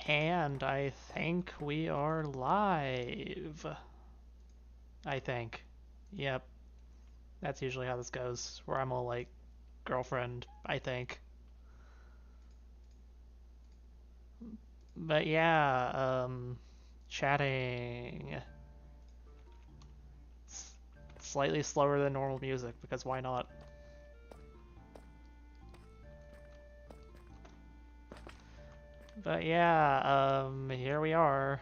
And I think we are live. I think. Yep. That's usually how this goes, where I'm all like, girlfriend, I think. But yeah, chatting. Slightly slower than normal music, because why not? But yeah, here we are.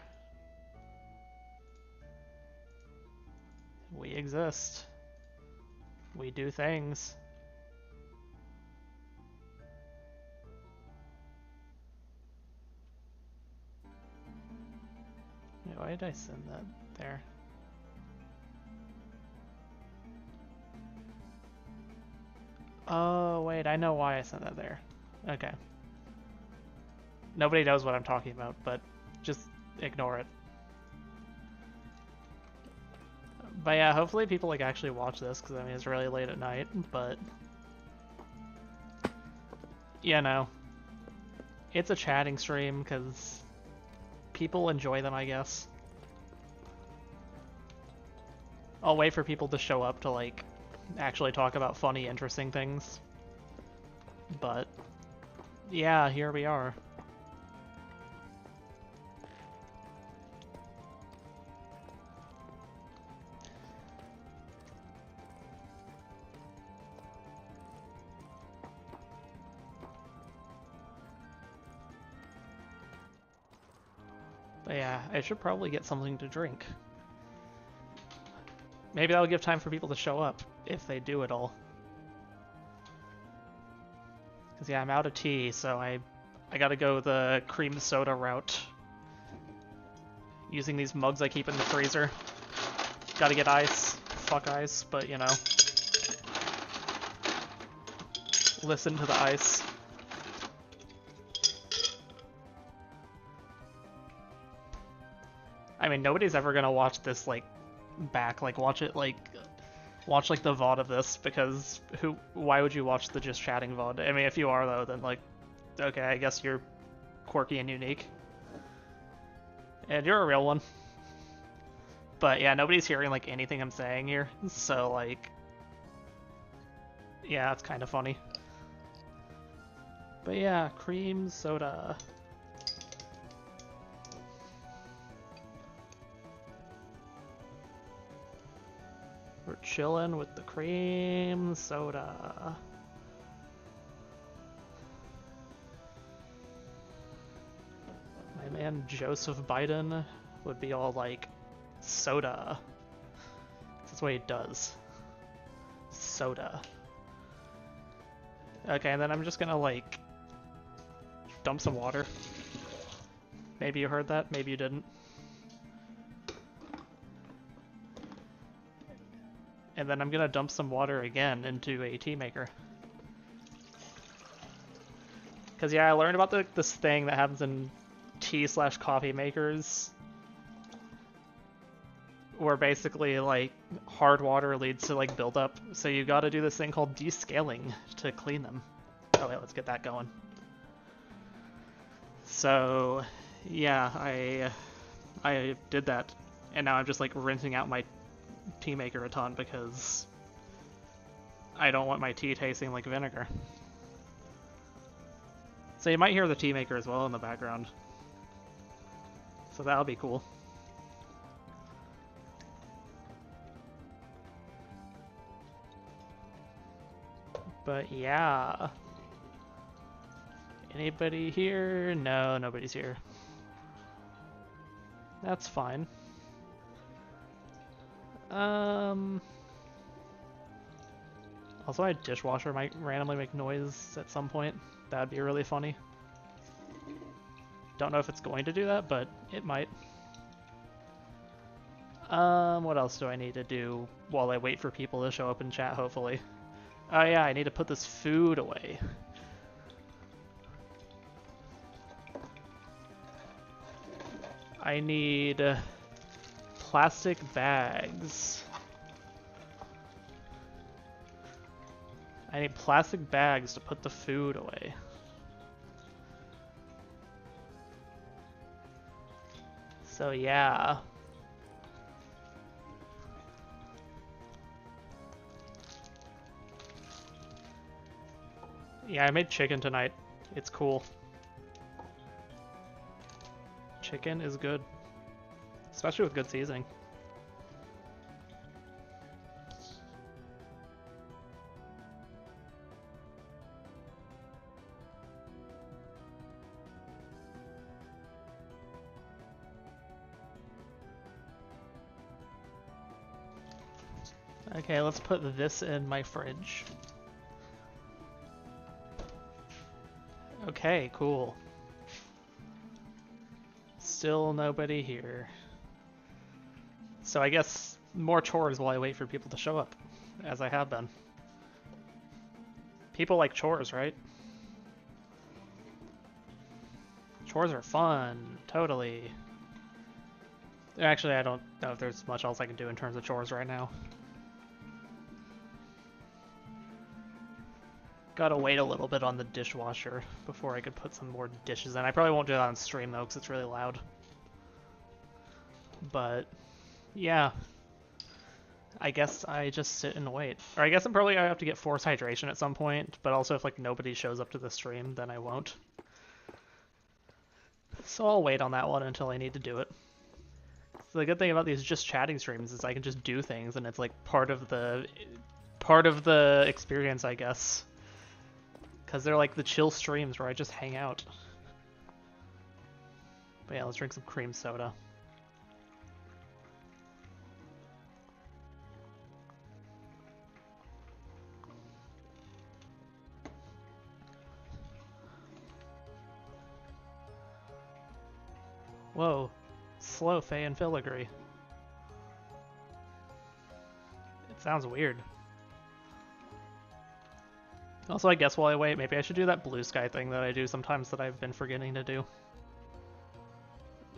We exist. We do things. Why did I send that there? Oh, wait, I know why I sent that there. Okay. Nobody knows what I'm talking about, but just ignore it. But yeah, hopefully people like actually watch this, because I mean it's really late at night, but you know, it's a chatting stream because people enjoy them, I guess. I'll wait for people to show up to like actually talk about funny, interesting things. But yeah, here we are. But yeah, I should probably get something to drink. Maybe that'll give time for people to show up, if they do at all. Because yeah, I'm out of tea, so I gotta go the cream soda route. Using these mugs I keep in the freezer. Gotta get ice. Fuck ice, but you know. Listen to the ice. I mean, nobody's ever gonna watch this, like, back. Like, watch it, like, watch, like, the VOD of this, because why would you watch the just chatting VOD? I mean, if you are, though, then, like, okay, I guess you're quirky and unique. And you're a real one. But, yeah, nobody's hearing, like, anything I'm saying here, so, like, yeah, it's kind of funny. But, yeah, cream soda. We're chilling with the cream soda. My man Joseph Biden would be all like, soda. That's what he does. Soda. Okay, and then I'm just gonna like dump some water. Maybe you heard that, maybe you didn't. And then I'm gonna dump some water again into a tea maker. Cause yeah, I learned about this thing that happens in tea/coffee makers, where basically like hard water leads to like buildup. So you gotta do this thing called descaling to clean them. Oh wait, let's get that going. So yeah, I did that, and now I'm just like rinsing out my tea maker a ton because I don't want my tea tasting like vinegar. So you might hear the tea maker as well in the background. So that'll be cool. But yeah. Anybody here? No, nobody's here. That's fine. Also, my dishwasher might randomly make noise at some point. That'd be really funny. Don't know if it's going to do that, but it might. What else do I need to do while I wait for people to show up in chat, hopefully? Oh yeah, I need to put this food away. I need plastic bags. I need plastic bags to put the food away. So yeah. Yeah, I made chicken tonight. It's cool. Chicken is good. Especially with good seasoning. Okay, let's put this in my fridge. Okay, cool. Still nobody here. So I guess more chores while I wait for people to show up, as I have been. People like chores, right? Chores are fun, totally. Actually, I don't know if there's much else I can do in terms of chores right now. Gotta wait a little bit on the dishwasher before I could put some more dishes in. I probably won't do that on stream though, because it's really loud. But, yeah. I guess I just sit and wait. Or I guess I'm probably gonna have to get forced hydration at some point, but also if like nobody shows up to the stream, then I won't. So I'll wait on that one until I need to do it. So the good thing about these just chatting streams is I can just do things and it's like part of the experience, I guess. Because they're like the chill streams where I just hang out. But yeah, let's drink some cream soda. Whoa, slow Faye and filigree. It sounds weird. Also, I guess while I wait, maybe I should do that blue sky thing that I do sometimes that I've been forgetting to do.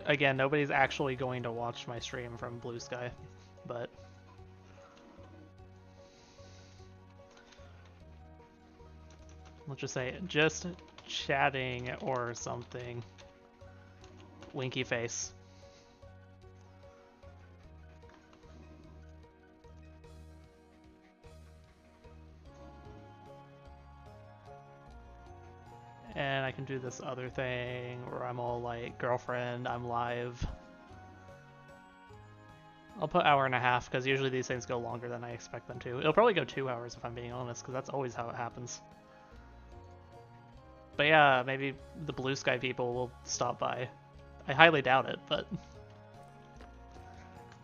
Again, nobody's actually going to watch my stream from blue sky, but... let's just say, just chatting or something. Winky face. And I can do this other thing where I'm all like, girlfriend, I'm live. I'll put hour and a half because usually these things go longer than I expect them to. It'll probably go 2 hours if I'm being honest, because that's always how it happens. But yeah, maybe the blue sky people will stop by. I highly doubt it, but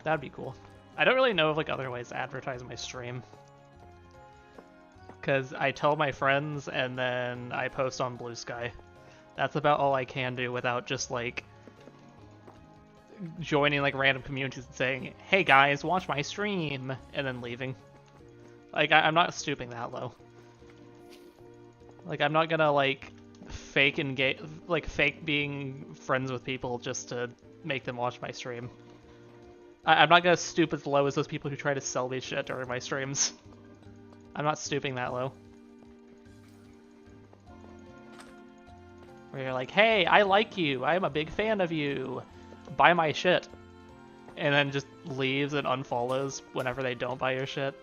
that'd be cool. I don't really know of like other ways to advertise my stream. Because I tell my friends and then I post on Blue Sky. That's about all I can do without just like joining like random communities and saying, hey guys, watch my stream, and then leaving. Like, I'm not stooping that low. Like, I'm not gonna like fake being friends with people just to make them watch my stream. I'm not gonna stoop as low as those people who try to sell me shit during my streams. I'm not stooping that low. Where you're like, hey, I like you, I'm a big fan of you, buy my shit. And then just leaves and unfollows whenever they don't buy your shit.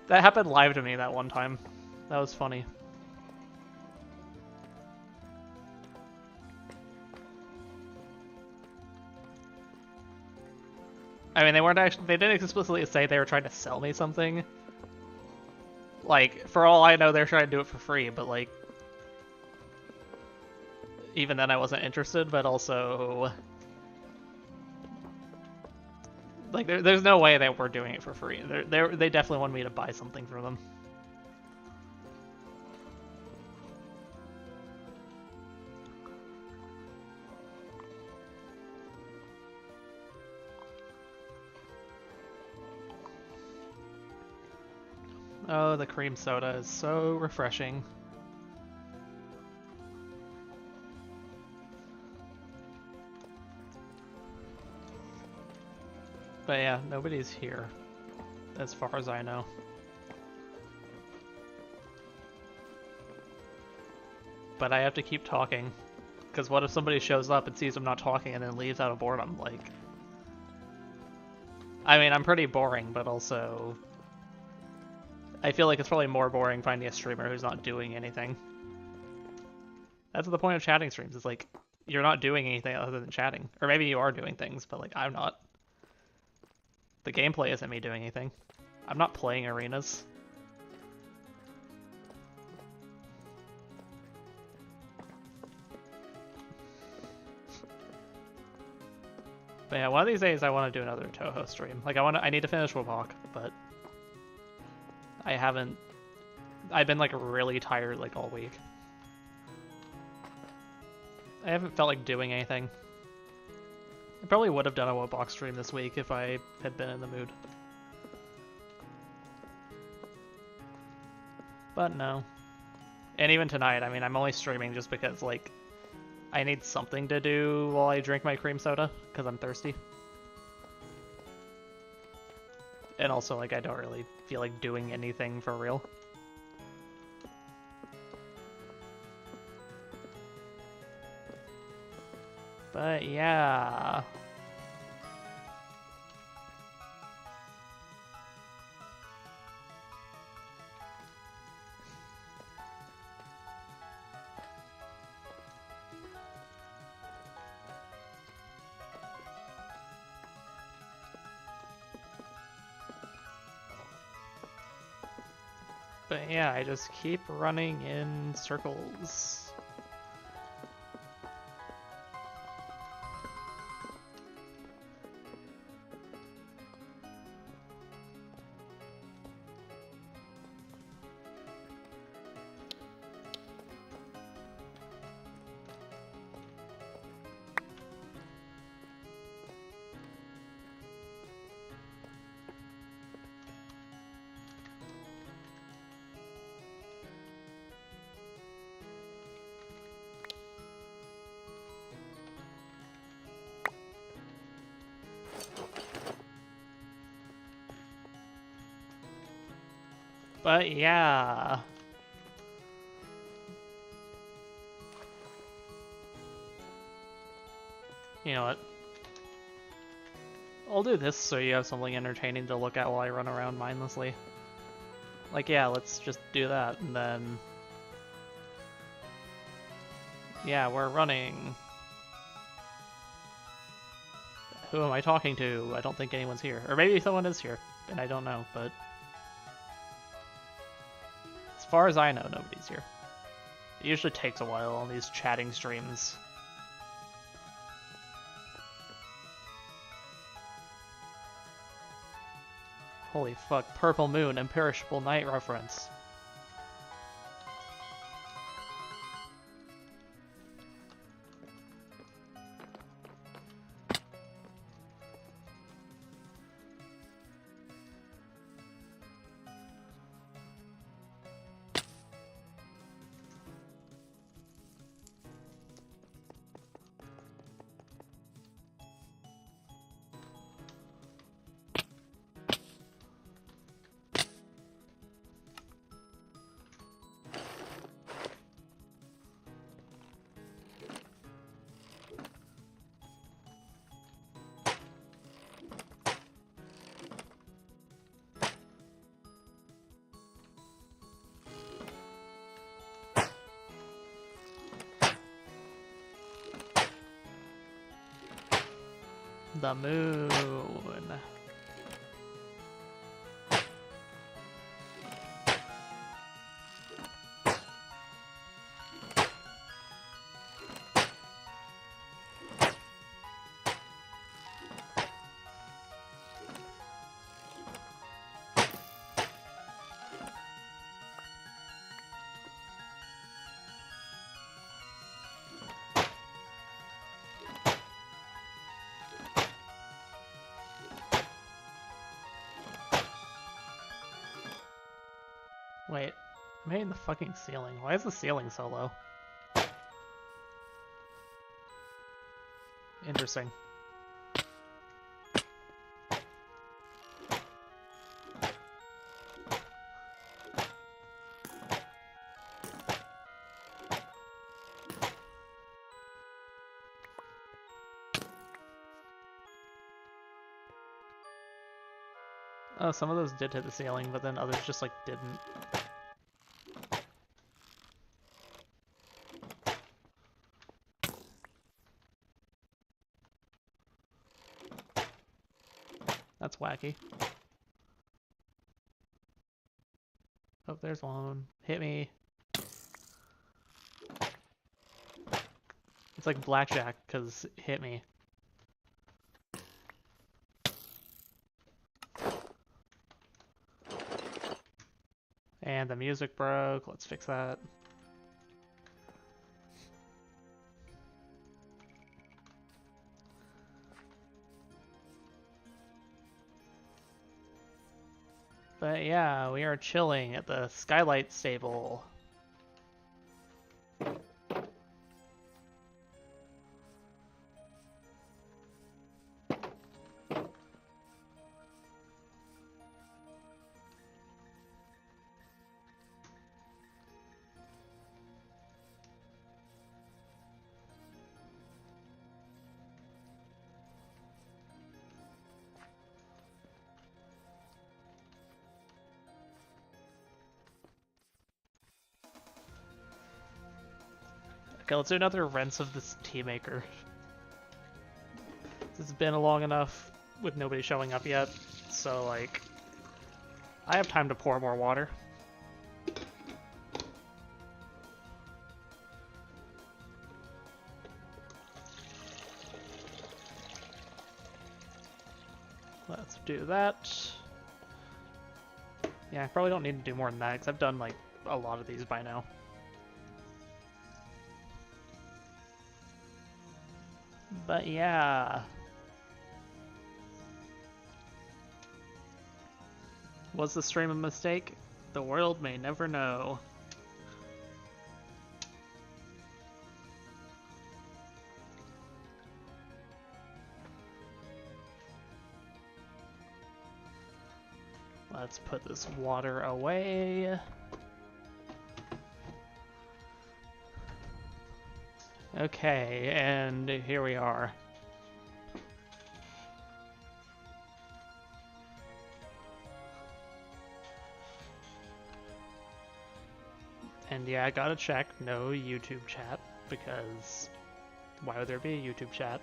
That happened live to me that one time. That was funny. I mean, they didn't explicitly say they were trying to sell me something. Like, for all I know, they're trying to do it for free, but like, even then I wasn't interested, but also, like, there's no way they were doing it for free. They definitely wanted me to buy something from them. Oh, the cream soda is so refreshing. But yeah, nobody's here, as far as I know. But I have to keep talking, Because what if somebody shows up and sees I'm not talking and then leaves out of boredom? Like, I mean, I'm pretty boring, but also I feel like it's probably more boring finding a streamer who's not doing anything. That's the point of chatting streams. It's like you're not doing anything other than chatting, or maybe you are doing things, but like I'm not. The gameplay isn't me doing anything. I'm not playing arenas. But yeah, one of these days I want to do another Toho stream. Like I need to finish Wabok, but I haven't. I've been like really tired like all week. I haven't felt like doing anything. I probably would have done a Wabok stream this week if I had been in the mood. But no. And even tonight, I mean, I'm only streaming just because, like, I need something to do while I drink my cream soda, because I'm thirsty. And also, like, I don't really feel like doing anything for real. But yeah. But yeah, I just keep running in circles. But yeah. You know what? I'll do this so you have something entertaining to look at while I run around mindlessly. Like, yeah, let's just do that, and then... Yeah, we're running. Who am I talking to? I don't think anyone's here. Or maybe someone is here, and I don't know, but... As far as I know, nobody's here. It usually takes a while on these chatting streams. Holy fuck, Purple Moon, Imperishable Night reference. The moon. Wait, I'm hitting the fucking ceiling. Why is the ceiling so low? Interesting. Oh, some of those did hit the ceiling, but then others just like didn't. That's wacky. Oh, there's one. Hit me. It's like blackjack, because hit me. And the music broke. Let's fix that. But yeah, we are chilling at the Skylight Stable. Okay, let's do another rinse of this tea maker. It's been long enough with nobody showing up yet, so like, I have time to pour more water. Let's do that. Yeah, I probably don't need to do more than that, because I've done like a lot of these by now. But yeah. Was the stream a mistake? The world may never know. Let's put this water away. Okay, and here we are. And yeah, I gotta check, no YouTube chat, because why would there be a YouTube chat?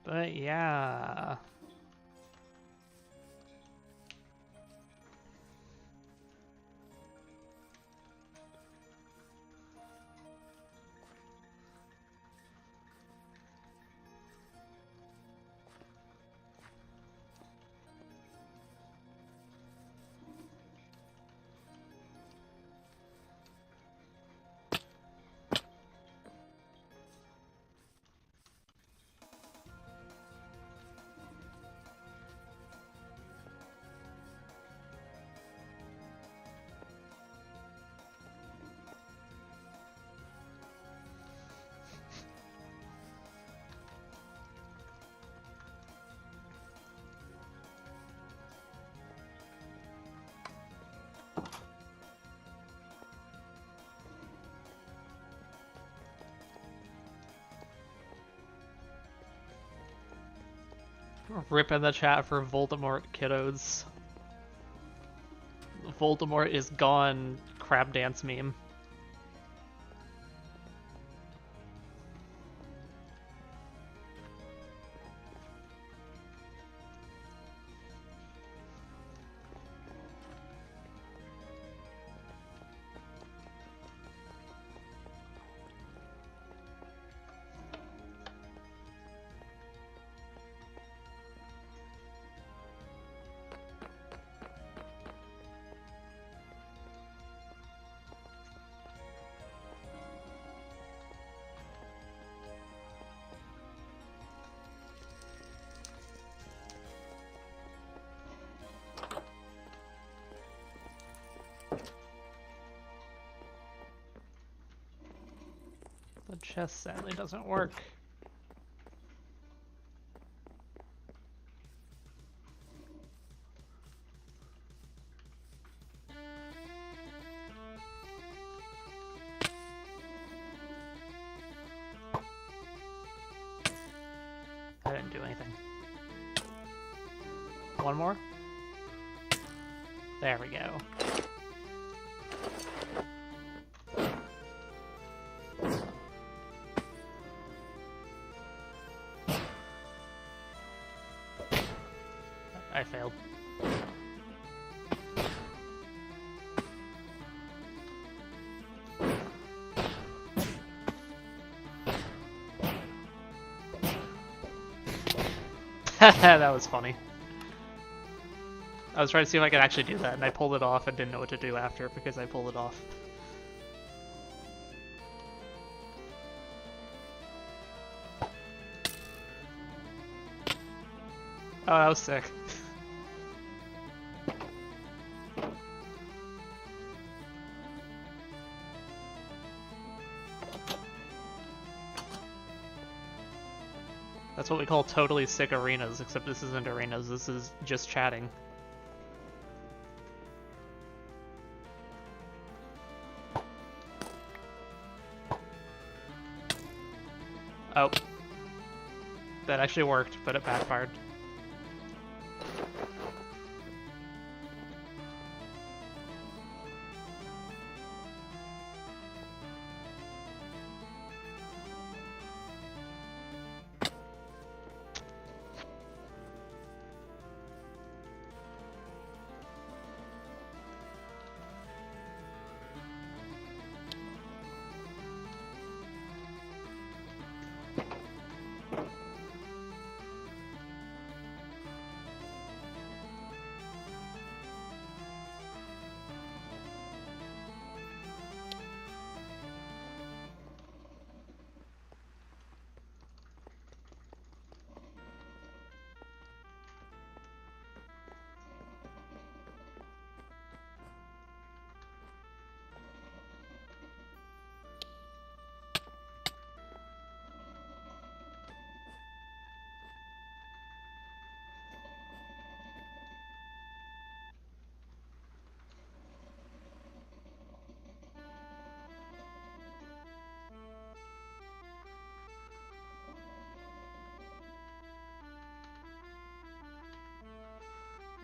But yeah. Rip in the chat for Voldemort, kiddos. Voldemort is gone, crab dance meme. The chest sadly doesn't work. one more. There we go. I failed. That was funny. I was trying to see if I could actually do that, and I pulled it off and didn't know what to do after because I pulled it off. Oh, that was sick. That's what we call totally sick arenas, except this isn't arenas, this is just chatting. Oh. That actually worked, but it backfired.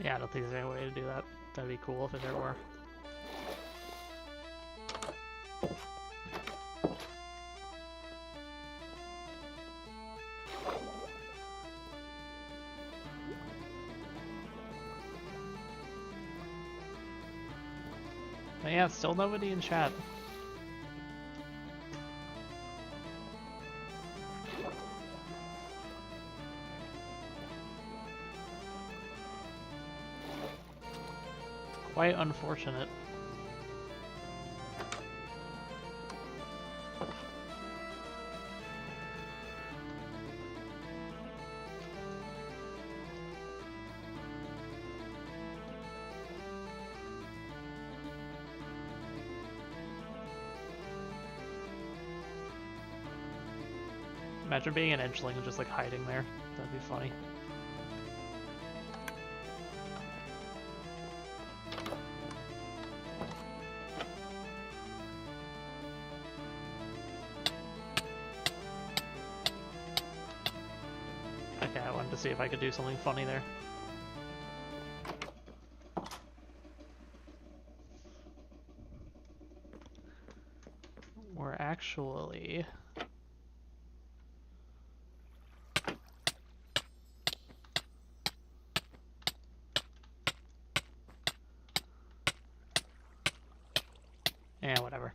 Yeah, I don't think there's any way to do that. That'd be cool if there were. But yeah, still nobody in chat. Quite unfortunate. Imagine being an edgeling and just like hiding there. That'd be funny. Okay, I wanted to see if I could do something funny there. We're actually... Yeah, whatever.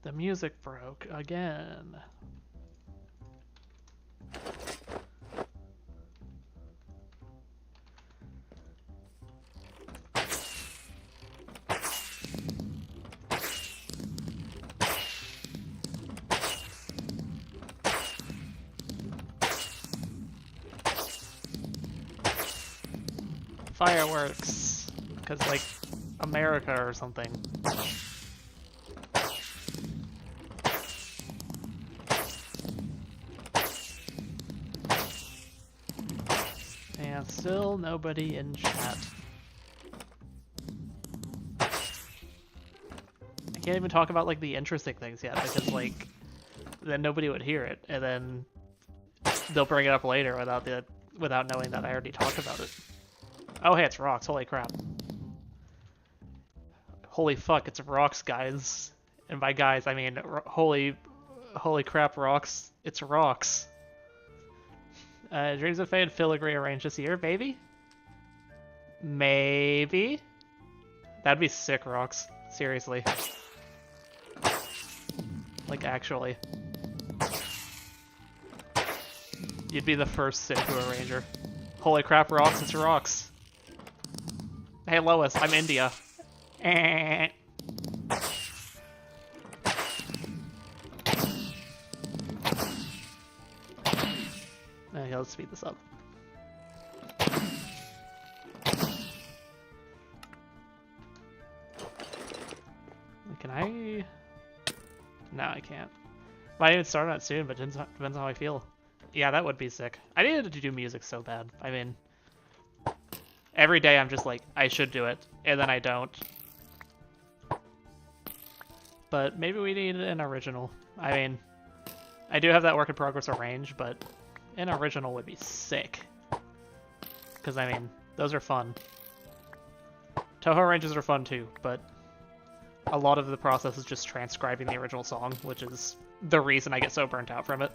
The music broke again. Fireworks, because like America or something. And still nobody in chat. I can't even talk about like the interesting things yet because like then nobody would hear it, and then they'll bring it up later without knowing that I already talked about it. Oh, hey, it's rocks. Holy crap. Holy fuck, it's rocks, guys. And by guys, I mean holy crap, rocks. It's rocks. Dreams of Fate filigree arranged this year, maybe? Maybe? That'd be sick, rocks. Seriously. Like, actually. You'd be the first Senpoo arranger. Holy crap, rocks, it's rocks. Hey, Lois, I'm India. Okay, let's speed this up. Can I? No, I can't. Might even start on it soon, but depends on how I feel. Yeah, that would be sick. I needed to do music so bad. I mean, every day I'm just like, I should do it, and then I don't. But maybe we need an original. I mean, I do have that work in progress arranged, but an original would be sick. Because, I mean, those are fun. Toho arranges are fun too, but a lot of the process is just transcribing the original song, which is the reason I get so burnt out from it.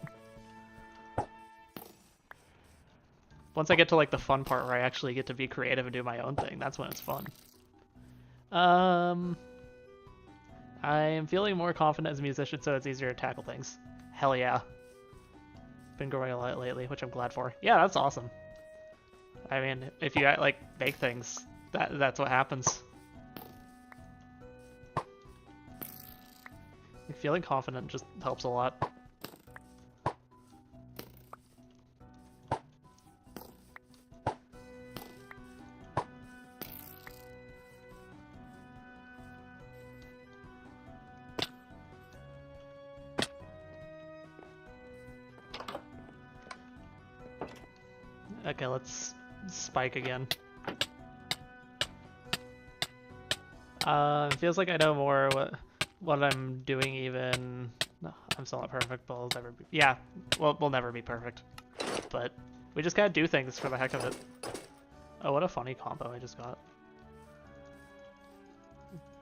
Once I get to like the fun part where I actually get to be creative and do my own thing, that's when it's fun. I am feeling more confident as a musician, so it's easier to tackle things. Hell yeah. Been growing a lot lately, which I'm glad for. Yeah, that's awesome. I mean, if you like make things, that's what happens. Feeling confident just helps a lot. Okay, let's spike again. Feels like I know more what I'm doing even. No, I'm still not perfect, but I'll never be. Yeah, well, we'll never be perfect. But we just gotta do things for the heck of it. Oh, what a funny combo I just got.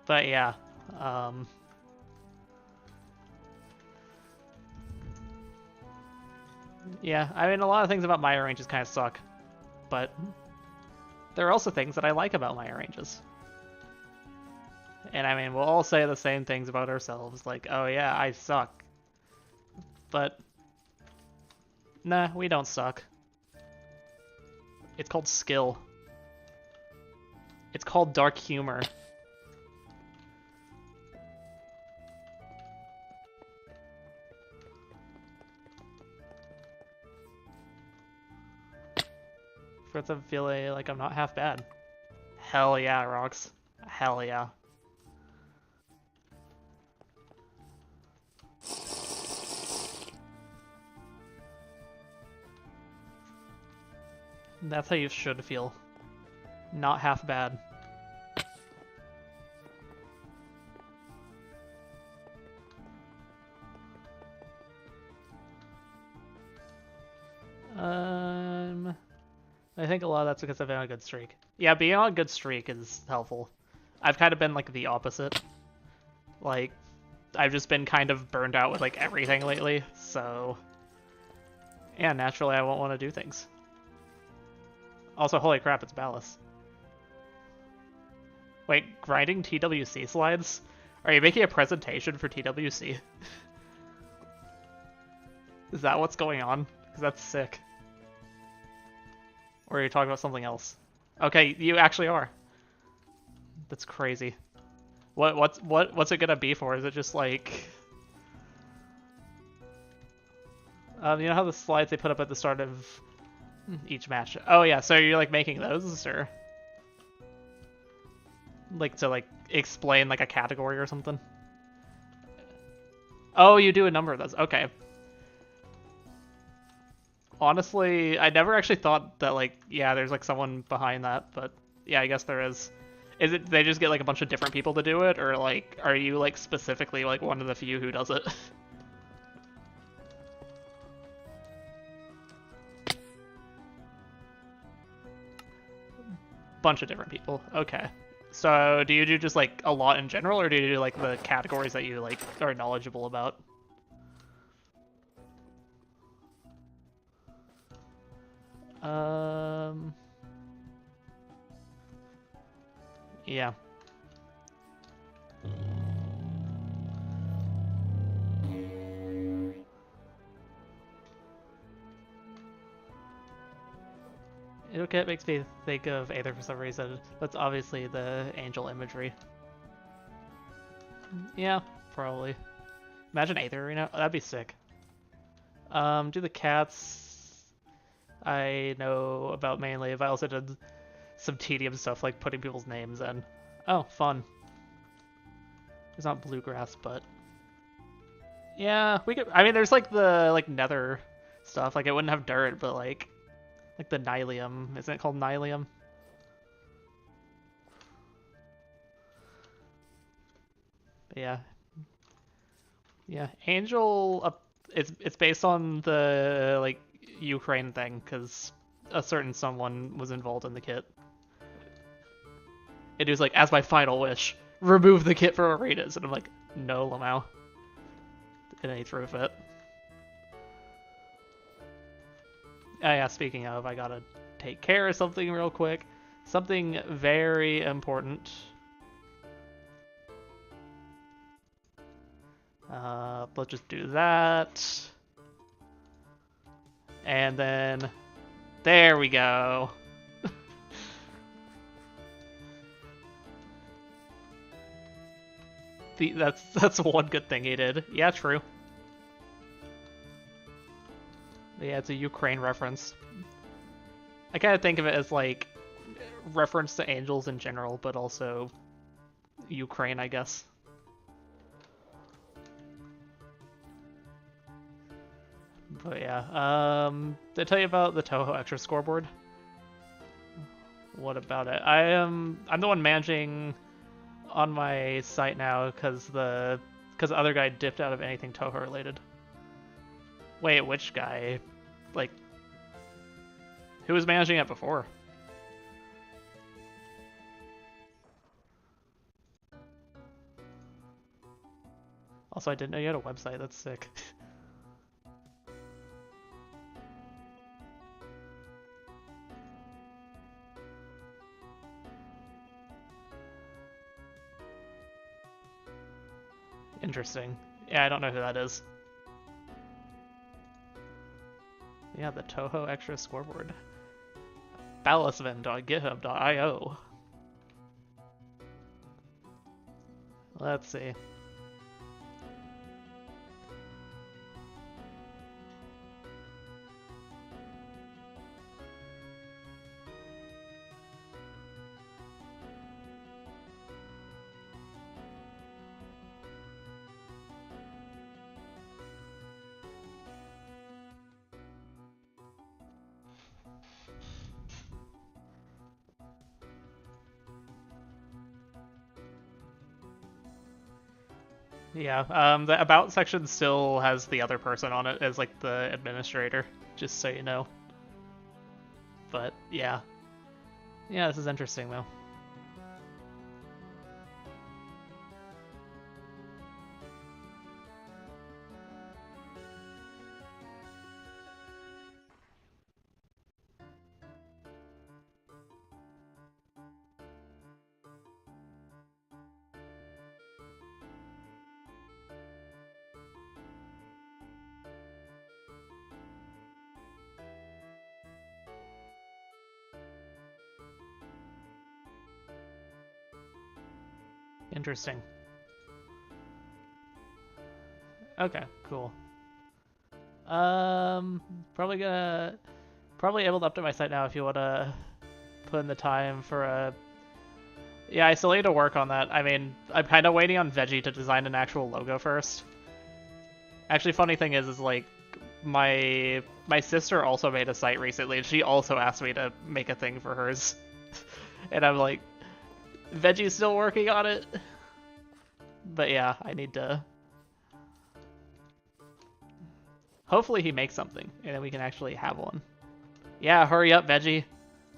But yeah, yeah, I mean, a lot of things about my arranges kind of suck, but there are also things that I like about my arranges. And I mean, we'll all say the same things about ourselves, like, oh yeah, I suck. But, nah, we don't suck. It's called skill. It's called dark humor. First I'm feeling like I'm not half bad. Hell yeah, rocks. Hell yeah. That's how you should feel. Not half bad. I think a lot of that's because I've been on a good streak. Yeah, being on a good streak is helpful. I've kind of been like the opposite. Like, I've just been kind of burned out with like everything lately, so yeah, naturally I won't want to do things. Also, holy crap, it's Ballas. Wait, grinding TWC slides? Are you making a presentation for TWC? Is that what's going on? Because that's sick. Or are you talking about something else? Okay, you actually are. That's crazy. What's it gonna be for? Is it just like you know how the slides they put up at the start of each match? Oh yeah, so you're like making those, or like to like explain like a category or something? Oh, you do a number of those. Okay. Honestly, I never actually thought that, like, yeah, there's, like, someone behind that, but, yeah, I guess there is. Is it, they just get, like, a bunch of different people to do it, or, like, are you, like, specifically, like, one of the few who does it? Bunch of different people. Okay. So do you do just like a lot in general, or do you do like the categories that you like are knowledgeable about? Yeah. It makes me think of Aether for some reason. That's obviously the angel imagery. Yeah, probably. Imagine Aether Arena. Oh, that'd be sick. Do the cats I know about mainly, but I also did some tedium stuff like putting people's names in. Oh, fun. It's not bluegrass, but yeah, we could. I mean, there's like the like nether stuff. Like it wouldn't have dirt, but like the nylium. Isn't it called nylium? But yeah, yeah. Angel. It's based on the like Ukraine thing because a certain someone was involved in the kit. It was like, as my final wish, remove the kit from arenas, and I'm like, no, Lamau. And he threw a fit. Oh yeah, speaking of, I gotta take care of something real quick. Something very important. Let's just do that. And then, there we go. That's one good thing he did. Yeah, true. Yeah, it's a Ukraine reference. I kind of think of it as like reference to angels in general, but also Ukraine, I guess. But yeah, did I tell you about the Toho Extra scoreboard? What about it? I'm the one managing on my site now because the other guy dipped out of anything Toho related. Wait, which guy? Like, who was managing it before? Also, I didn't know you had a website. That's sick. Interesting. Yeah, I don't know who that is. Yeah, the Toho Extra scoreboard. ballasvin.github.io. Let's see. Yeah, the About section still has the other person on it as, like, the administrator, just so you know. But, yeah. Yeah, this is interesting, though. Interesting. Okay, cool. Probably able to update my site now if you wanna put in the time for a. Yeah, I still need to work on that. I mean, I'm kind of waiting on Veggie to design an actual logo first. Actually, funny thing is like my sister also made a site recently, and she also asked me to make a thing for hers. And I'm like, Veggie's still working on it. But yeah, I need to. Hopefully he makes something, and then we can actually have one. Yeah, hurry up, Veggie.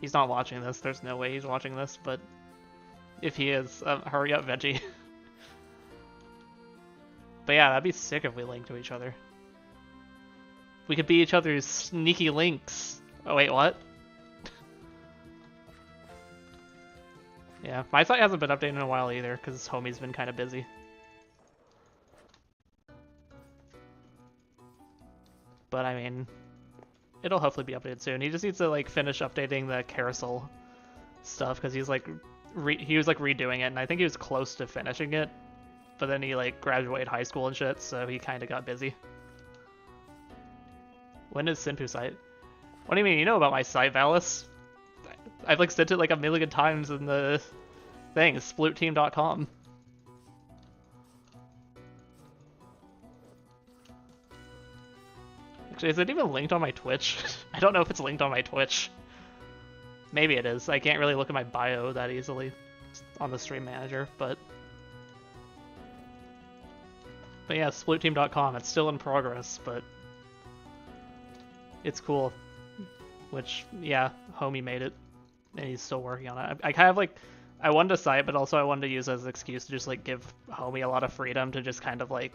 He's not watching this. There's no way he's watching this, but if he is, hurry up, Veggie. But yeah, that'd be sick if we linked to each other. We could be each other's sneaky links. Oh wait, what? Yeah, my site hasn't been updated in a while either, because homie's been kind of busy. But I mean, it'll hopefully be updated soon. He just needs to like finish updating the carousel stuff, because he's like, he was like redoing it, and I think he was close to finishing it. But then he like graduated high school and shit, so he kind of got busy. When is Senpoo site? What do you mean? You know about my site, Valis? I've like sent it like a million times in the thing, splootteam.com. Actually, is it even linked on my Twitch? I don't know if it's linked on my Twitch. Maybe it is. I can't really look at my bio that easily on the stream manager, but yeah, splootteam.com. It's still in progress, but it's cool. Which, yeah, homie made it, and he's still working on it. I kind of like, I wanted a site, but also I wanted to use it as an excuse to just like give homie a lot of freedom to just kind of like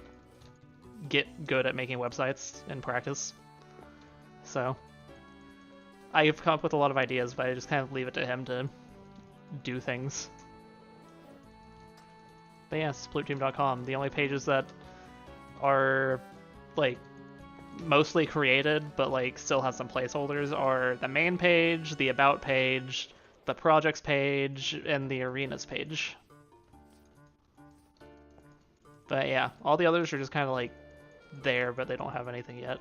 get good at making websites in practice. So I've come up with a lot of ideas, but I just kind of leave it to him to do things. But yeah, splootteam.com. The only pages that are like mostly created but like still have some placeholders are the main page, the about page, the projects page, and the arenas page. But yeah, all the others are just kind of like there, but they don't have anything yet.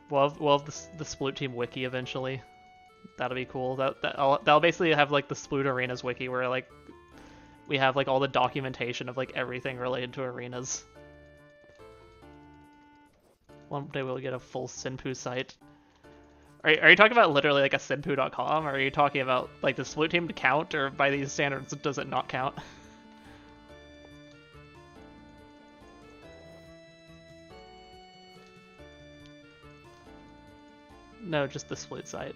We'll have the Sploot Team wiki eventually. That'll be cool. That'll basically have like the Sploot Arenas wiki where like we have like all the documentation of like everything related to arenas. One day we'll get a full Senpoo site. Are you talking about literally like a Senpoo.com, or are you talking about like the Sploot Team to count, or by these standards does it not count? No, just the Sploot site.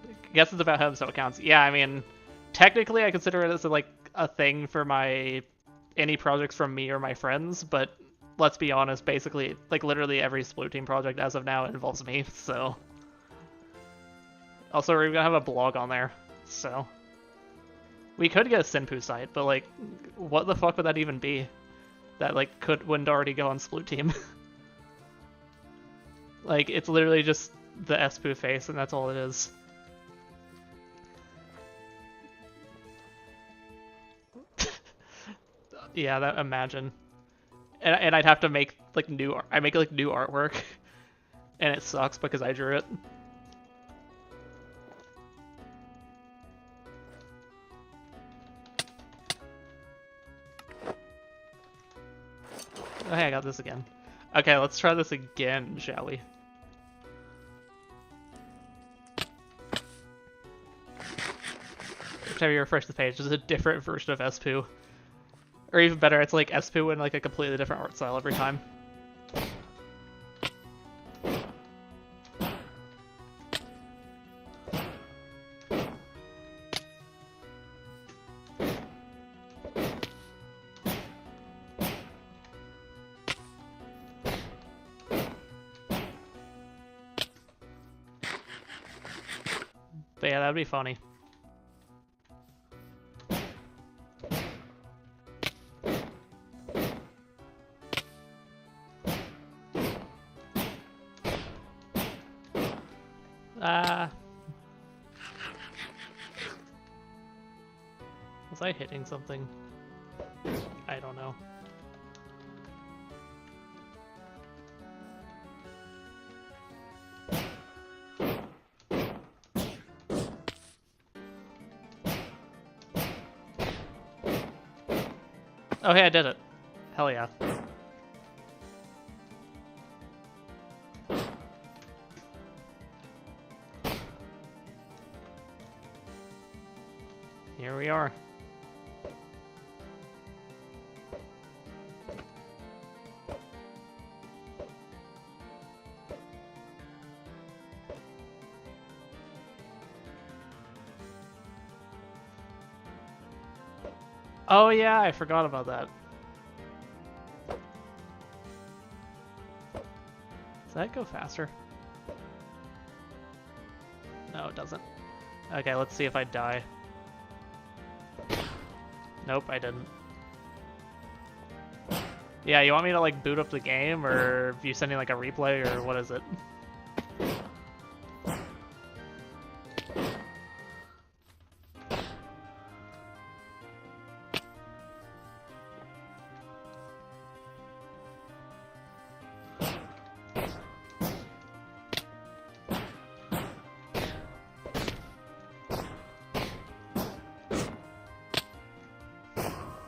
I guess it's about him, so it counts. Yeah, I mean, technically I consider it as like a thing for any projects from me or my friends, but let's be honest, basically, like literally every Sploot Team project as of now involves me, so. Also, we're gonna have a blog on there, so. We could get a Senpoo site, but like, what the fuck would that even be? That like wouldn't already go on Sploot Team. Like, it's literally just the Espoo face, and that's all it is. Yeah, imagine. And I'd have to make like new artwork, and it sucks because I drew it. Oh, hey, I got this again. Okay, let's try this again, shall we? Every time you refresh the page, there's a different version of Espoo. Or even better, it's like Espoo in like a completely different art style every time. But yeah, that'd be funny. Was I hitting something? I don't know. Oh, hey, I did it. Hell yeah. Here we are. Oh yeah, I forgot about that. Does that go faster? No, it doesn't. Okay, let's see if I die. Nope, I didn't. Yeah, you want me to like boot up the game, or are you sending like a replay, or what is it?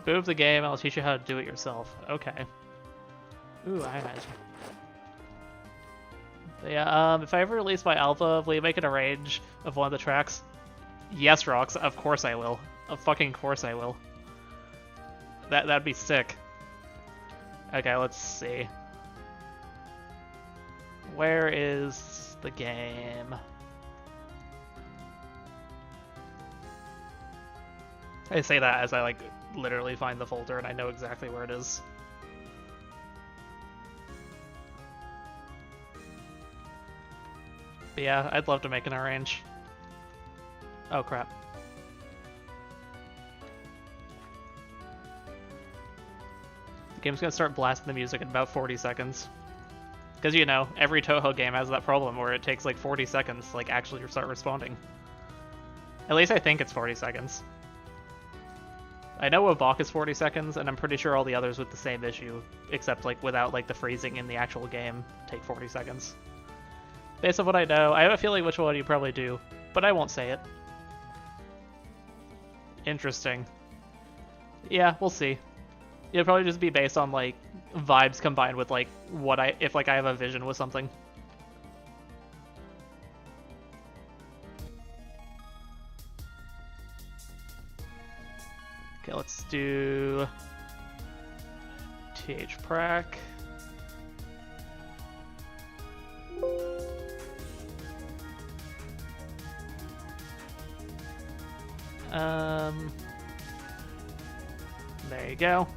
Boot up the game, I'll teach you how to do it yourself. Okay. Ooh, I imagine. But yeah, if I ever release my album, will you make an arrange of one of the tracks? Yes, Rox, of course I will. Of fucking course I will. That'd be sick. Okay, let's see. Where is the game? I say that as I like literally find the folder and I know exactly where it is. But yeah, I'd love to make an arrange. Oh crap. The game's gonna start blasting the music in about 40 seconds. Because, you know, every Toho game has that problem where it takes like 40 seconds to like actually start responding. At least I think it's 40 seconds. I know Wabak is 40 seconds, and I'm pretty sure all the others with the same issue, except like without like the freezing in the actual game, take 40 seconds. Based on what I know, I have a feeling which one you probably do, but I won't say it. Interesting. Yeah, we'll see. It'll probably just be based on like vibes combined with like what if like I have a vision with something. Okay, let's do TH Prac. There you go.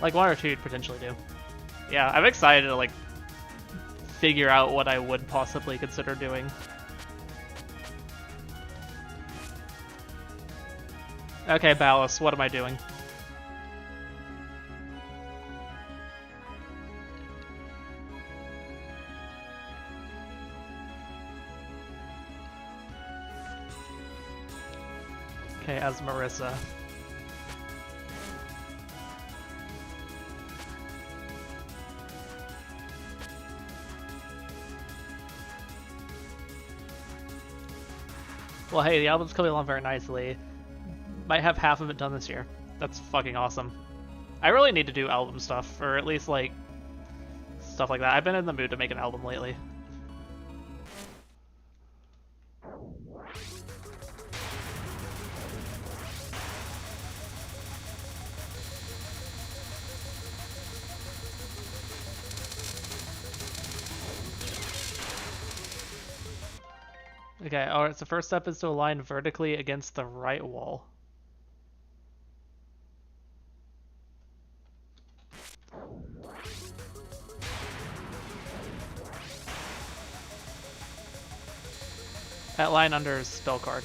Like 1 or 2 you'd potentially do. Yeah, I'm excited to like figure out what I would possibly consider doing. Okay, Ballast, what am I doing? Okay, as Marissa. Well, hey, the album's coming along very nicely. Might have half of it done this year. That's fucking awesome. I really need to do album stuff, or at least, like, stuff like that. I've been in the mood to make an album lately. Okay, alright, so first step is to align vertically against the right wall. That line under is spell card.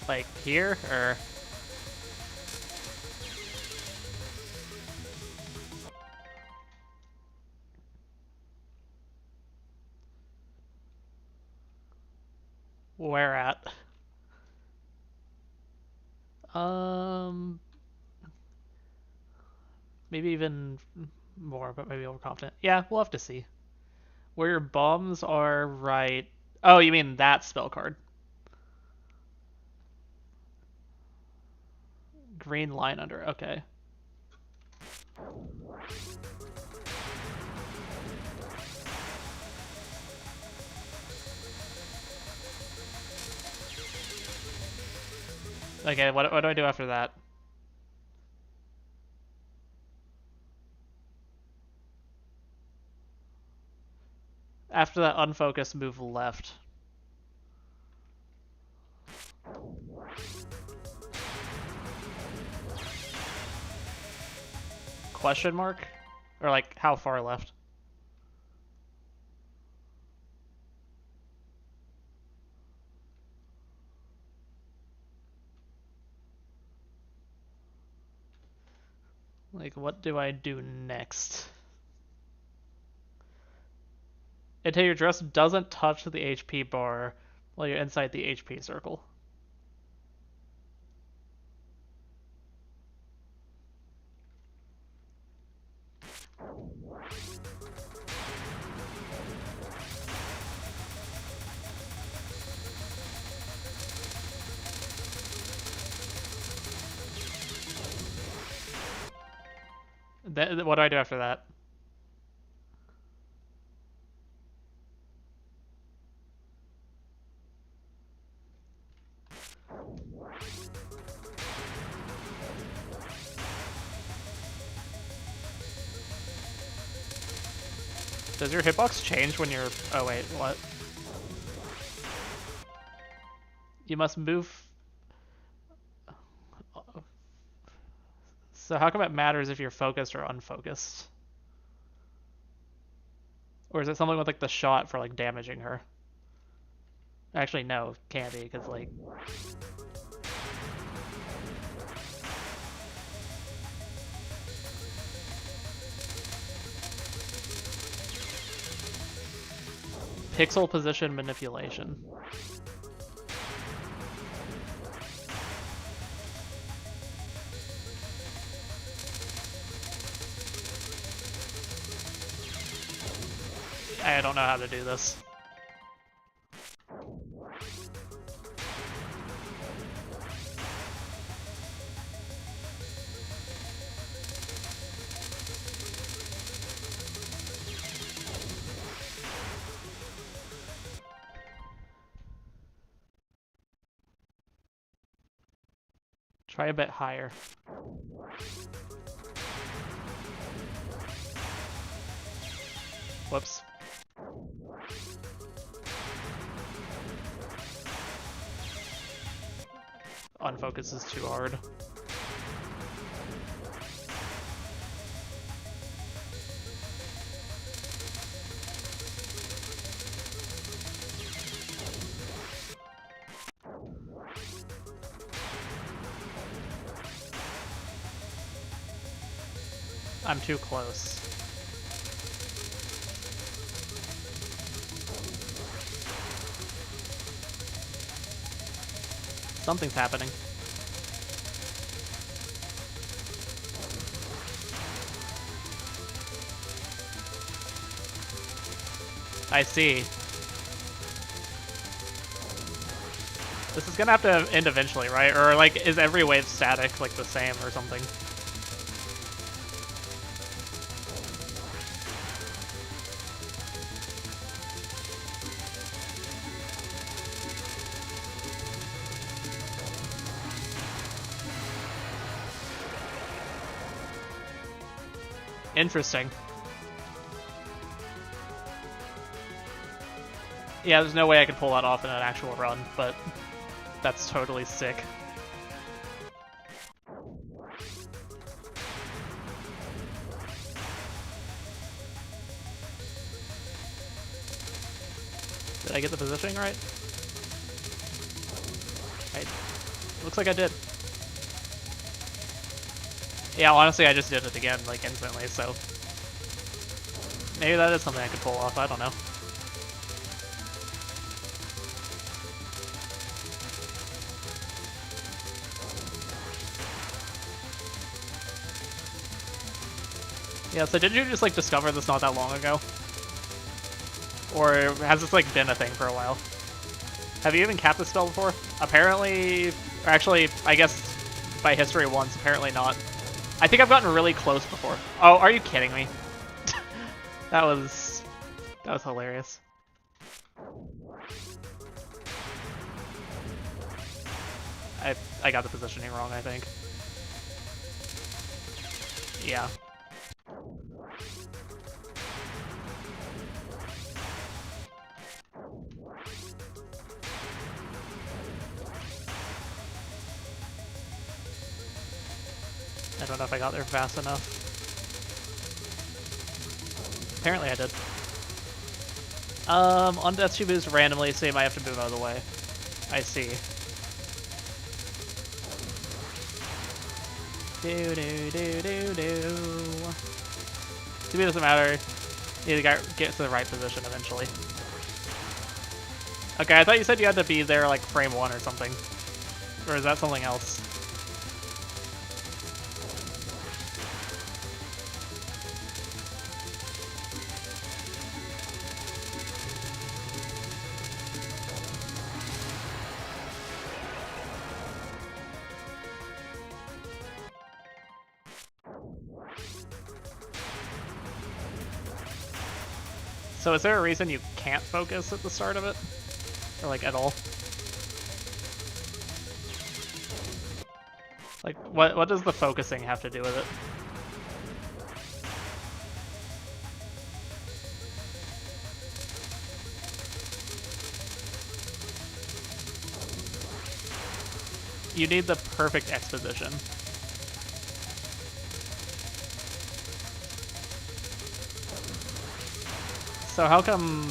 Like here, or... Where at? Maybe even more, but maybe overconfident. Yeah, we'll have to see. Where your bombs are right... Oh, you mean that spell card. Green line under, okay. Okay, what do I do after that? After that unfocus, move left. Question mark? Or like, how far left? Like, what do I do next? Until your dress doesn't touch the HP bar while you're inside the HP circle. What do I do after that? Does your hitbox change when you're... Oh wait, what? You must move... So how come it matters if you're focused or unfocused? Or is it something with like the shot for like damaging her? Actually, no, can't be, because like... Pixel position manipulation. I don't know how to do this. Try a bit higher. Whoops. Unfocus is too hard. I'm too close. Something's happening. I see. This is gonna have to end eventually, right? Or like, is every wave static, like the same or something? Interesting. Yeah, there's no way I could pull that off in an actual run, but that's totally sick. Did I get the positioning right? Right. Looks like I did. Yeah, honestly, I just did it again, like, instantly, so... Maybe that is something I could pull off, I don't know. Yeah, so did you just, like, discover this not that long ago? Or has this, like, been a thing for a while? Have you even capped this spell before? Apparently... Or actually, I guess by history once, apparently not. I think I've gotten really close before. Oh, are you kidding me? That was hilarious. I got the positioning wrong, I think. Yeah. I don't know if I got there fast enough. Apparently I did. On death she moves randomly, so you might have to move out of the way. I see. Do do do do do. To me, it doesn't matter. You gotta get to the right position eventually. Okay, I thought you said you had to be there like frame 1 or something. Or is that something else? So is there a reason you can't focus at the start of it? Or like at all? Like what does the focusing have to do with it? You need the perfect exposition. So how come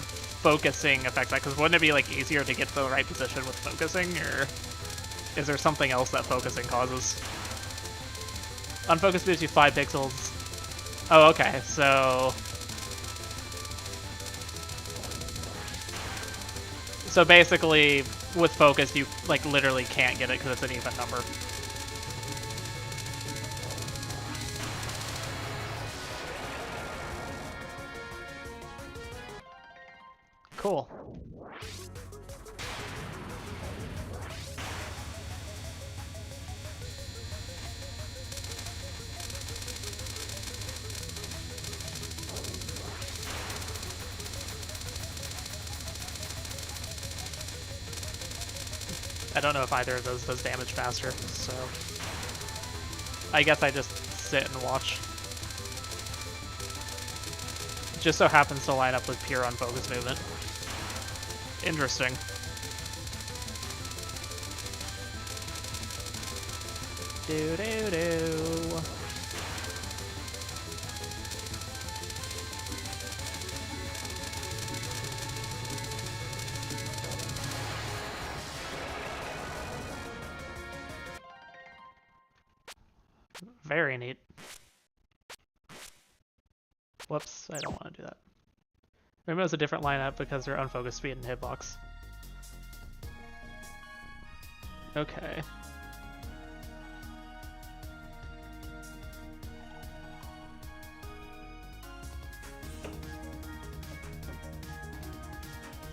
focusing affects that? Because wouldn't it be like easier to get to the right position with focusing, or is there something else that focusing causes? Unfocus moves you 5 pixels. Oh, okay, so... So basically, with focus, you like literally can't get it because it's an even number. Cool. I don't know if either of those does damage faster, so... I guess I just sit and watch. It just so happens to line up with pure unfocused movement. Interesting. Do do do. Very neat. Whoops, I don't want to do that. Maybe it was a different lineup because they're unfocused speed and hitbox. Okay.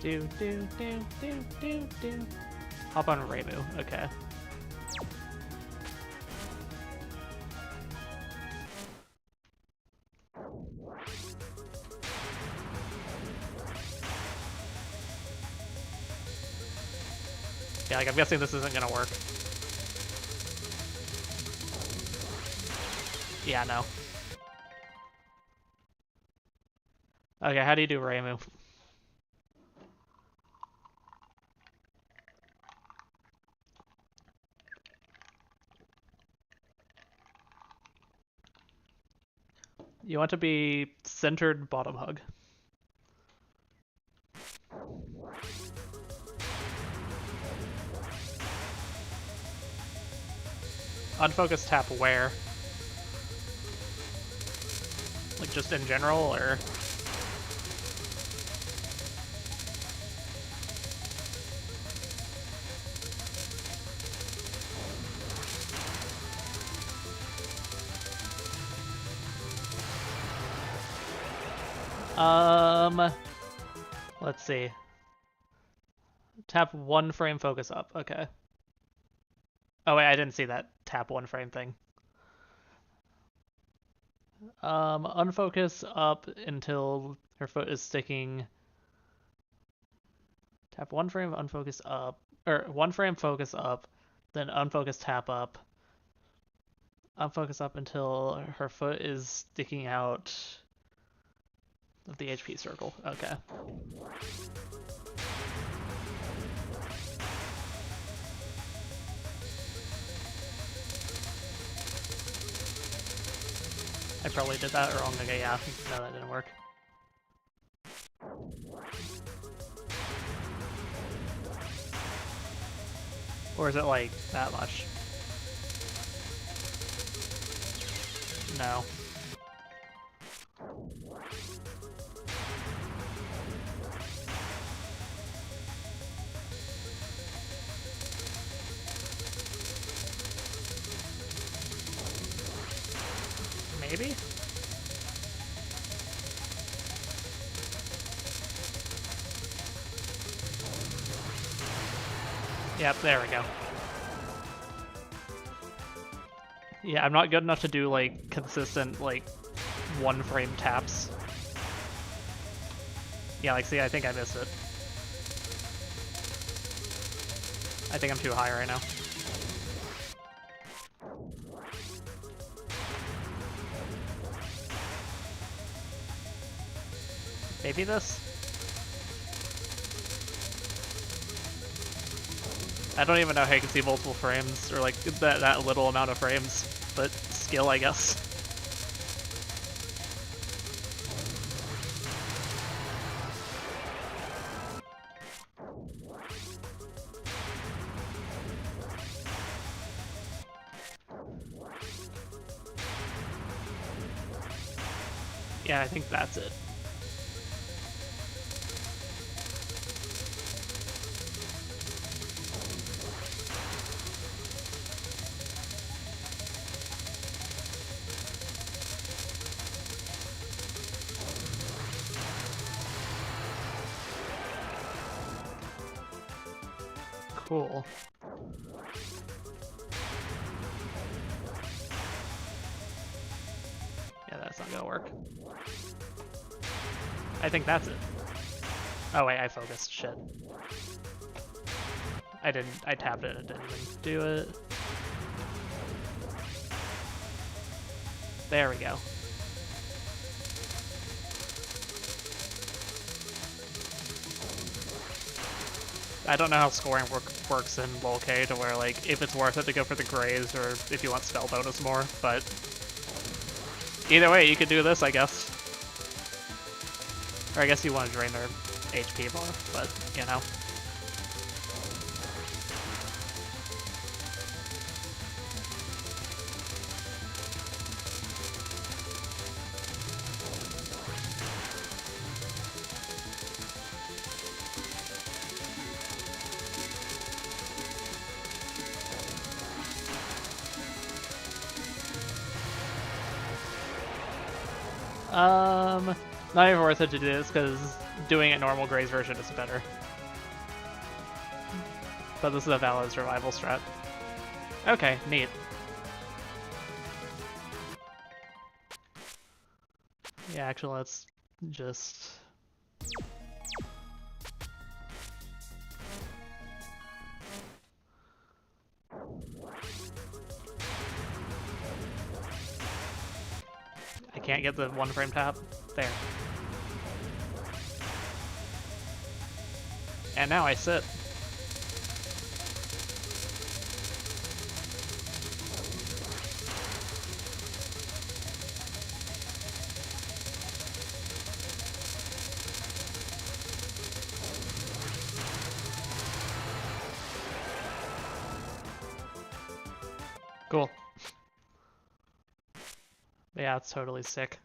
Do do do do do do. Hop on Reimu. Okay. Yeah, like I'm guessing this isn't gonna work. Yeah, no. Okay, how do you do Reimu? You want to be centered bottom hug. Unfocused tap where? Like just in general, or? Let's see. Tap 1 frame focus up, okay. Oh wait, I didn't see that tap 1 frame thing. Unfocus up until her foot is sticking. Tap 1 frame, unfocus up, or 1 frame focus up, then unfocus tap up. Unfocus up until her foot is sticking out of the HP circle. Okay. I probably did that wrong. Okay, yeah, no, that didn't work. Or is it like that much? No. Maybe? Yep, there we go. Yeah, I'm not good enough to do, like, consistent, like, one-frame taps. Yeah, like, see, I think I missed it. I think I'm too high right now. Maybe this? I don't even know how you can see multiple frames, or like that little amount of frames, but skill, I guess. Yeah, I think that's it. Cool. Yeah, that's not gonna work. I think that's it. Oh wait, I focused. Shit. I tapped it and it didn't even do it. There we go. I don't know how scoring works in LoL-K to where, like, if it's worth it to go for the grays or if you want spell bonus more, but either way, you could do this, I guess. Or I guess you want to drain their HP more, but, you know. Not even worth it to do this, because doing it normal Gray's version is better. But this is a valid survival strat. Okay, neat. Yeah, actually, let's just... I can't get the one-frame tap. There. And now I sit. Cool. Yeah, it's totally sick.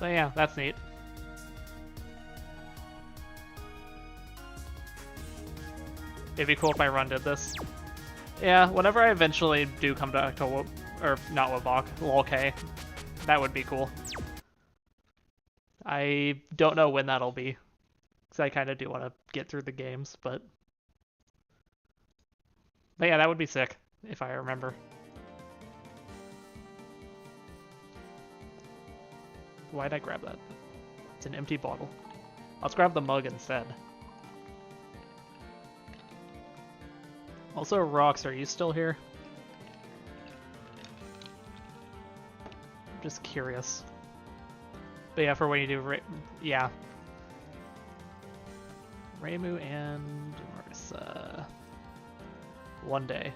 So yeah, that's neat. It'd be cool if my run did this. Yeah, whenever I eventually do come back to or not Wabok, LoL-K, that would be cool. I don't know when that'll be, because I kind of do want to get through the games, but yeah, that would be sick, if I remember. Why'd I grab that? It's an empty bottle. Let's grab the mug instead. Also, Rox, are you still here? I'm just curious. But yeah, for when you do, yeah. Reimu and Marissa. One day.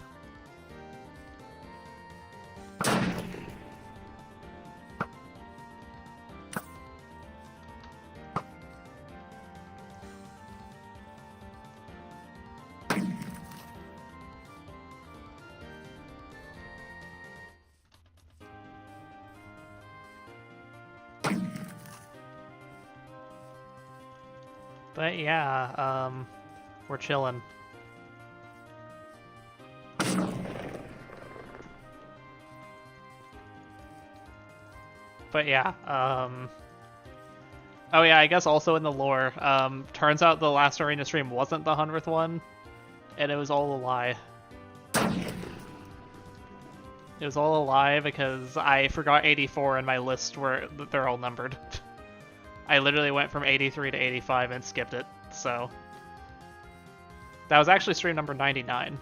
But yeah, we're chilling. But yeah, oh yeah, I guess also in the lore, turns out the last arena stream wasn't the 100th one, and it was all a lie. It was all a lie because I forgot 84 in my list where they're all numbered. I literally went from 83 to 85 and skipped it, so... That was actually stream number 99.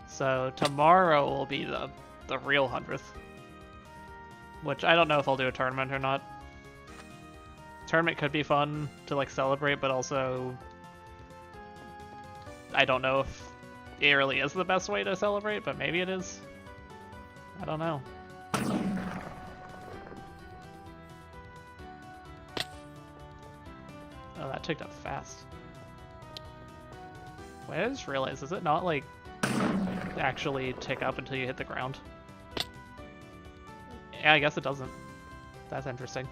So tomorrow will be the real 100th. Which I don't know if I'll do a tournament or not. Tournament could be fun to like celebrate, but also... I don't know if it really is the best way to celebrate, but maybe it is. I don't know. Oh, that ticked up fast. Wait, I just realized, does it not, like, actually tick up until you hit the ground? Yeah, I guess it doesn't. That's interesting.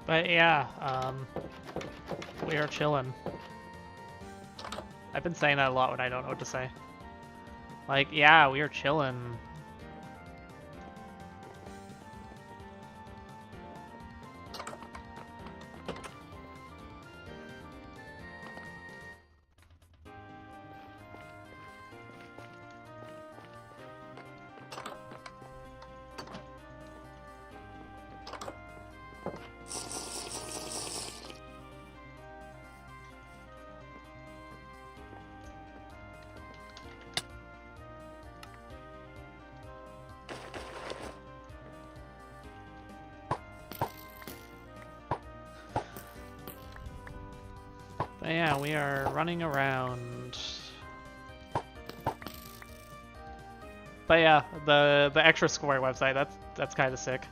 But yeah, we are chilling. I've been saying that a lot when I don't know what to say. Like, yeah, we are chilling. But yeah, we are running around. But yeah, the extra score website, that's kind of sick.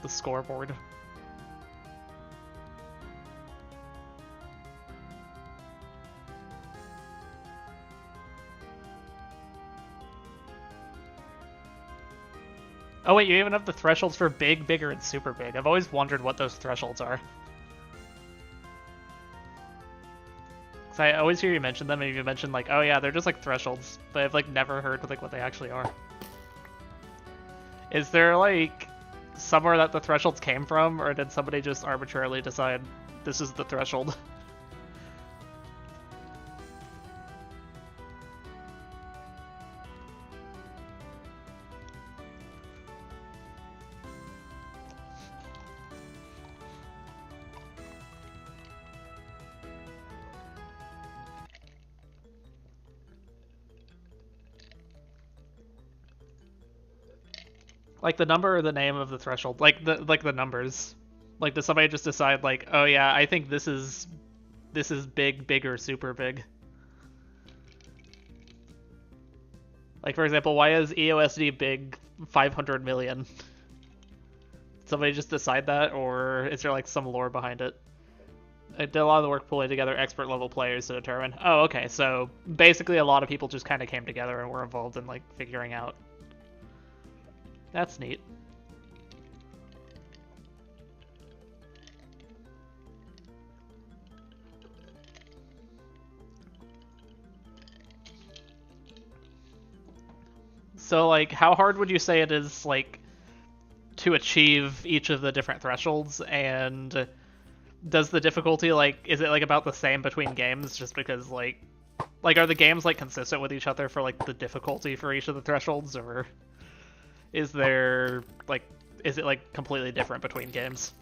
The scoreboard. Oh wait, you even have the thresholds for big, bigger, and super big. I've always wondered what those thresholds are. I always hear you mention them, and you mention like, oh yeah, they're just like thresholds, but I've like never heard like what they actually are. Is there like somewhere that the thresholds came from, or did somebody just arbitrarily decide this is the threshold? Like the number or the name of the threshold? Like the numbers. Like does somebody just decide like, oh yeah, I think this is big, bigger, super big. Like for example, why is EOSD big 500 million? Did somebody just decide that, or is there like some lore behind it? I did a lot of the work pulling together expert level players to determine. Oh, okay, so basically a lot of people just kind of came together and were involved in like figuring out. That's neat. So, like, how hard would you say it is, like, to achieve each of the different thresholds? And does the difficulty, like, is it, like, about the same between games? Just because, like, are the games, like, consistent with each other for, like, the difficulty for each of the thresholds? Or is there, like, is it, like, completely different between games?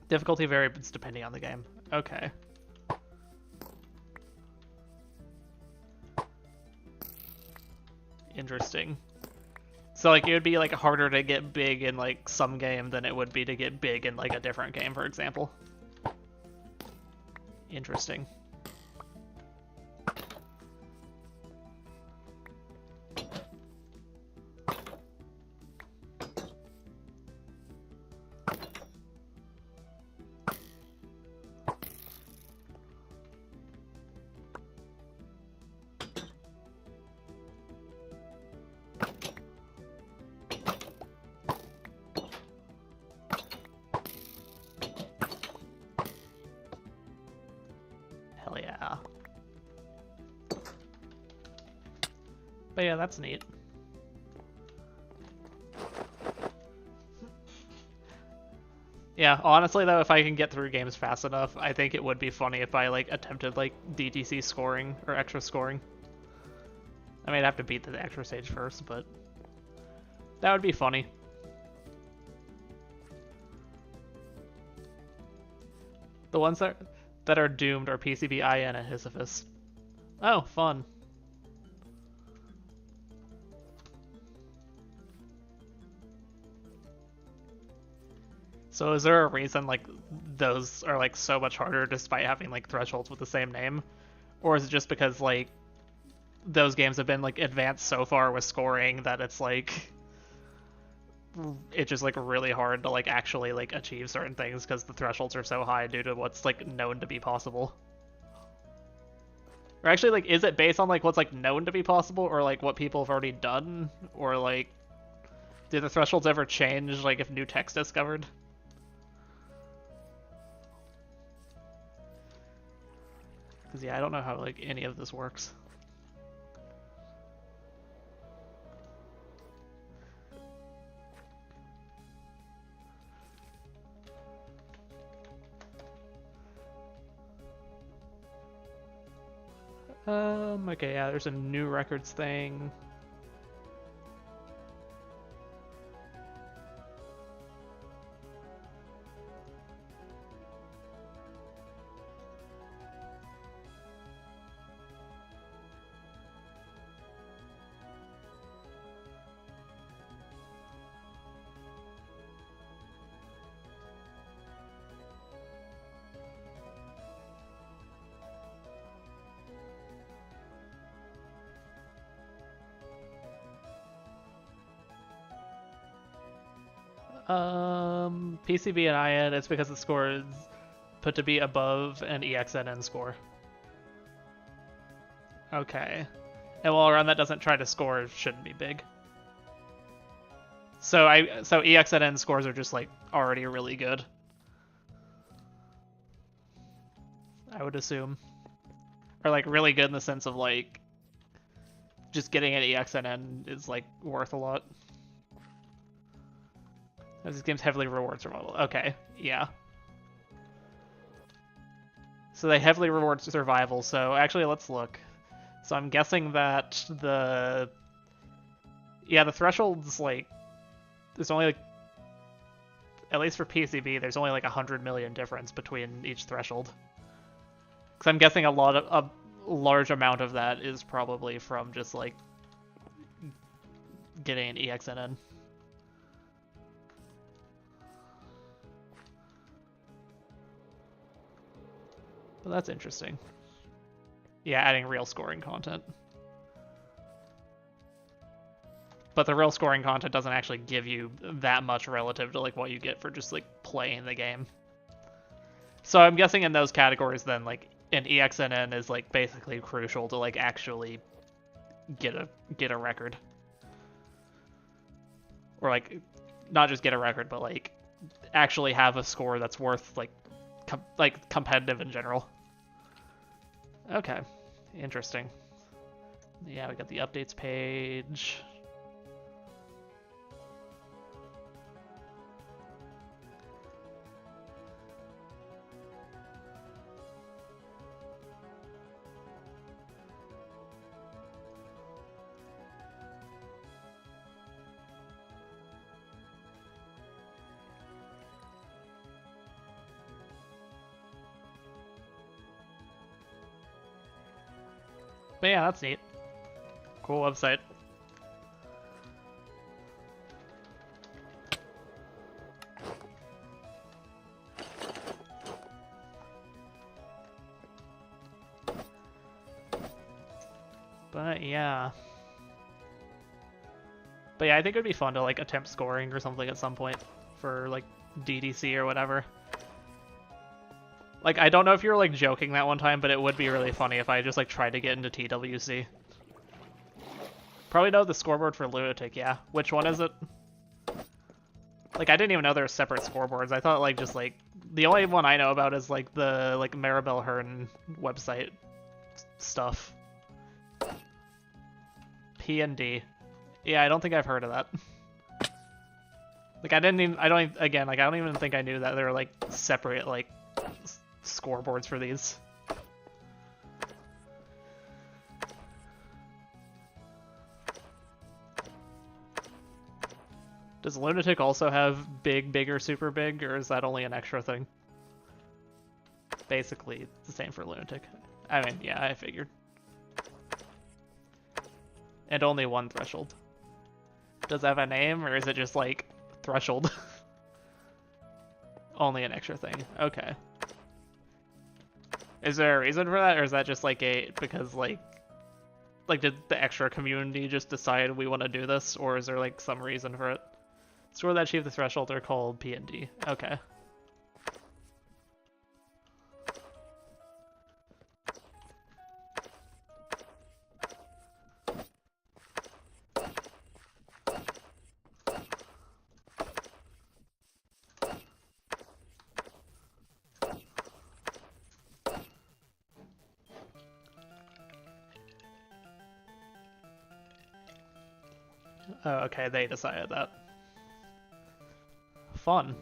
Difficulty varies depending on the game. Okay. Interesting. So, like, it would be, like, harder to get big in, like, some game than it would be to get big in, like, a different game, for example. Interesting. Hell yeah. But yeah, that's neat. Yeah, honestly though, if I can get through games fast enough, I think it would be funny if I, like, attempted, like, DTC scoring or extra scoring. I mean, I'd have to beat the extra stage first, but that would be funny. The ones that are doomed are PCB, IN, and Sisyphus. Oh, fun. So is there a reason, like, those are, like, so much harder despite having, like, thresholds with the same name? Or is it just because, like, those games have been, like, advanced so far with scoring that it's, like, it's just, like, really hard to, like, actually, like, achieve certain things because the thresholds are so high due to what's, like, known to be possible? Or actually, like, is it based on, like, what's, like, known to be possible, or, like, what people have already done? Or, like, do the thresholds ever change, like, if new text is discovered? Because, yeah, I don't know how, like, any of this works. Okay, yeah, there's a new records thing. PCB and IN, it's because the score is put to be above an EXNN score. Okay. And while around that doesn't try to score, it shouldn't be big. So EXNN scores are just, like, already really good, I would assume. Or, like, really good in the sense of, like, just getting an EXNN is, like, worth a lot. This game's heavily reward survival. Okay, yeah. So they heavily reward survival, so actually let's look. So I'm guessing that the thresholds, like, there's only, like, at least for PCB, there's only like 100 million difference between each threshold. Because I'm guessing a large amount of that is probably from just, like, getting an EXNN. But that's interesting. Yeah, adding real scoring content. But the real scoring content doesn't actually give you that much relative to, like, what you get for just, like, playing the game. So I'm guessing in those categories then, like, an EXNN is, like, basically crucial to, like, actually get a record. or like not just get a record, but like actually have a score that's worth like competitive in general. Okay, interesting. Yeah, we got the updates page. But yeah, that's neat. Cool website. But yeah. But yeah, I think it would be fun to like attempt scoring or something at some point for like DDC or whatever. Like, I don't know if you were like joking that one time, but it would be really funny if I just like tried to get into TWC. Probably know the scoreboard for Lunatic, yeah. Which one is it? Like, I didn't even know there were separate scoreboards. I thought like just like the only one I know about is like the like Maribel Hearn website stuff. P&D. Yeah, I don't think I've heard of that. Like, I don't even think I knew that there were like separate like scoreboards for these. Does Lunatic also have big, bigger, super big, or is that only an extra thing? Basically, it's the same for Lunatic. I mean, yeah, I figured. And only one threshold. Does it have a name, or is it just like threshold? Only an extra thing. Okay. Is there a reason for that, or is that just like because like did the extra community just decide we want to do this, or is there like some reason for it? Score that achieve the threshold are called P&D. Okay. Oh, okay, they decided that. Fun.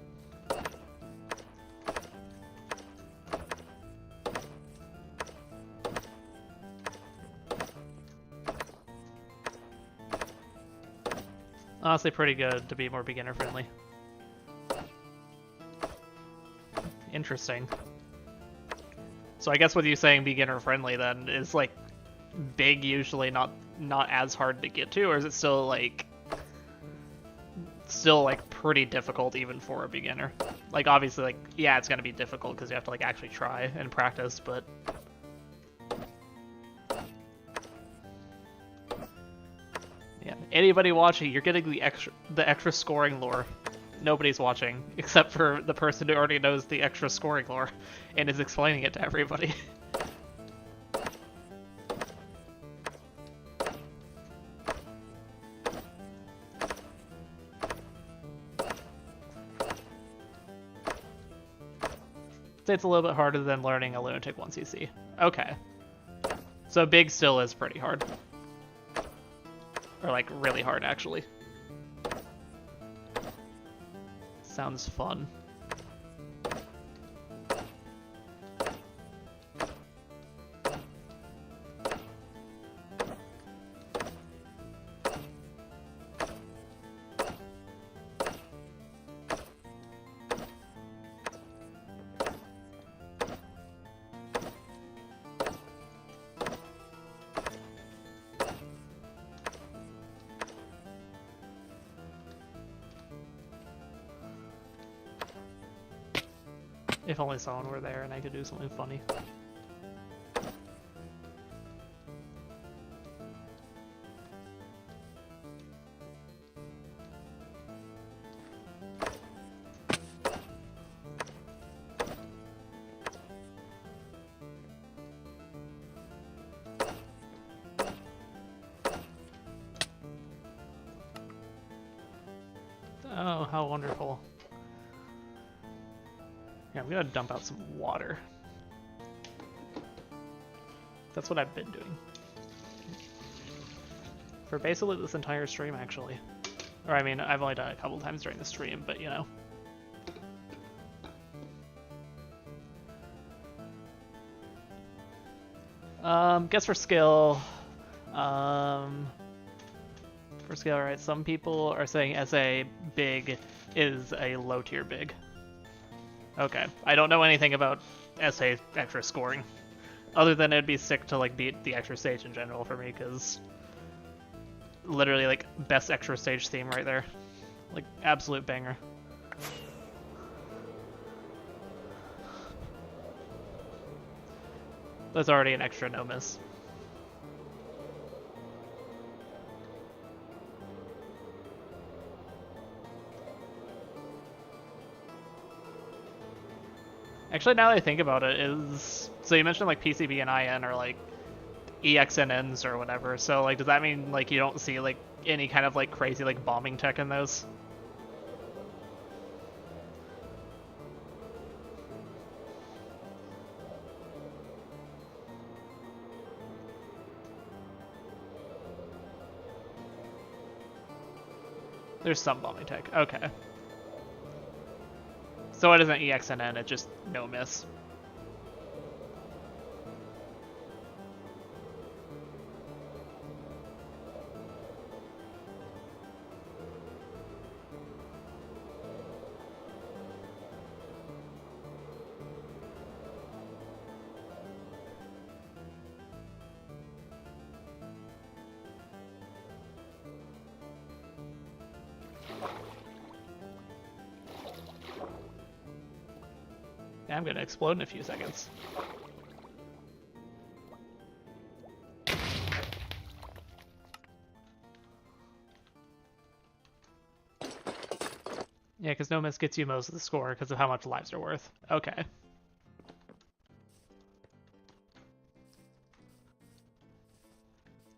Honestly, pretty good to be more beginner friendly. Interesting. So I guess with you saying beginner friendly then is like big usually not as hard to get to, or is it still like pretty difficult even for a beginner? Like obviously like yeah, it's gonna be difficult because you have to like actually try and practice, but yeah, anybody watching, you're getting the extra scoring lore. Nobody's watching except for the person who already knows the extra scoring lore and is explaining it to everybody. It's a little bit harder than learning a Lunatic 1cc. Okay. So big still is pretty hard. Or like really hard actually. Sounds fun. If only someone were there and I could do something funny. Oh, how wonderful. Yeah, I'm gonna dump out some water. That's what I've been doing. For basically this entire stream, actually. Or, I mean, I've only done it a couple times during the stream, but you know. Guess for skill. For skill, right? Some people are saying SA big is a low tier big. Okay, I don't know anything about SA extra scoring, other than it'd be sick to like beat the extra stage in general for me, because literally like best extra stage theme right there, like absolute banger. That's already an extra no miss. Actually, now that I think about it, is so you mentioned like PCB and IN are like EXNNs or whatever. So like, does that mean like you don't see like any kind of like crazy like bombing tech in those? There's some bombing tech. Okay. So it isn't EXNN, it's just no miss. I'm gonna explode in a few seconds. Yeah, because no miss gets you most of the score because of how much lives are worth. Okay.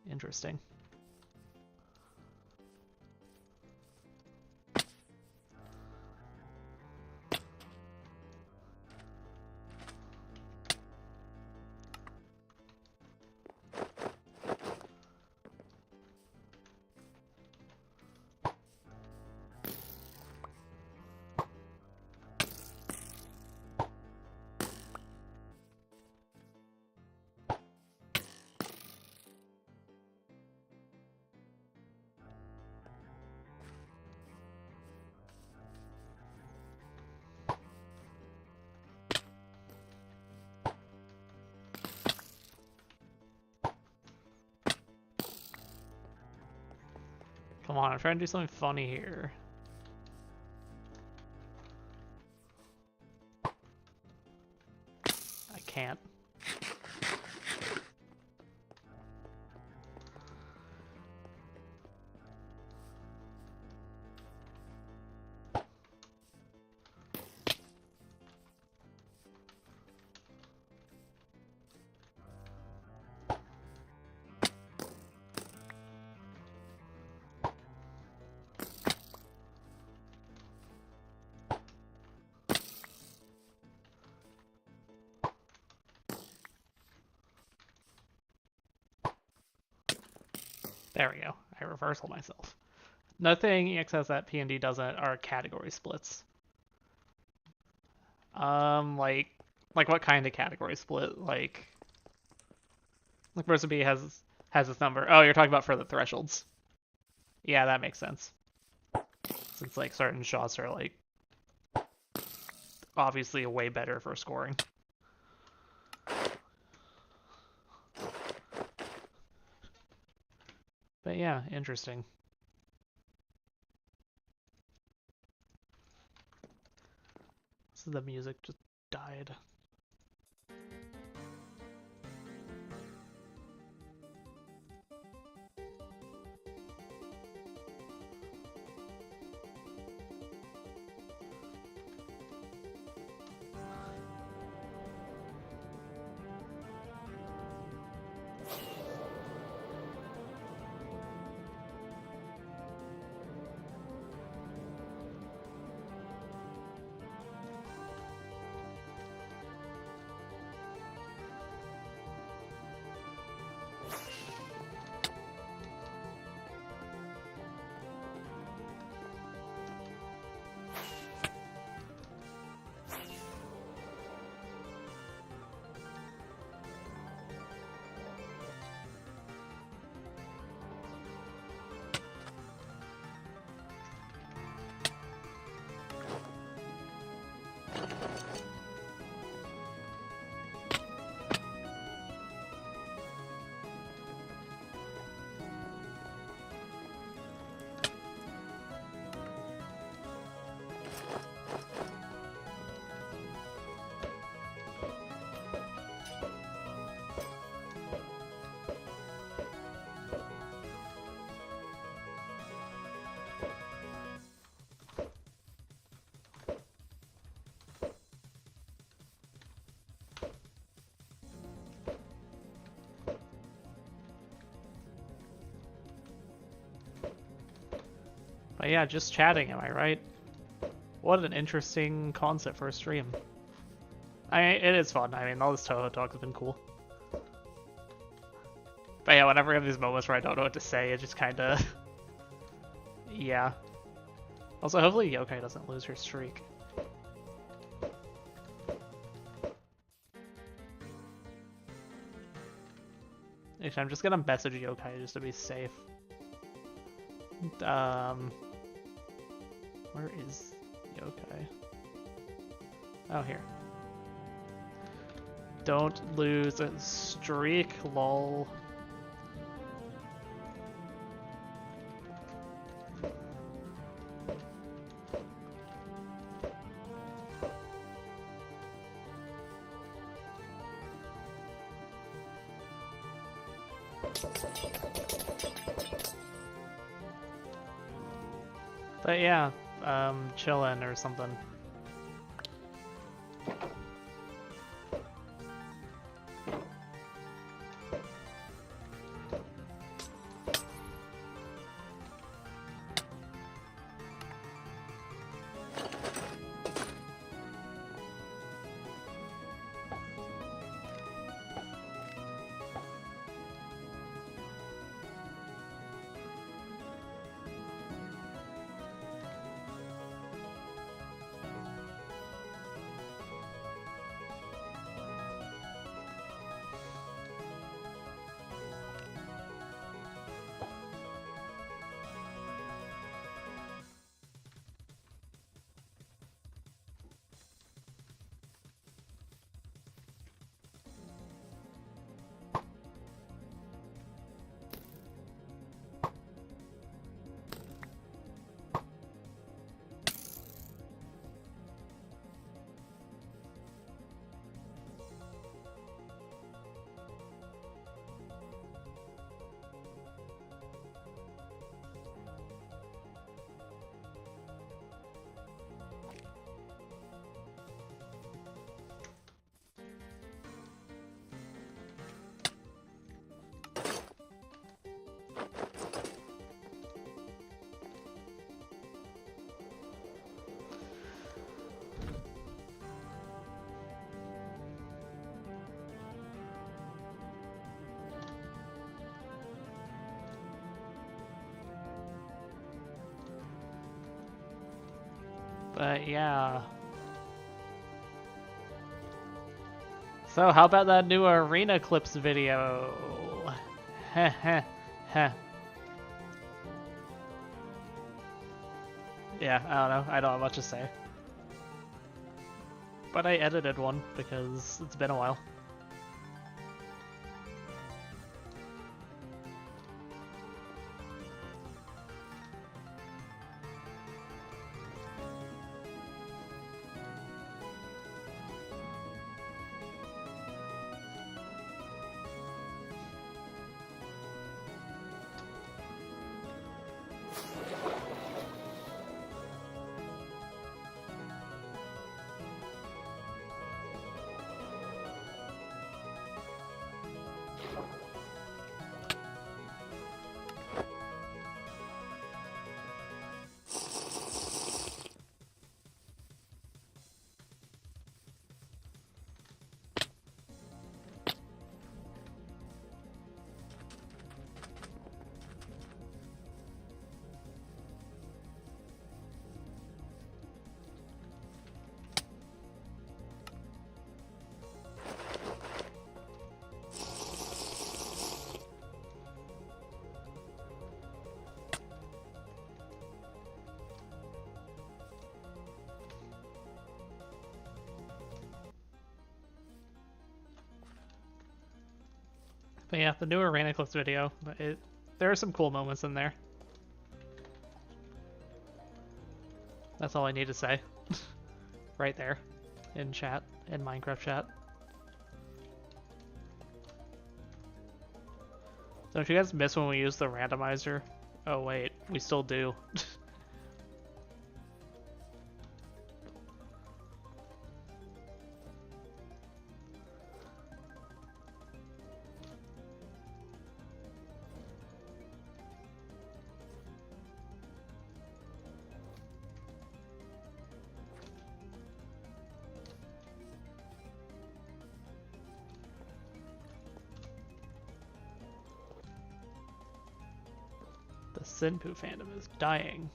Interesting. Come on, I'm trying to do something funny here. I can't. There we go. I reversal myself. Nothing EX has that PND doesn't are category splits. Like what kind of category split? Like Versa B has this number. Oh, you're talking about for the thresholds. Yeah, that makes sense. Since like certain shots are like obviously way better for scoring. But yeah, interesting. So the music just died. But yeah, just chatting, am I right? What an interesting concept for a stream. It is fun. I mean, all this Toho talk has been cool. But yeah, whenever I have these moments where I don't know what to say, it just kinda... yeah. Also, hopefully Yokai doesn't lose her streak. Actually, I'm just gonna message Yokai just to be safe. Where is Yokai? Oh, here. Don't lose a streak, lol. But yeah, chillin' or something. But yeah. So how about that new Arena Clips video? Heh heh heh. Yeah, I don't know. I don't have much to say. But I edited one because it's been a while. But yeah, the newer Arena Clips video, there are some cool moments in there. That's all I need to say. Right there. In chat. In Minecraft chat. Don't you guys miss when we used the randomizer? Oh wait, we still do. Senpoo fandom is dying.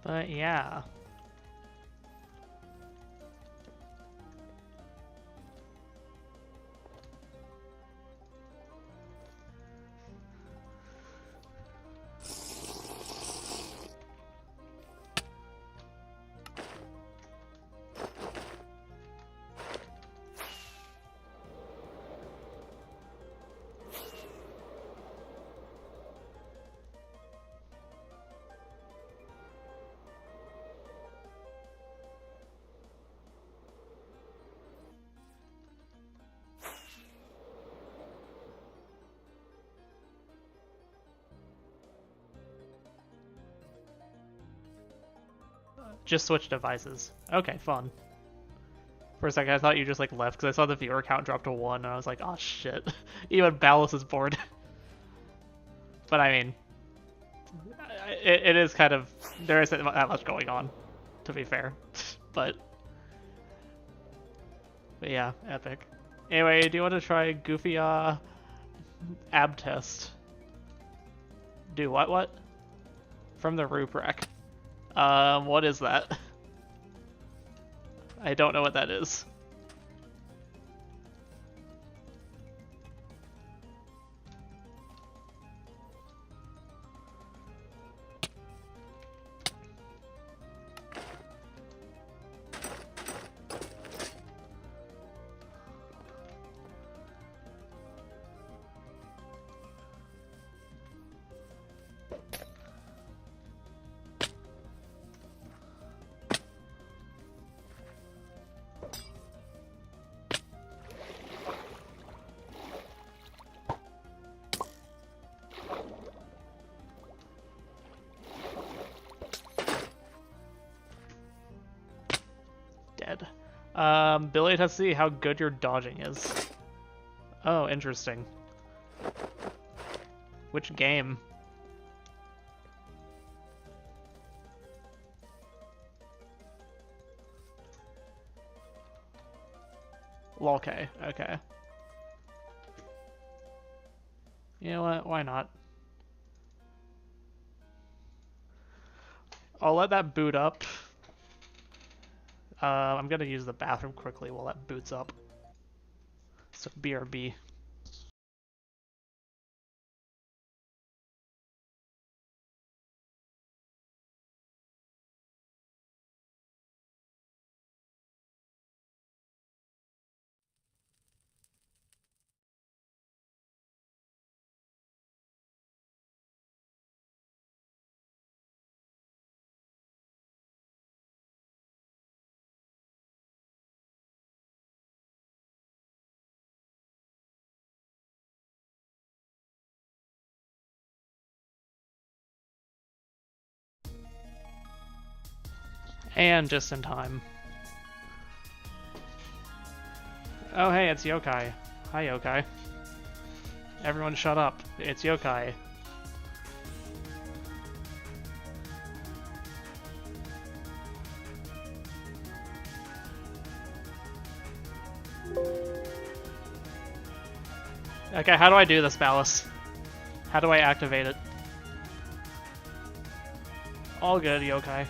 But yeah. Just switch devices. Okay, fun. For a second, I thought you just like left because I saw the viewer count drop to 1, and I was like, oh shit. Even Ballas is bored. But I mean, it is kind of, there isn't that much going on, to be fair. But yeah, epic. Anyway, do you want to try Goofy ab test? Do what? From the rubric. What is that? I don't know what that is. Dead. Billy, let's see how good your dodging is. Oh, interesting. Which game? Lolk, okay. You know what? Why not? I'll let that boot up. I'm gonna use the bathroom quickly while that boots up. So BRB. And just in time. Oh hey, it's Yokai. Hi Yokai. Everyone shut up. It's Yokai. Okay, how do I do this, Ballas? How do I activate it? All good, Yokai.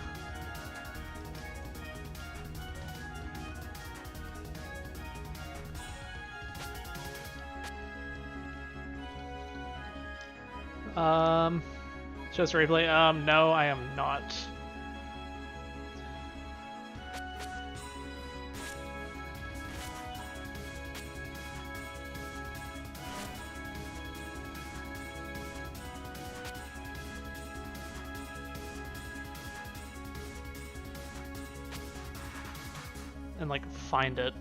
Just replay. No, I am not. And like find it.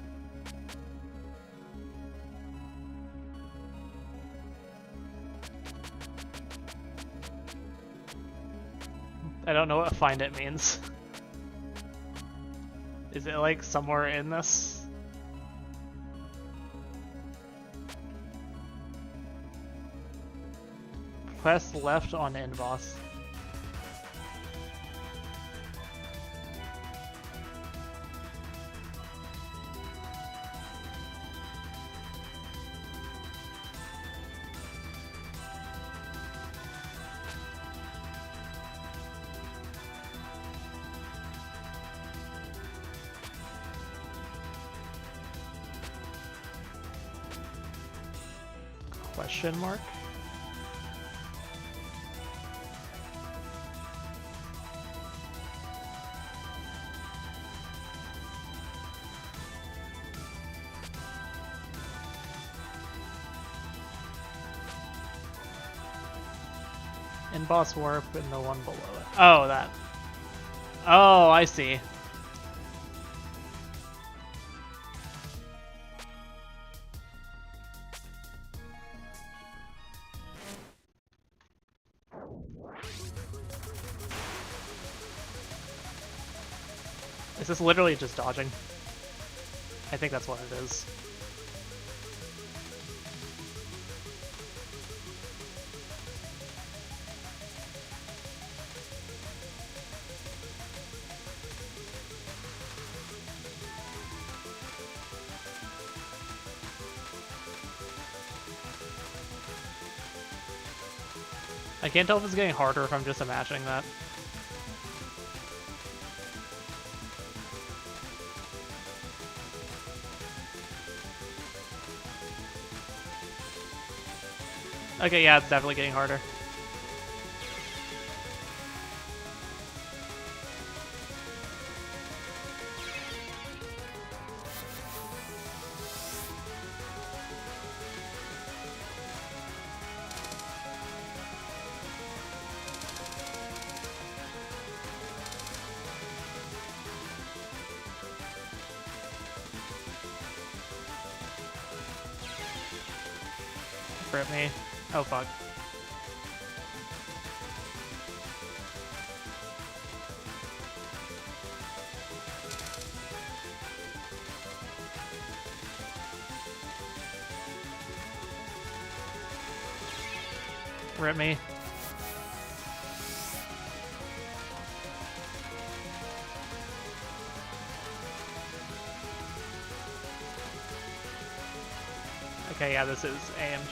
I don't know what find it means. Is it like somewhere in this? Press left on end boss. Question mark? In boss warp and the one below it. Oh, that. Oh, I see. Is this literally just dodging? I think that's what it is. I can't tell if it's getting harder if I'm just imagining that. Okay, yeah, it's definitely getting harder. Rip me. Oh fuck. Rip me. Okay, yeah, this is aimed.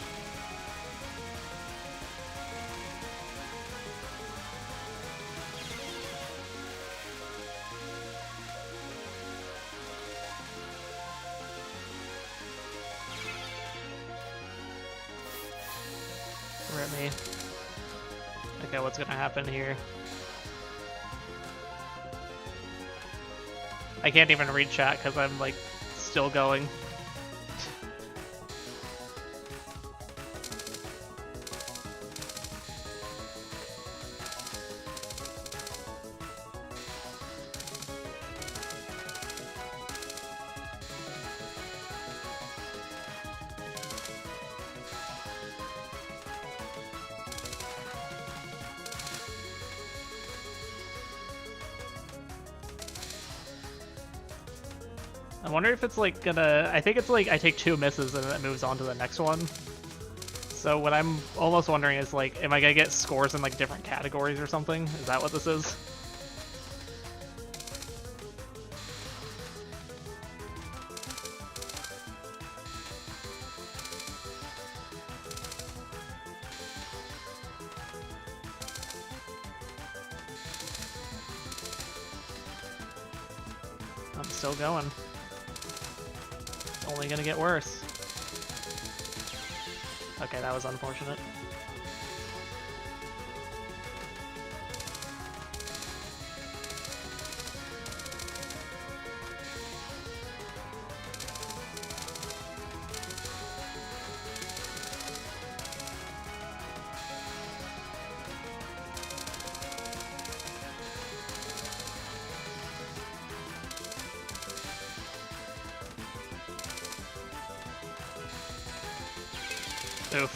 Rip me. Okay, what's gonna happen here? I can't even read chat because I'm like still going. I wonder if it's like gonna, I think it's like I take 2 misses and then it moves on to the next one. So what I'm almost wondering is like, am I gonna get scores in like different categories or something? Is that what this is? I'm still going. Only gonna get worse. Okay, that was unfortunate. Oof.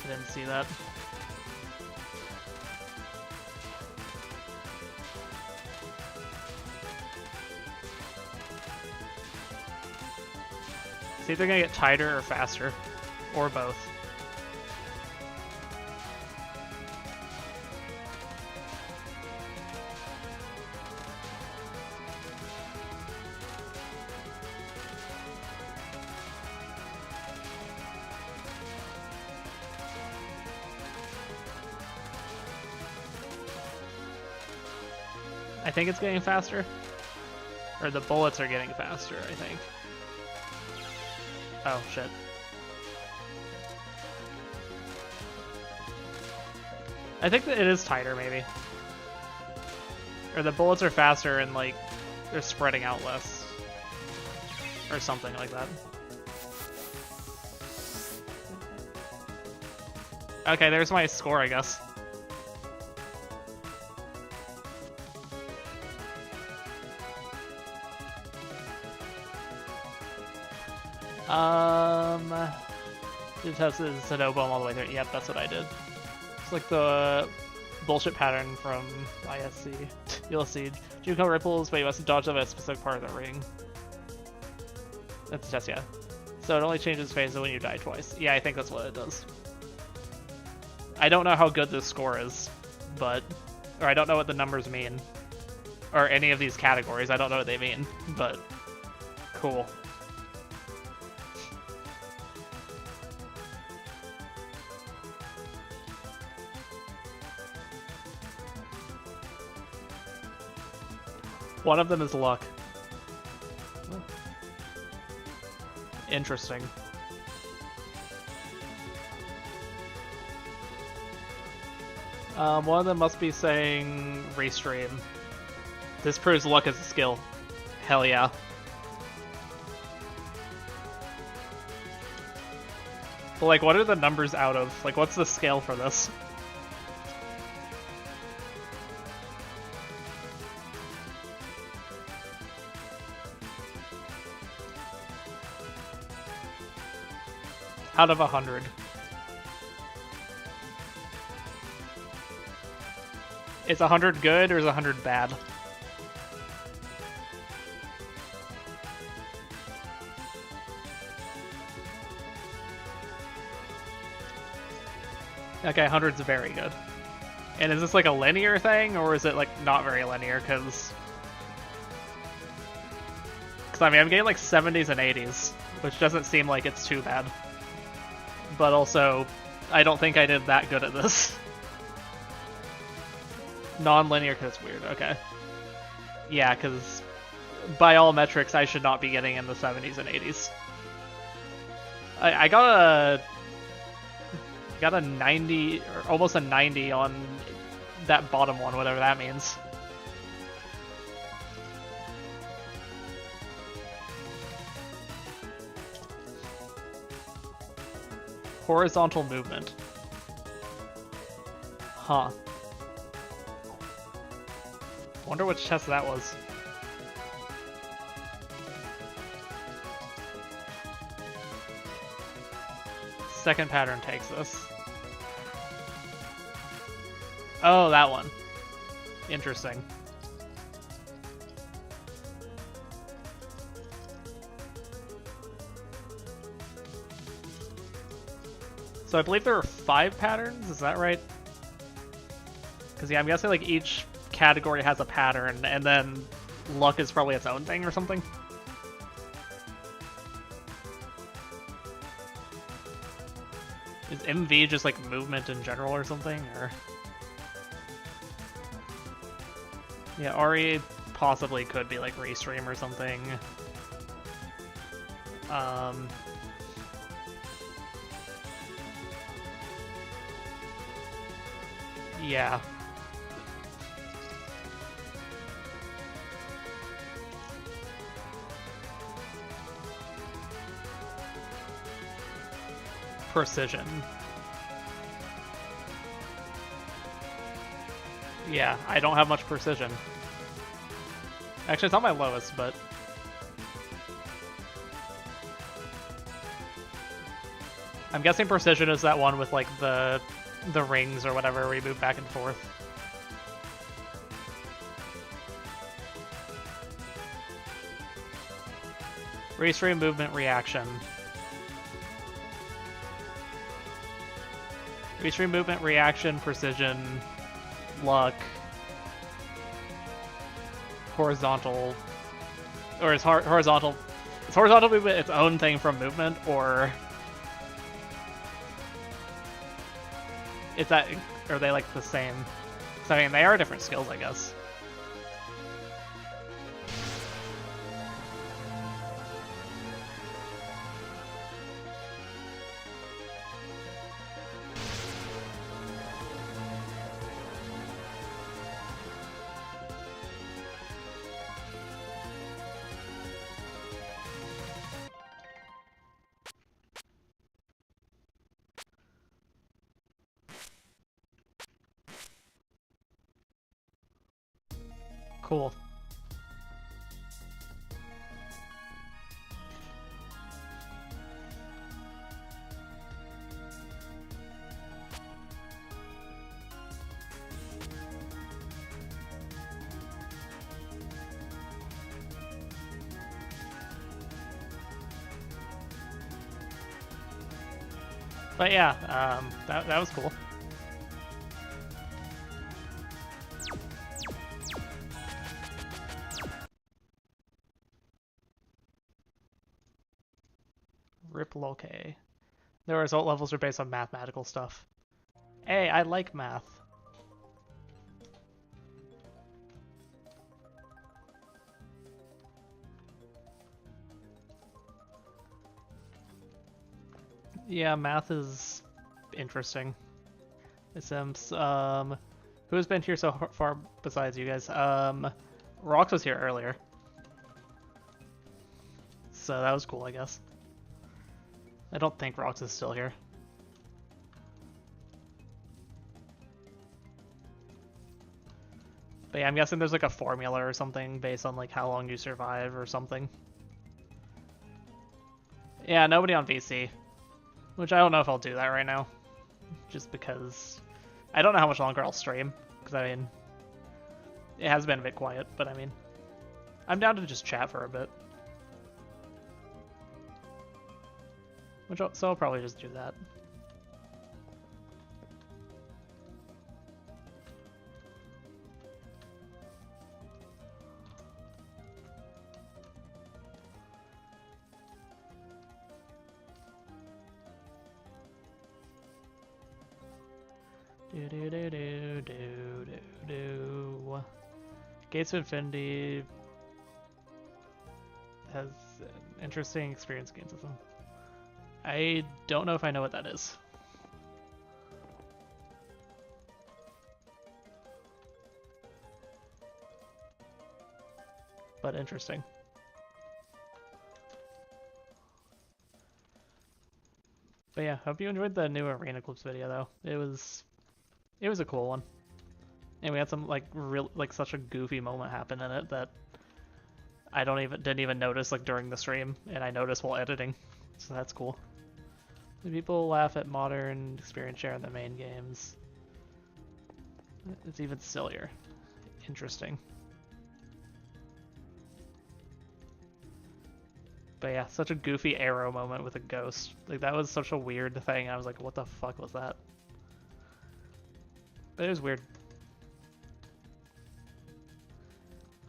I didn't see that. It's either gonna get tighter or faster, or both. I think it's getting faster. Or the bullets are getting faster, I think. Oh, shit. I think that it is tighter, maybe. Or the bullets are faster and, like, they're spreading out less. Or something like that. Okay, there's my score, I guess. Did test the Senpoo all the way there. Yep, that's what I did. It's like the bullshit pattern from ISC. You'll see Junko ripples, but you must dodge them at a specific part of the ring. That's a test, yeah. So it only changes phase when you die twice. Yeah, I think that's what it does. I don't know how good this score is, but... Or I don't know what the numbers mean. Or any of these categories, I don't know what they mean, but... Cool. One of them is luck. Interesting. One of them must be saying restream. This proves luck as a skill. Hell yeah. But like, what are the numbers out of? Like, what's the scale for this? Out of 100. Is 100 good or is 100 bad? Okay, 100's very good. And is this like a linear thing, or is it like not very linear? Because I mean, I'm getting like 70s and 80s, which doesn't seem like it's too bad. But also, I don't think I did that good at this. Non-linear because it's weird, okay. Yeah, because by all metrics, I should not be getting in the 70s and 80s. I got a 90, or almost a 90 on that bottom one, whatever that means. Horizontal movement. Huh. Wonder which test that was. Second pattern takes this. Oh, that one. Interesting. So I believe there are 5 patterns, is that right? Because yeah, I'm guessing like each category has a pattern, and then luck is probably its own thing or something. Is MV just like movement in general or something, or? Yeah, RE possibly could be like restream or something. Yeah. Precision. Yeah, I don't have much precision. Actually, it's not my lowest, but... I'm guessing precision is that one with, like, the rings or whatever where you move back and forth. Restream, movement, reaction. Restream, movement, reaction, precision, luck, horizontal, or is horizontal movement its own thing from movement, or is that, are they like the same? So I mean, they are different skills, I guess. Cool. But yeah, that was cool. Rip Loke. The result levels are based on mathematical stuff. Hey, I like math. Yeah, math is interesting. Who's been here so far besides you guys? Rox was here earlier. So that was cool, I guess. I don't think Rox is still here. But yeah, I'm guessing there's like a formula or something based on like how long you survive or something. Yeah, nobody on VC. Which I don't know if I'll do that right now. Just because I don't know how much longer I'll stream. Because I mean, it has been a bit quiet, but I mean, I'm down to just chat for a bit. So I'll probably just do that. Gates of Infinity has an interesting experience game system. I don't know if I know what that is. But interesting. But yeah, hope you enjoyed the new Arena Clips video though. It was a cool one. And we had some such a goofy moment happen in it that I didn't even notice like during the stream, and I noticed while editing. So that's cool. People laugh at modern experience share in the main games. It's even sillier. Interesting. But yeah, such a goofy arrow moment with a ghost. Like that was such a weird thing. I was like, what the fuck was that? But it was weird.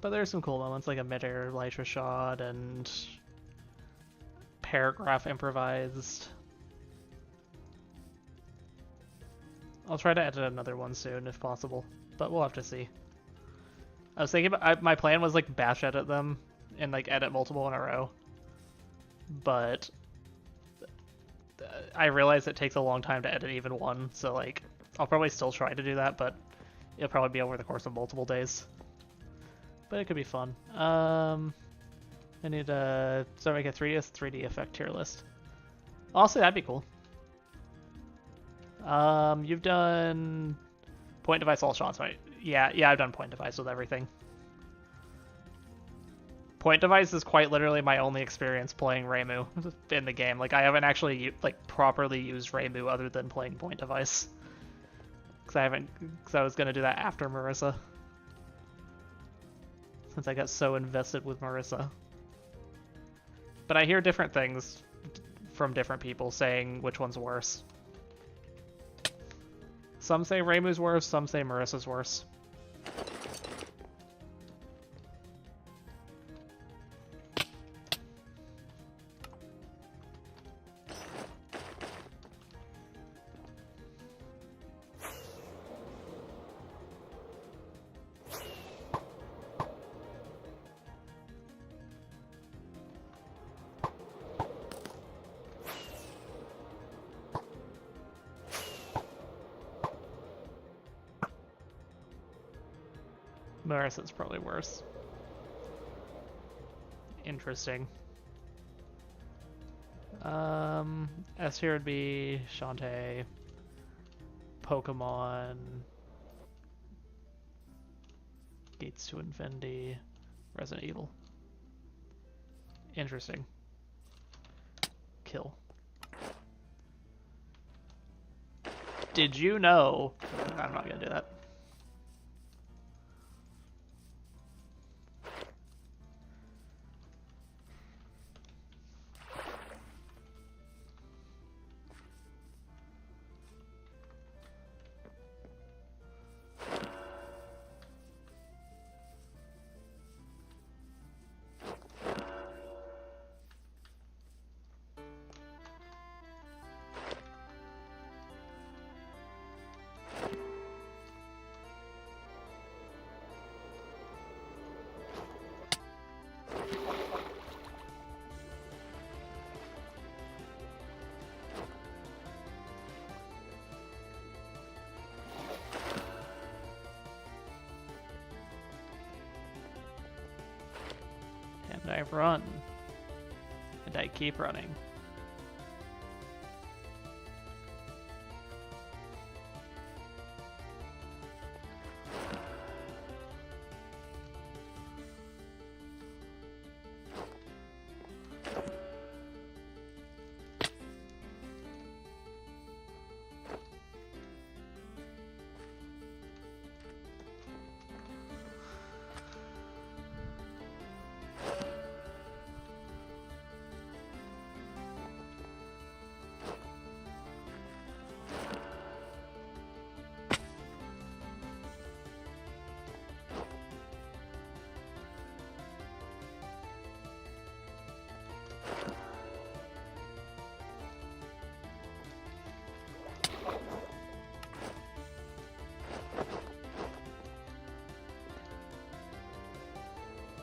But there's some cool moments like a mid-air Elytra shot and paragraph improvised. I'll try to edit another one soon if possible, but we'll have to see. I was thinking about, my plan was like bash edit them and like edit multiple in a row, but I realize it takes a long time to edit even one, so like I'll probably still try to do that, but it'll probably be over the course of multiple days. But it could be fun. I need to start making a 3D effect tier list. Honestly, that'd be cool. You've done point device all shots, right? Yeah, I've done point device with everything. Point device is quite literally my only experience playing Reimu in the game. Like I haven't actually like properly used Reimu other than playing point device. Because I was gonna do that after Marissa. Since I got so invested with Marissa. But I hear different things from different people saying which one's worse. Some say Reimu's worse, some say Marissa's worse. Marissa's probably worse. Interesting. S here would be Shantae, Pokemon, Gates to Infinity, Resident Evil. Interesting. Kill. Did you know? I'm not gonna do that. And I run. And I keep running.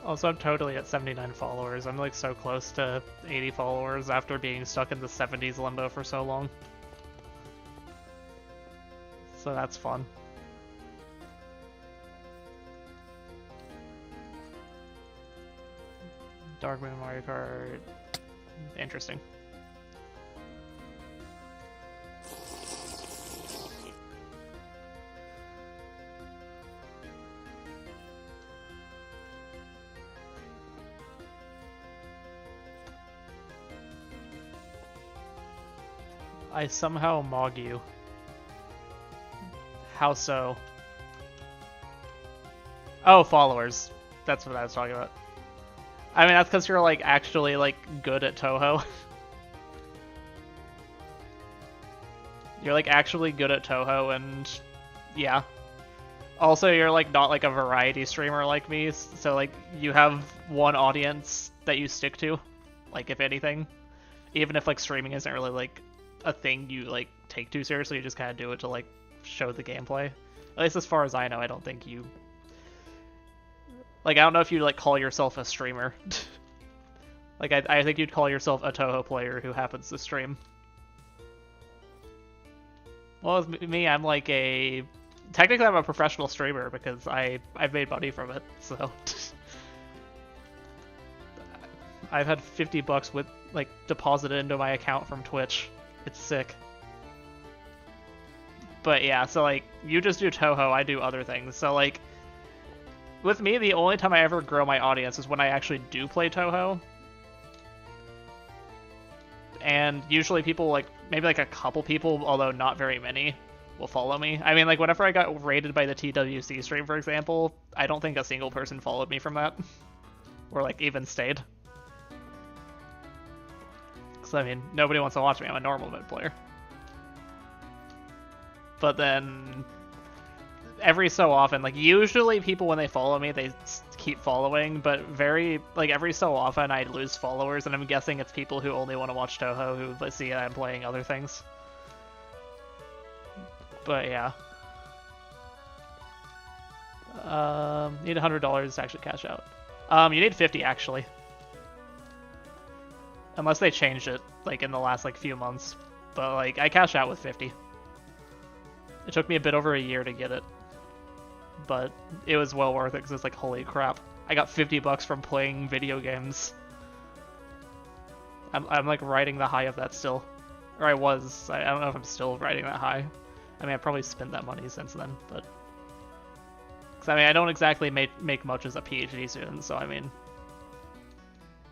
Also, I'm totally at 79 followers. I'm like so close to 80 followers after being stuck in the 70s limbo for so long. So that's fun. Dark Moon Mario Kart. Interesting. I somehow mog you. How so? Oh, followers. That's what I was talking about. I mean, that's because you're like actually like good at Toho. You're like actually good at Toho, and yeah. Also, you're like not like a variety streamer like me, so like you have one audience that you stick to, like if anything. Even if like streaming isn't really like a thing you like take too seriously, you just kind of do it to like show the gameplay. At least as far as I know, I don't think you like, I don't know if you like call yourself a streamer. Like I think you'd call yourself a Toho player who happens to stream. Well, with me, I'm like technically I'm a professional streamer because I've made money from it, so I've had $50 with like deposited into my account from Twitch. It's sick. But yeah, so like, you just do Toho, I do other things. So like, with me, the only time I ever grow my audience is when I actually do play Toho. And usually people like, maybe like a couple people, although not very many, will follow me. I mean, like whenever I got raided by the TWC stream, for example, I don't think a single person followed me from that. Or like even stayed. I mean, nobody wants to watch me. I'm a normal mid player. But then, every so often, like usually people when they follow me, they keep following. But every so often, I lose followers, and I'm guessing it's people who only want to watch Toho who see I'm playing other things. But yeah, need $100 to actually cash out. You need 50 actually. Unless they changed it, like, in the last, like, few months. But, like, I cash out with 50. It took me a bit over a year to get it. But it was well worth it, because it's like, holy crap. I got $50 from playing video games. I'm like, riding the high of that still. Or I was. I don't know if I'm still riding that high. I mean, I probably spent that money since then, but... Because, I mean, I don't exactly make much as a PhD student, so, I mean,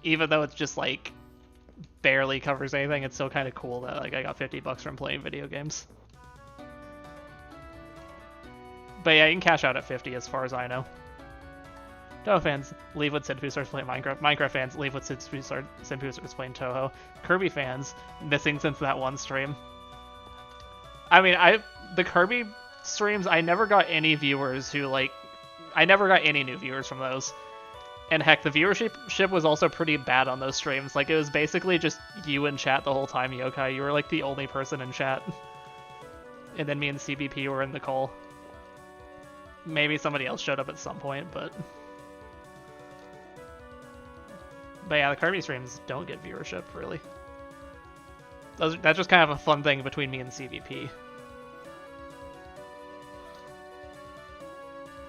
even though it's just, like, barely covers anything, it's still kind of cool that, like, I got $50 from playing video games. But yeah, you can cash out at 50 as far as I know. Toho fans, leave when Senpoo starts playing Minecraft. Minecraft fans, leave when Senpoo starts playing Toho. Kirby fans, missing since that one stream. I mean, the Kirby streams, I never got any viewers who, like, I never got any new viewers from those. And heck, the viewership was also pretty bad on those streams. Like, it was basically just you in chat the whole time, Yokai. You were, like, the only person in chat. And then me and CBP were in the call. Maybe somebody else showed up at some point, but... But yeah, the Kirby streams don't get viewership, really. That's just kind of a fun thing between me and CVP.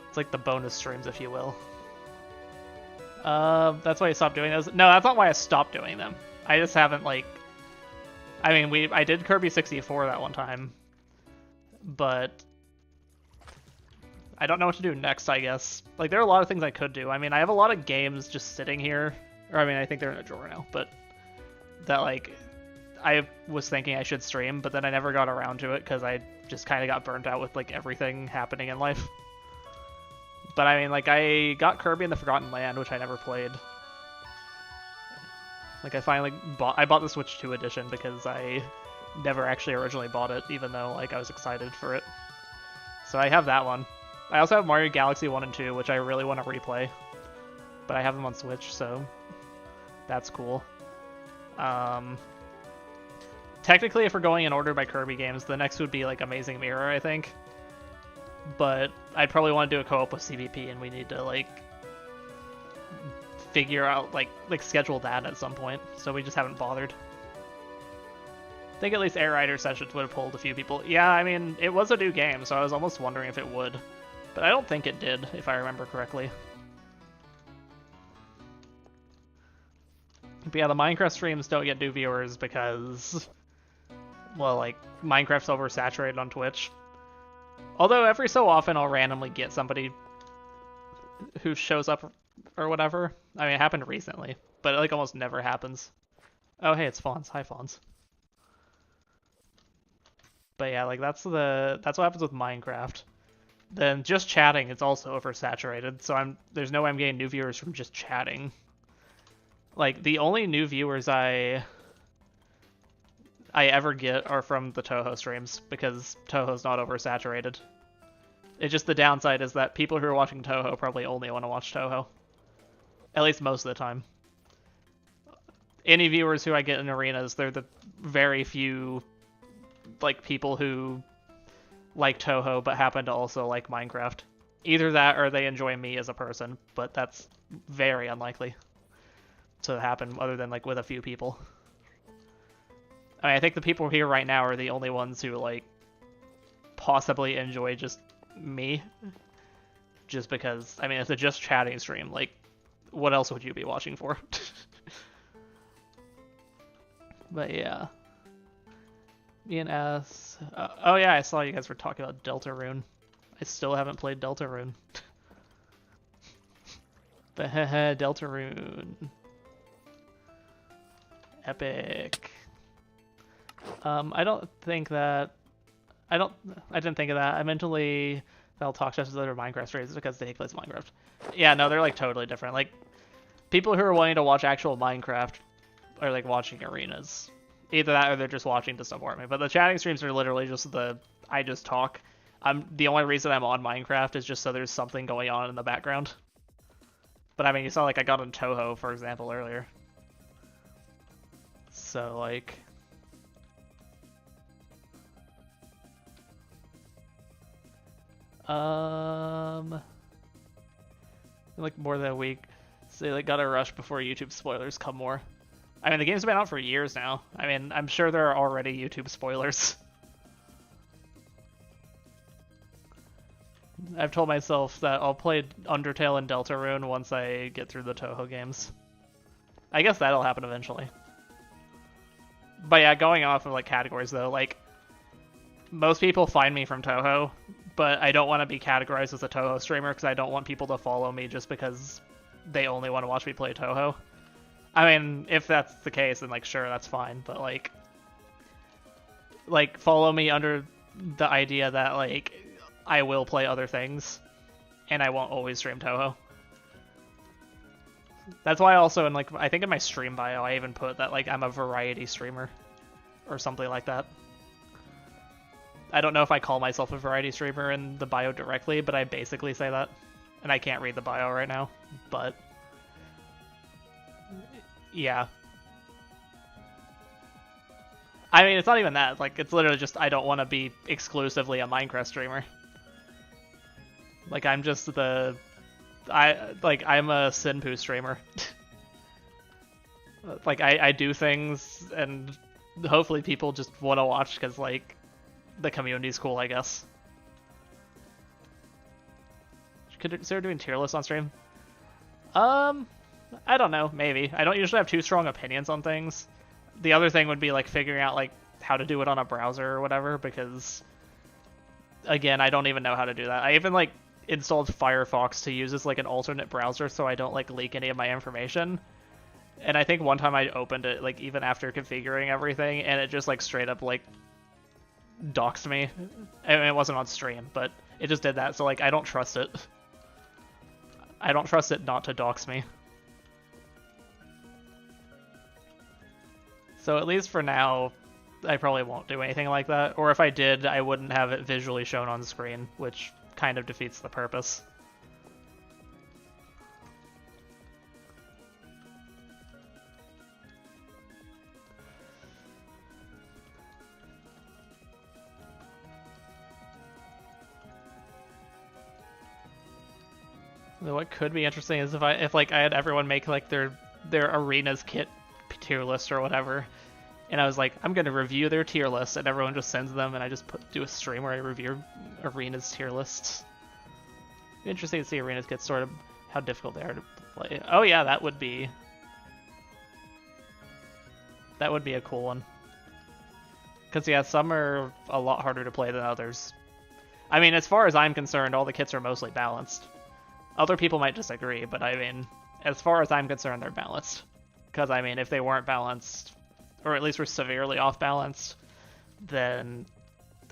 It's like the bonus streams, if you will. That's why I stopped doing those. No, that's not why I stopped doing them. I just haven't, like... I mean, I did Kirby 64 that one time. But... I don't know what to do next, I guess. Like, there are a lot of things I could do. I mean, I have a lot of games just sitting here. Or, I mean, I think they're in a drawer now, but... That, like... I was thinking I should stream, but then I never got around to it because I just kind of got burnt out with, like, everything happening in life. But, I mean, like, I got Kirby in the Forgotten Land, which I never played. Like, I bought the Switch 2 edition because I never actually originally bought it, even though, like, I was excited for it. So I have that one. I also have Mario Galaxy 1 and 2, which I really want to replay. But I have them on Switch, so that's cool. Technically, if we're going in order by Kirby games, the next would be, like, Amazing Mirror, I think. But I'd probably want to do a co-op with CVP, and we need to, like, figure out, like schedule that at some point. So we just haven't bothered. I think at least Air Rider sessions would have pulled a few people. Yeah, I mean, it was a new game, so I was almost wondering if it would. But I don't think it did, if I remember correctly. But yeah, the Minecraft streams don't get new viewers because... Well, like, Minecraft's oversaturated on Twitch. Although every so often I'll randomly get somebody who shows up or whatever. I mean, it happened recently, but it, like, almost never happens. Oh, hey, it's Fawns. Hi, Fawns. But yeah, like, that's what happens with Minecraft. Then just chatting, it's also oversaturated, so there's no way I'm getting new viewers from just chatting. Like, the only new viewers I ever get are from the Toho streams, because Toho's not oversaturated. It's just the downside is that people who are watching Toho probably only want to watch Toho. At least most of the time. Any viewers who I get in arenas, they're the very few, like, people who like Toho but happen to also like Minecraft. Either that or they enjoy me as a person, but that's very unlikely to happen other than, like, with a few people. I mean, I think the people here right now are the only ones who, like, possibly enjoy just me. Just because, I mean, it's a just chatting stream. Like, what else would you be watching for? But yeah. Me and S. Oh yeah, I saw you guys were talking about Deltarune. I still haven't played Deltarune. But hehe, Deltarune. Epic. I didn't think of that. I mentally they'll talk to us other Minecraft streamers because they plays Minecraft. Yeah, no, they're, like, totally different. Like, people who are wanting to watch actual Minecraft are, like, watching arenas. Either that or they're just watching to support me. But the chatting streams are literally just I just talk. The only reason I'm on Minecraft is just so there's something going on in the background. But I mean, you saw, like, I got on Toho, for example, earlier. So, like... like, more than a week. So they, like, gotta rush before YouTube spoilers come more. I mean, the game's been out for years now. I mean, I'm sure there are already YouTube spoilers. I've told myself that I'll play Undertale and Deltarune once I get through the Toho games. I guess that'll happen eventually. But yeah, going off of, like, categories though, like, most people find me from Toho, but I don't want to be categorized as a Touhou streamer because I don't want people to follow me just because they only want to watch me play Touhou. I mean, if that's the case, then like sure, that's fine. But like follow me under the idea that like I will play other things, and I won't always stream Touhou. That's why also in like I think in my stream bio I even put that like I'm a variety streamer, or something like that. I don't know if I call myself a variety streamer in the bio directly, but I basically say that. And I can't read the bio right now, but yeah. I mean, it's not even that. Like, it's literally just I don't want to be exclusively a Minecraft streamer. Like, I'm just I'm a Senpoo streamer. Like, I do things, and hopefully people just want to watch because, like, the community's cool, I guess. Could consider doing tier lists on stream? I don't know, maybe. I don't usually have too strong opinions on things. The other thing would be like figuring out like how to do it on a browser or whatever, because again, I don't even know how to do that. I even like installed Firefox to use as like an alternate browser so I don't like leak any of my information. And I think one time I opened it like even after configuring everything, and it just like straight up like doxed me. I mean, it wasn't on stream, but it just did that, so like I don't trust it. I don't trust it not to dox me. So at least for now, I probably won't do anything like that. Or if I did, I wouldn't have it visually shown on screen, which kind of defeats the purpose. What could be interesting is if I had everyone make like their arenas kit tier list or whatever, and I was like, I'm gonna review their tier list, and everyone just sends them, and I just do a stream where I review arenas tier lists. Interesting to see arenas get sort of how difficult they are to play. Oh yeah, that would be a cool one. Because yeah, some are a lot harder to play than others. I mean, as far as I'm concerned, all the kits are mostly balanced. Other people might disagree, but I mean, as far as I'm concerned, they're balanced. Because, I mean, if they weren't balanced, or at least were severely off-balanced, then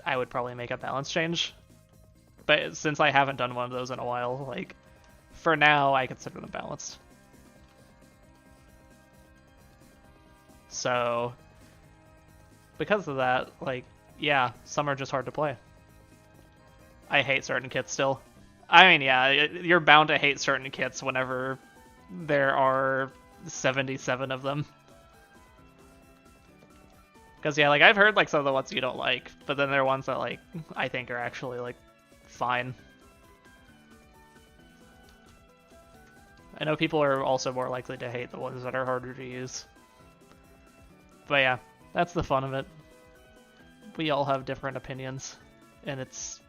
I would probably make a balance change. But since I haven't done one of those in a while, like, for now, I consider them balanced. So, because of that, like, yeah, some are just hard to play. I hate certain kits still. I mean, yeah, you're bound to hate certain kits whenever there are 77 of them. Because, yeah, like, I've heard, like, some of the ones you don't like, but then there are ones that, like, I think are actually, like, fine. I know people are also more likely to hate the ones that are harder to use. But, yeah, that's the fun of it. We all have different opinions, and it's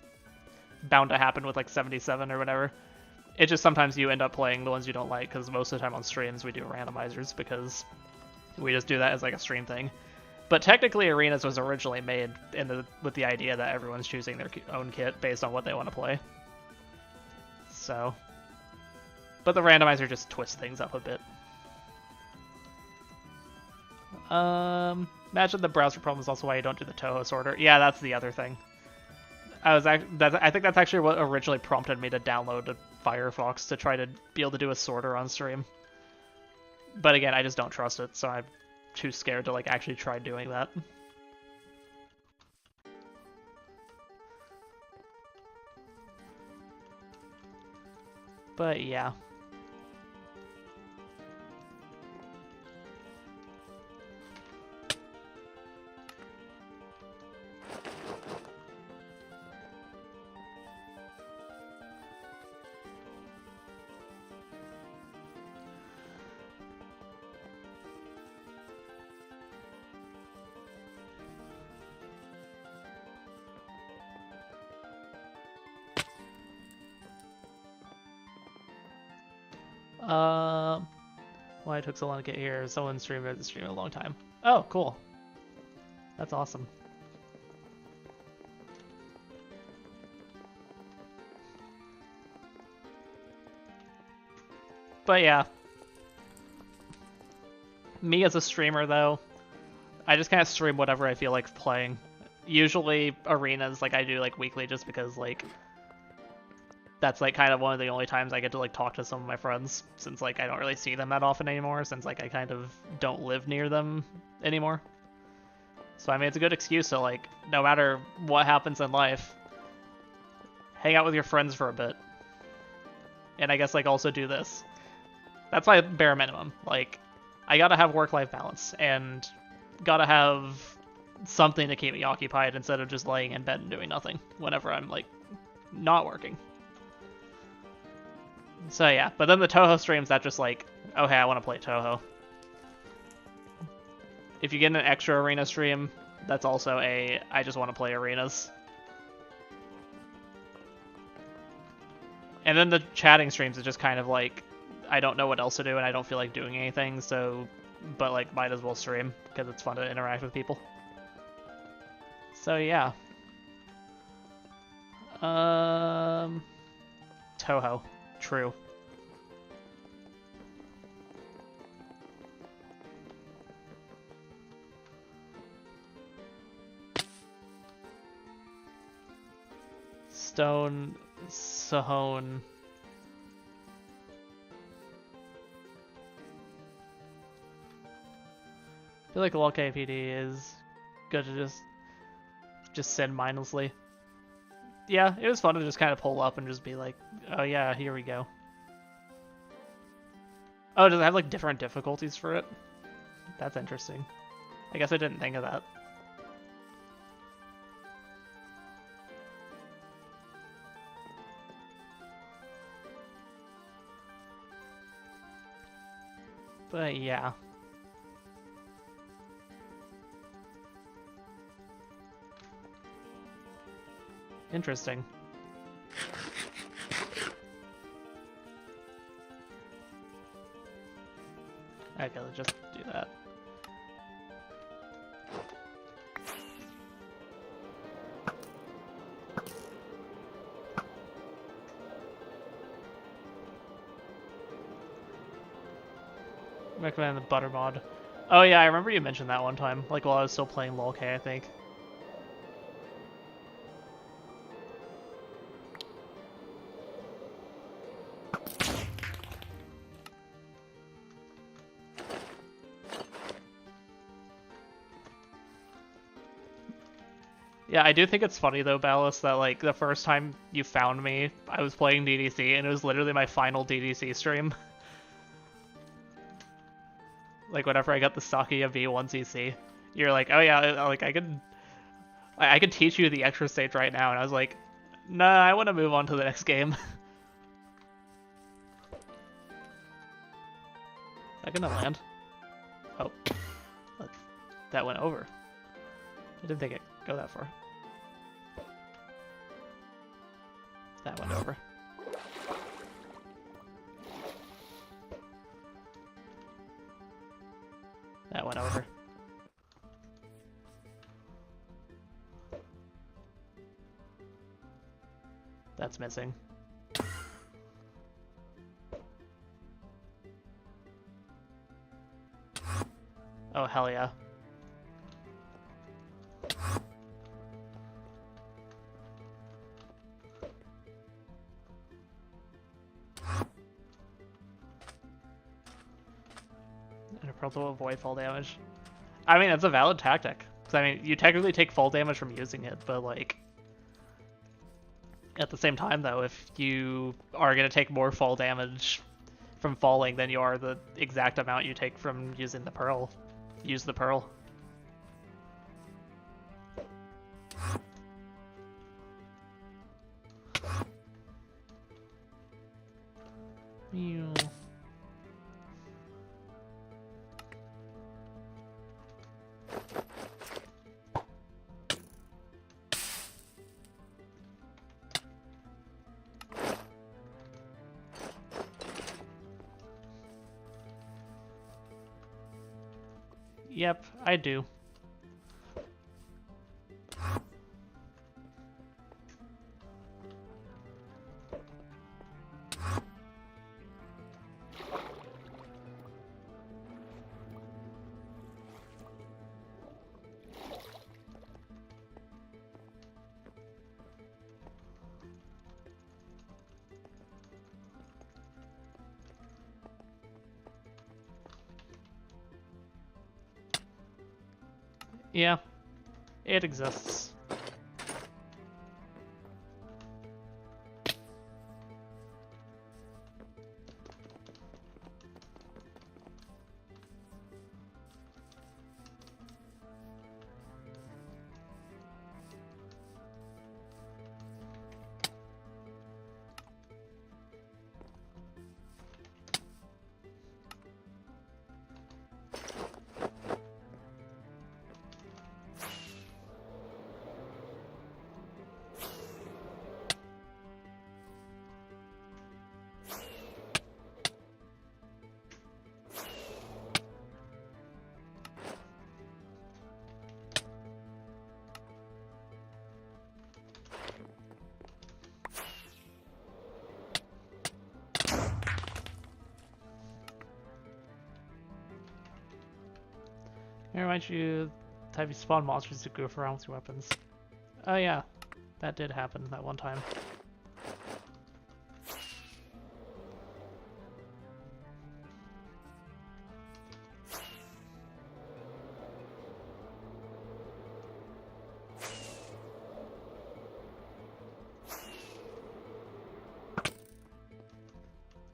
bound to happen with like 77 or whatever. It just sometimes you end up playing the ones you don't like, because most of the time on streams we do randomizers because we just do that as like a stream thing. But technically Arenas was originally made with the idea that everyone's choosing their own kit based on what they want to play. So, but the randomizer just twists things up a bit. Imagine the browser problem is also why you don't do the Touhou sorter. Yeah, that's the other thing. I think that's actually what originally prompted me to download a Firefox to try to be able to do a sorter on stream. But again, I just don't trust it, so I'm too scared to like actually try doing that. But yeah. Why it took so long to get here? Someone streamed a long time. Oh, cool. That's awesome. But yeah. Me as a streamer, though, I just kind of stream whatever I feel like playing. Usually arenas, like, I do, like, weekly just because, like, that's, like, kind of one of the only times I get to, like, talk to some of my friends, since, like, I don't really see them that often anymore, since, like, I kind of don't live near them anymore. So, I mean, it's a good excuse to, like, no matter what happens in life, hang out with your friends for a bit. And I guess, like, also do this. That's my bare minimum. Like, I gotta have work-life balance, and gotta have something to keep me occupied instead of just laying in bed and doing nothing whenever I'm, like, not working. So yeah, but then the Touhou streams, that just like, oh hey, I want to play Touhou. If you get an extra arena stream, that's also a, I just want to play arenas. And then the chatting streams is just kind of like, I don't know what else to do and I don't feel like doing anything, so, but like, might as well stream, because it's fun to interact with people. So yeah. Touhou. True. Stone Sahone. I feel like LOL KPD is good to just send mindlessly. Yeah, it was fun to just kind of pull up and just be like, oh yeah, here we go. Oh, does it have like different difficulties for it? That's interesting. I guess I didn't think of that. But yeah. Interesting. Okay, let's just do that. Recommend the butter mod. Oh yeah, I remember you mentioned that one time, like while I was still playing LOLK, I think. Yeah, I do think it's funny though, Ballas, that like the first time you found me, I was playing DDC, and it was literally my final DDC stream. Like whenever I got the Sakuya V1CC, you're like, oh yeah, like I could teach you the extra stage right now, and I was like, nah, I want to move on to the next game. Is that gonna land? Oh, that went over. I didn't think it'd go that far. That went over. That went over. That's missing. Oh, hell yeah. Interpearl to avoid fall damage. I mean, it's a valid tactic. Because, I mean, you technically take fall damage from using it, but, like... At the same time, though, if you are going to take more fall damage from falling than you are the exact amount you take from using the pearl, use the pearl. Mew. Yep, I do. Yeah, it exists. It reminds you type you spawn monsters to goof around with your weapons. Oh yeah, that did happen that one time.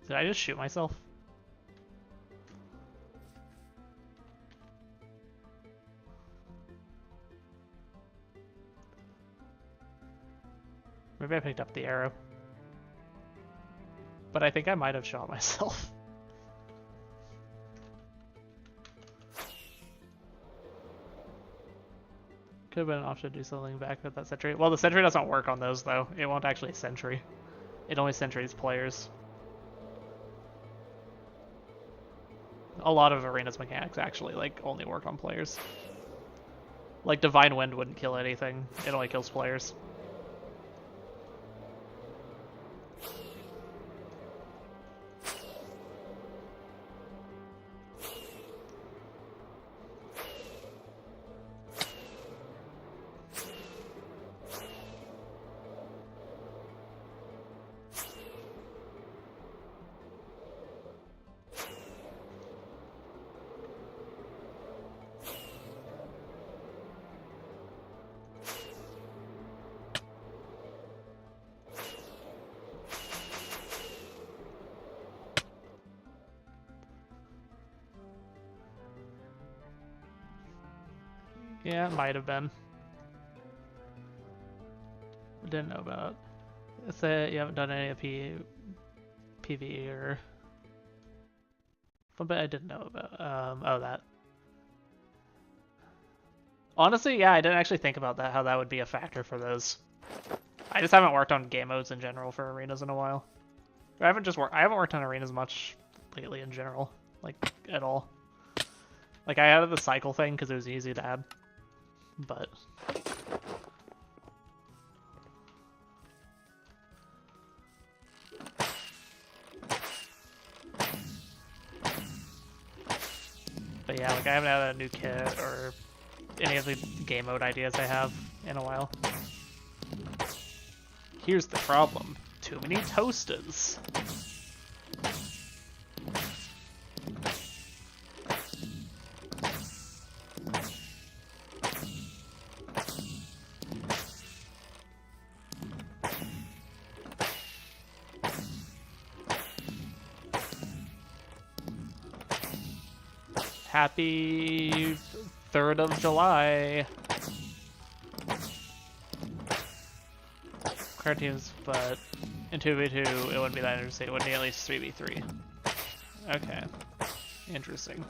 Did I just shoot myself? Maybe I picked up the arrow. But I think I might have shot myself. Could have been an option to do something back with that sentry. Well, the sentry doesn't work on those, though. It won't actually sentry. It only sentries players. A lot of Arena's mechanics actually, like, only work on players. Like, Divine Wind wouldn't kill anything. It only kills players. Yeah, it might have been. I didn't know about it. It's that you haven't done any of PvE or... But I didn't know about... oh, that. Honestly, yeah, I didn't actually think about that, how that would be a factor for those. I just haven't worked on game modes in general for arenas in a while. I haven't worked on arenas much lately in general, like, at all. Like, I added the cycle thing because it was easy to add. But yeah, like I haven't had a new kit or any of the game mode ideas I have in a while. Here's the problem. Too many toasters. Happy 3rd of July. Cartoons, but in 2v2 it wouldn't be that interesting. It would be at least 3v3. Okay. Interesting.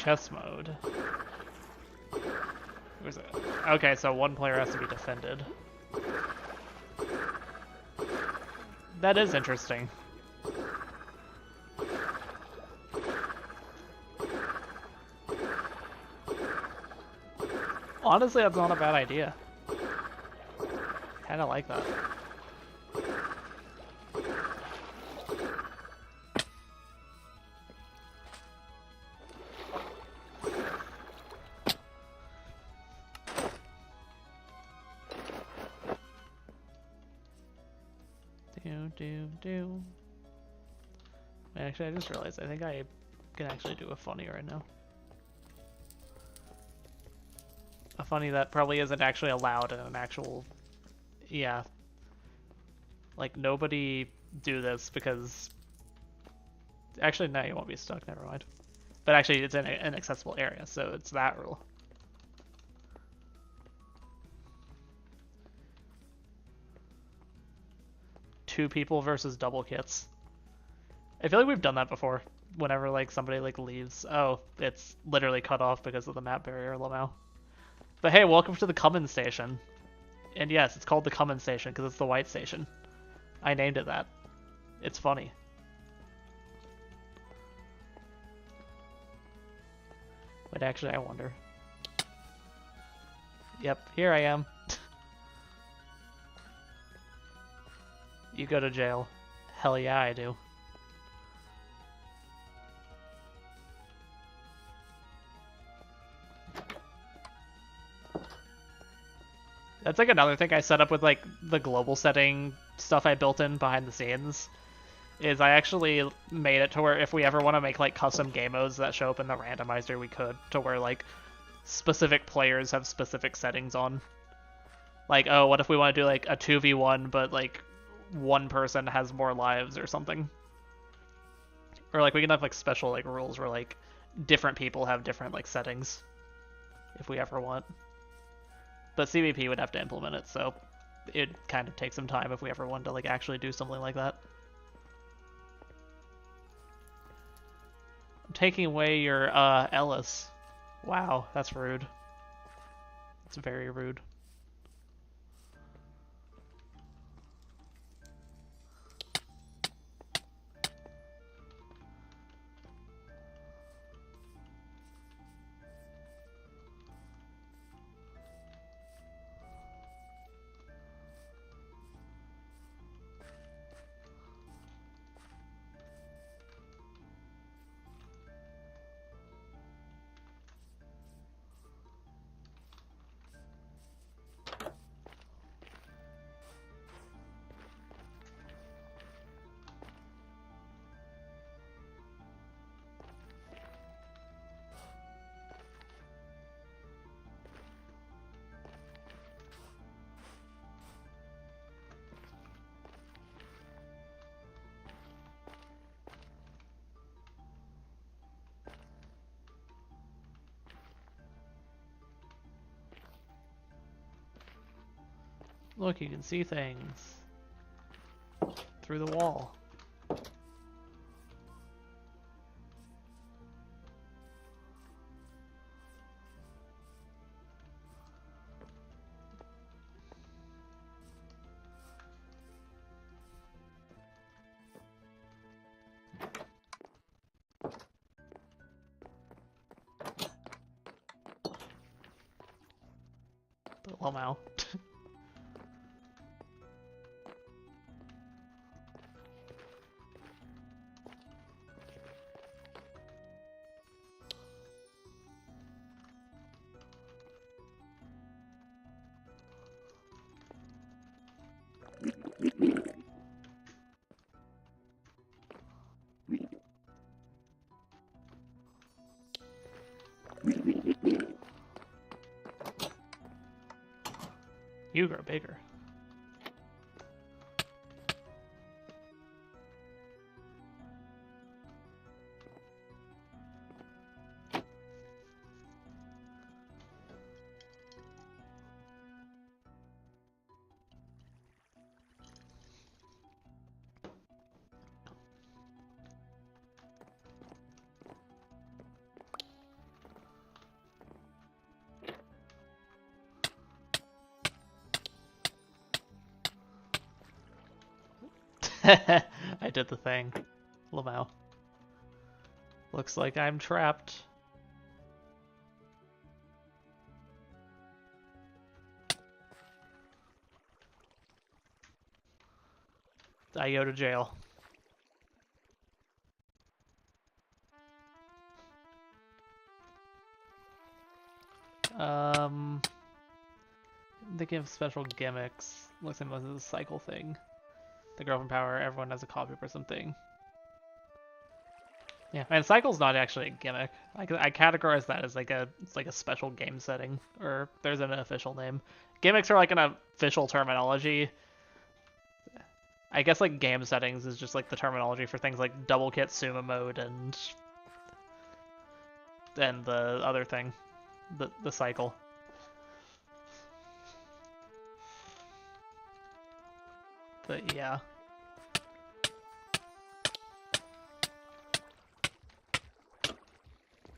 Chess mode. Where's it? Okay, so one player has to be defended. That is interesting. Honestly, that's not a bad idea. Kinda like that. Do. Actually, I just realized I think I can actually do a funny right now. A funny that probably isn't actually allowed in an actual... Yeah. Like, nobody do this because... Actually, no, you won't be stuck, never mind. But actually, it's in an accessible area, so it's that rule. Two people versus double kits. I feel like we've done that before. Whenever like somebody like leaves, oh, it's literally cut off because of the map barrier, Lamau. But hey, welcome to the Cummins station. And yes, it's called the Cummins station because it's the white station. I named it that. It's funny. But actually, I wonder. Yep, here I am. You go to jail. Hell yeah, I do. That's like another thing I set up with like the global setting stuff I built in behind the scenes. Is I actually made it to where if we ever want to make like custom game modes that show up in the randomizer, we could, to where like specific players have specific settings on. Like, oh, what if we want to do like a 2v1 but like one person has more lives or something? Or like we can have like special like rules where like different people have different like settings if we ever want. But CBP would have to implement it, so it'd kind of take some time if we ever wanted to like actually do something like that. I'm taking away your Ellis. Wow, that's rude. That's very rude. Look, you can see things through the wall. But Lamau. You grow bigger. I did the thing. Lamau. Looks like I'm trapped. I go to jail. They give special gimmicks. Looks like most of the cycle thing. The girl from Power, everyone has a copy or something. Yeah, and cycle's not actually a gimmick. I categorize that as like a special game setting, or there's an official name. Gimmicks are like an official terminology. I guess like game settings is just like the terminology for things like double kit, sumo mode, and the other thing, the cycle. But yeah.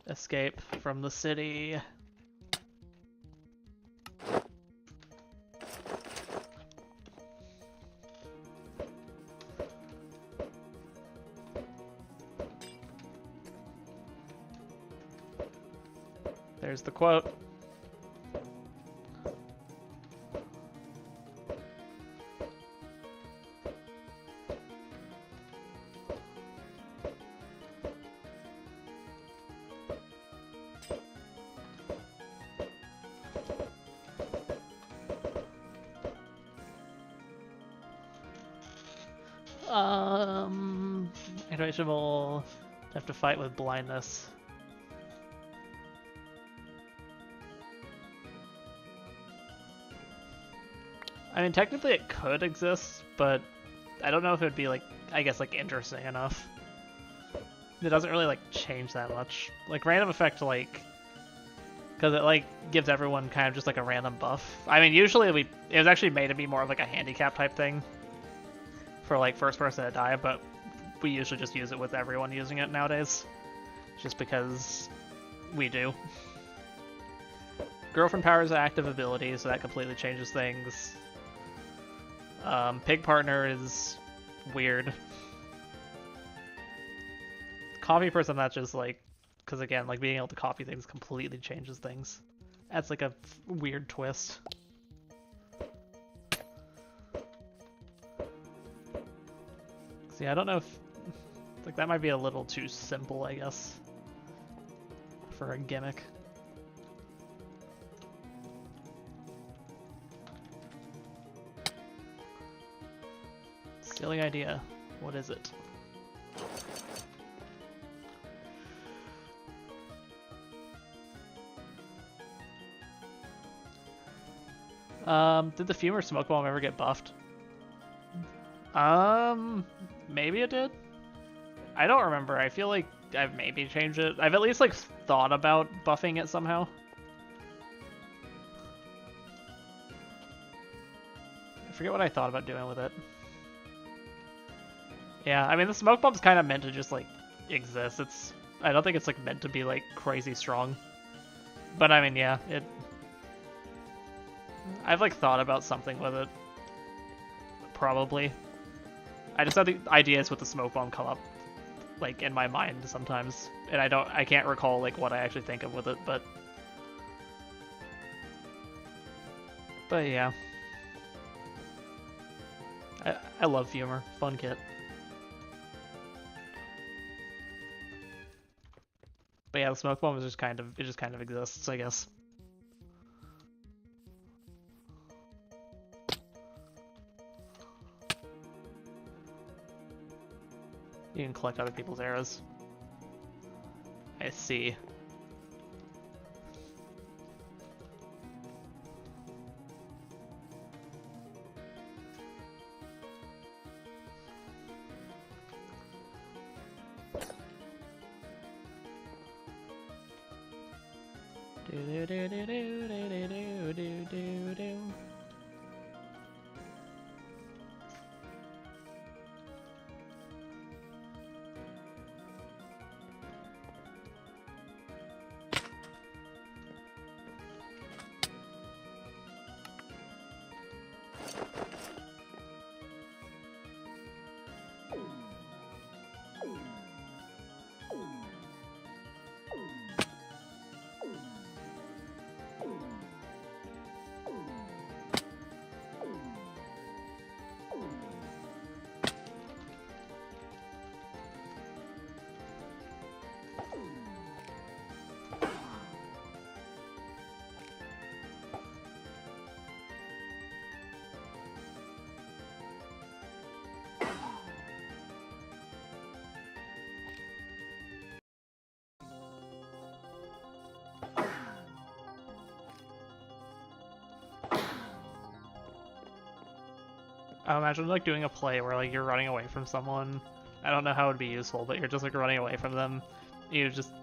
Escape from the city. There's the quote. Animation will have to fight with blindness. I mean, technically it could exist, but I don't know if it would be like, I guess like interesting enough. It doesn't really like change that much. Like random effect, like, because it like gives everyone kind of just like a random buff. I mean, usually it was actually made to be more of like a handicap type thing for like first person to die, but we usually just use it with everyone using it nowadays, just because we do. Girlfriend Power is an active ability, so that completely changes things. Pig Partner is weird. Copy Person, that's just like, because again, like being able to copy things completely changes things. That's like a weird twist. See, I don't know if like that might be a little too simple, I guess, for a gimmick. Silly idea. What is it? Did the Fumer Smoke Bomb ever get buffed? Maybe it did. I don't remember. I feel like I've maybe changed it. I've at least like thought about buffing it somehow. I forget what I thought about doing with it. Yeah, I mean the smoke bomb's kind of meant to just like exist. I don't think it's like meant to be like crazy strong. But I mean, yeah, I've like thought about something with it. Probably. I just have the ideas with the smoke bomb come up like in my mind sometimes, and I can't recall like what I actually think of with it, but yeah. I love Fumer. Fun kit. But yeah, the smoke bomb is just kind of exists, I guess. You can collect other people's arrows. I see. I imagine like doing a play where like you're running away from someone. I don't know how it would be useful, but you're just like running away from them. You just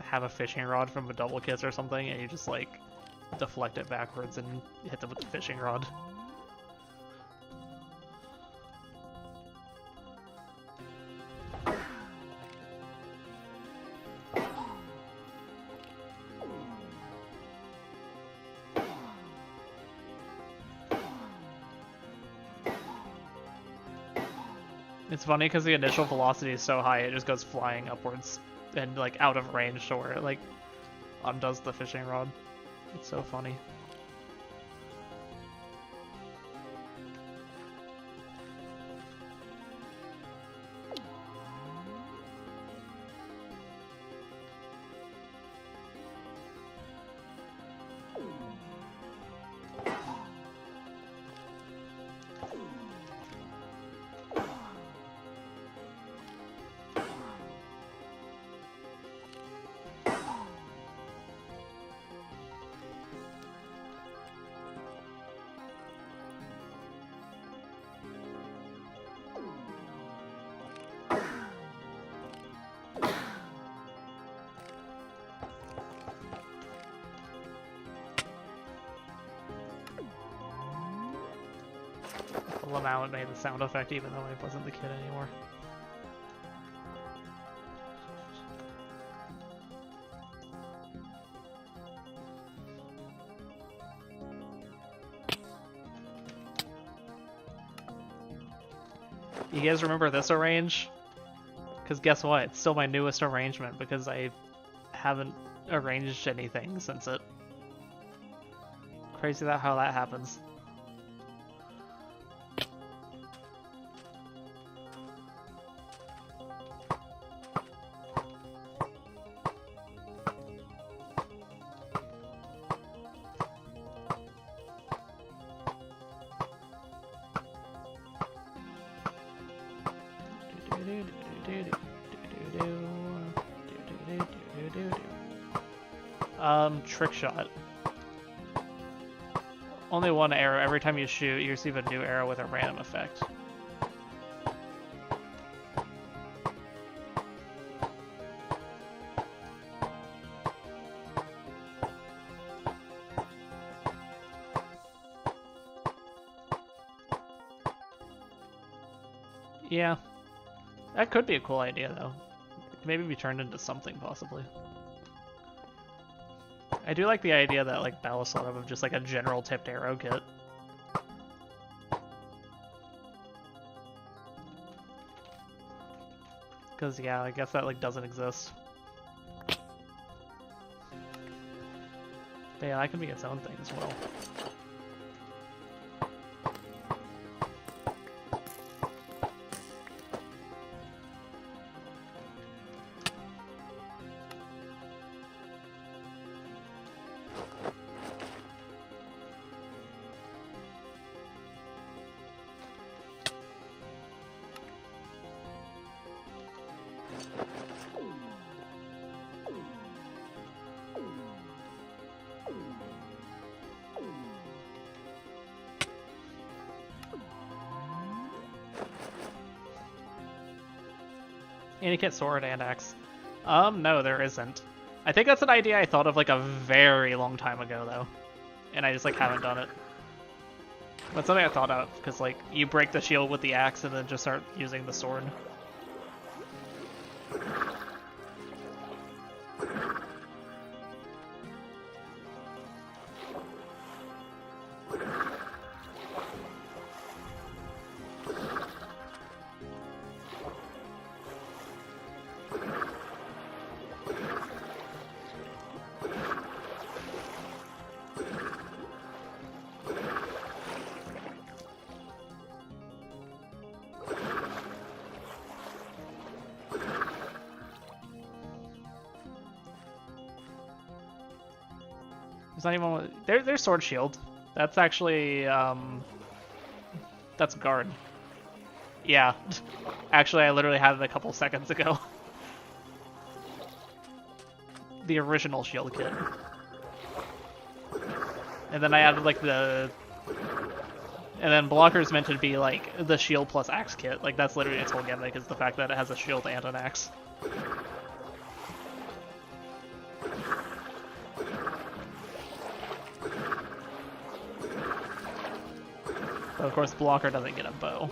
have a fishing rod from a double kiss or something, and you just like deflect it backwards and hit them with the fishing rod. It's funny because the initial velocity is so high, it just goes flying upwards and like out of range to where it like undoes the fishing rod. It's so funny. Now it made the sound effect even though I wasn't the kid anymore. You guys remember this arrange? Because guess what? It's still my newest arrangement because I haven't arranged anything since it. Crazy that how that happens. Trick shot. Only one arrow. Every time you shoot, you receive a new arrow with a random effect. Yeah. That could be a cool idea, though. It could maybe be turned into something, possibly. I do like the idea that, like, Ballast thought of just, like, a general tipped arrow kit. Because, yeah, I guess that, like, doesn't exist. But yeah, that could be its own thing as well. Anikit sword and axe. No, there isn't. I think that's an idea I thought of like a very long time ago though, and I just like haven't done it. But something I thought of because like you break the shield with the axe and then just start using the sword. There's not even there's sword shield. That's actually that's guard. Yeah. Actually, I literally had it a couple seconds ago. The original shield kit. And then I added like the And then blocker's meant to be like the shield plus axe kit. Like that's literally its whole gimmick, is the fact that it has a shield and an axe. But of course, blocker doesn't get a bow.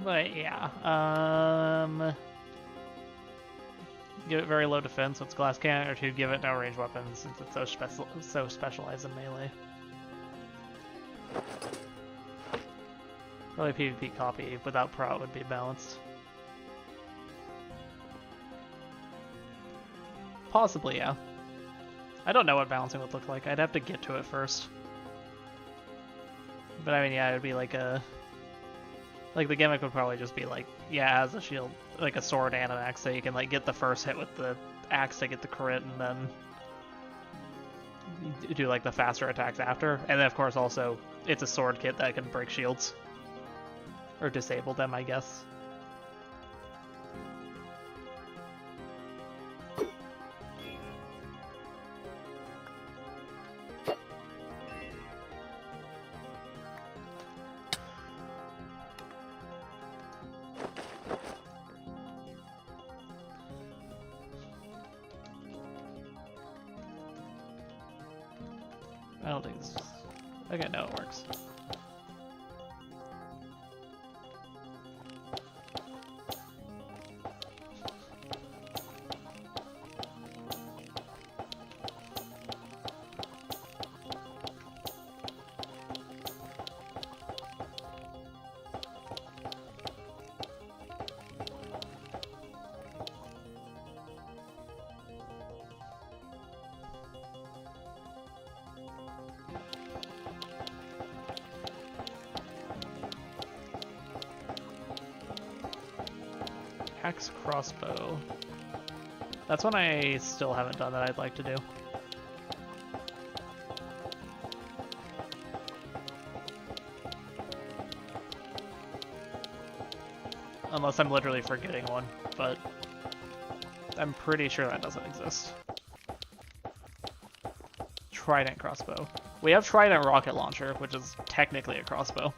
But yeah, give it very low defense with its glass cannon, or 2, give it no range weapons since it's so specialized in melee. Probably PvP copy without prot would be balanced. Possibly, yeah. I don't know what balancing would look like. I'd have to get to it first. But I mean, yeah, it would be like a... Like, the gimmick would probably just be like, yeah, as a shield, like a sword and an axe, so you can like get the first hit with the axe to get the crit, and then do like the faster attacks after. And then of course also, it's a sword kit that can break shields. Or disable them, I guess. I don't think this is... Okay, no, it works. Axe crossbow. That's one I still haven't done that I'd like to do. Unless I'm literally forgetting one, but I'm pretty sure that doesn't exist. Trident crossbow. We have Trident rocket launcher, which is technically a crossbow.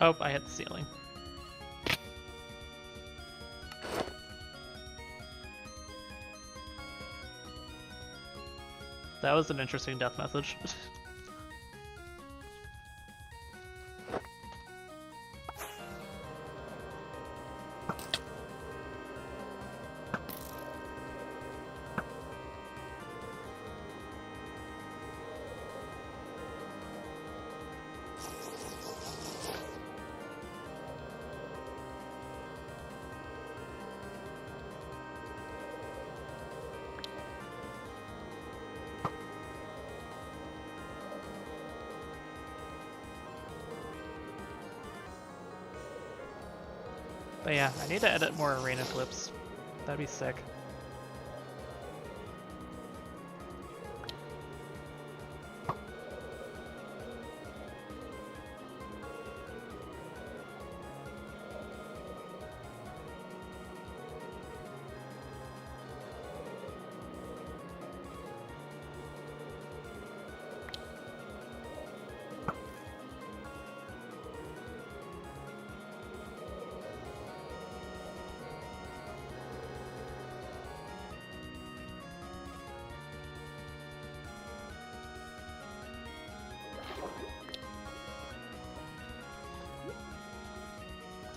Oh, I hit the ceiling. That was an interesting death message. But yeah, I need to edit more arena clips. That'd be sick.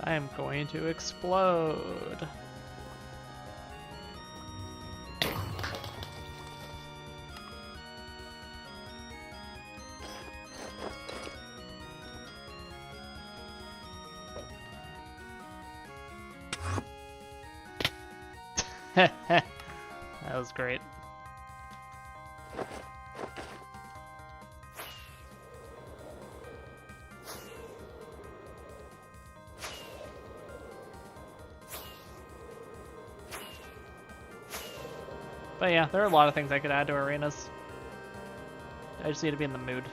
I am going to explode. That was great. But yeah, there are a lot of things I could add to arenas. I just need to be in the mood.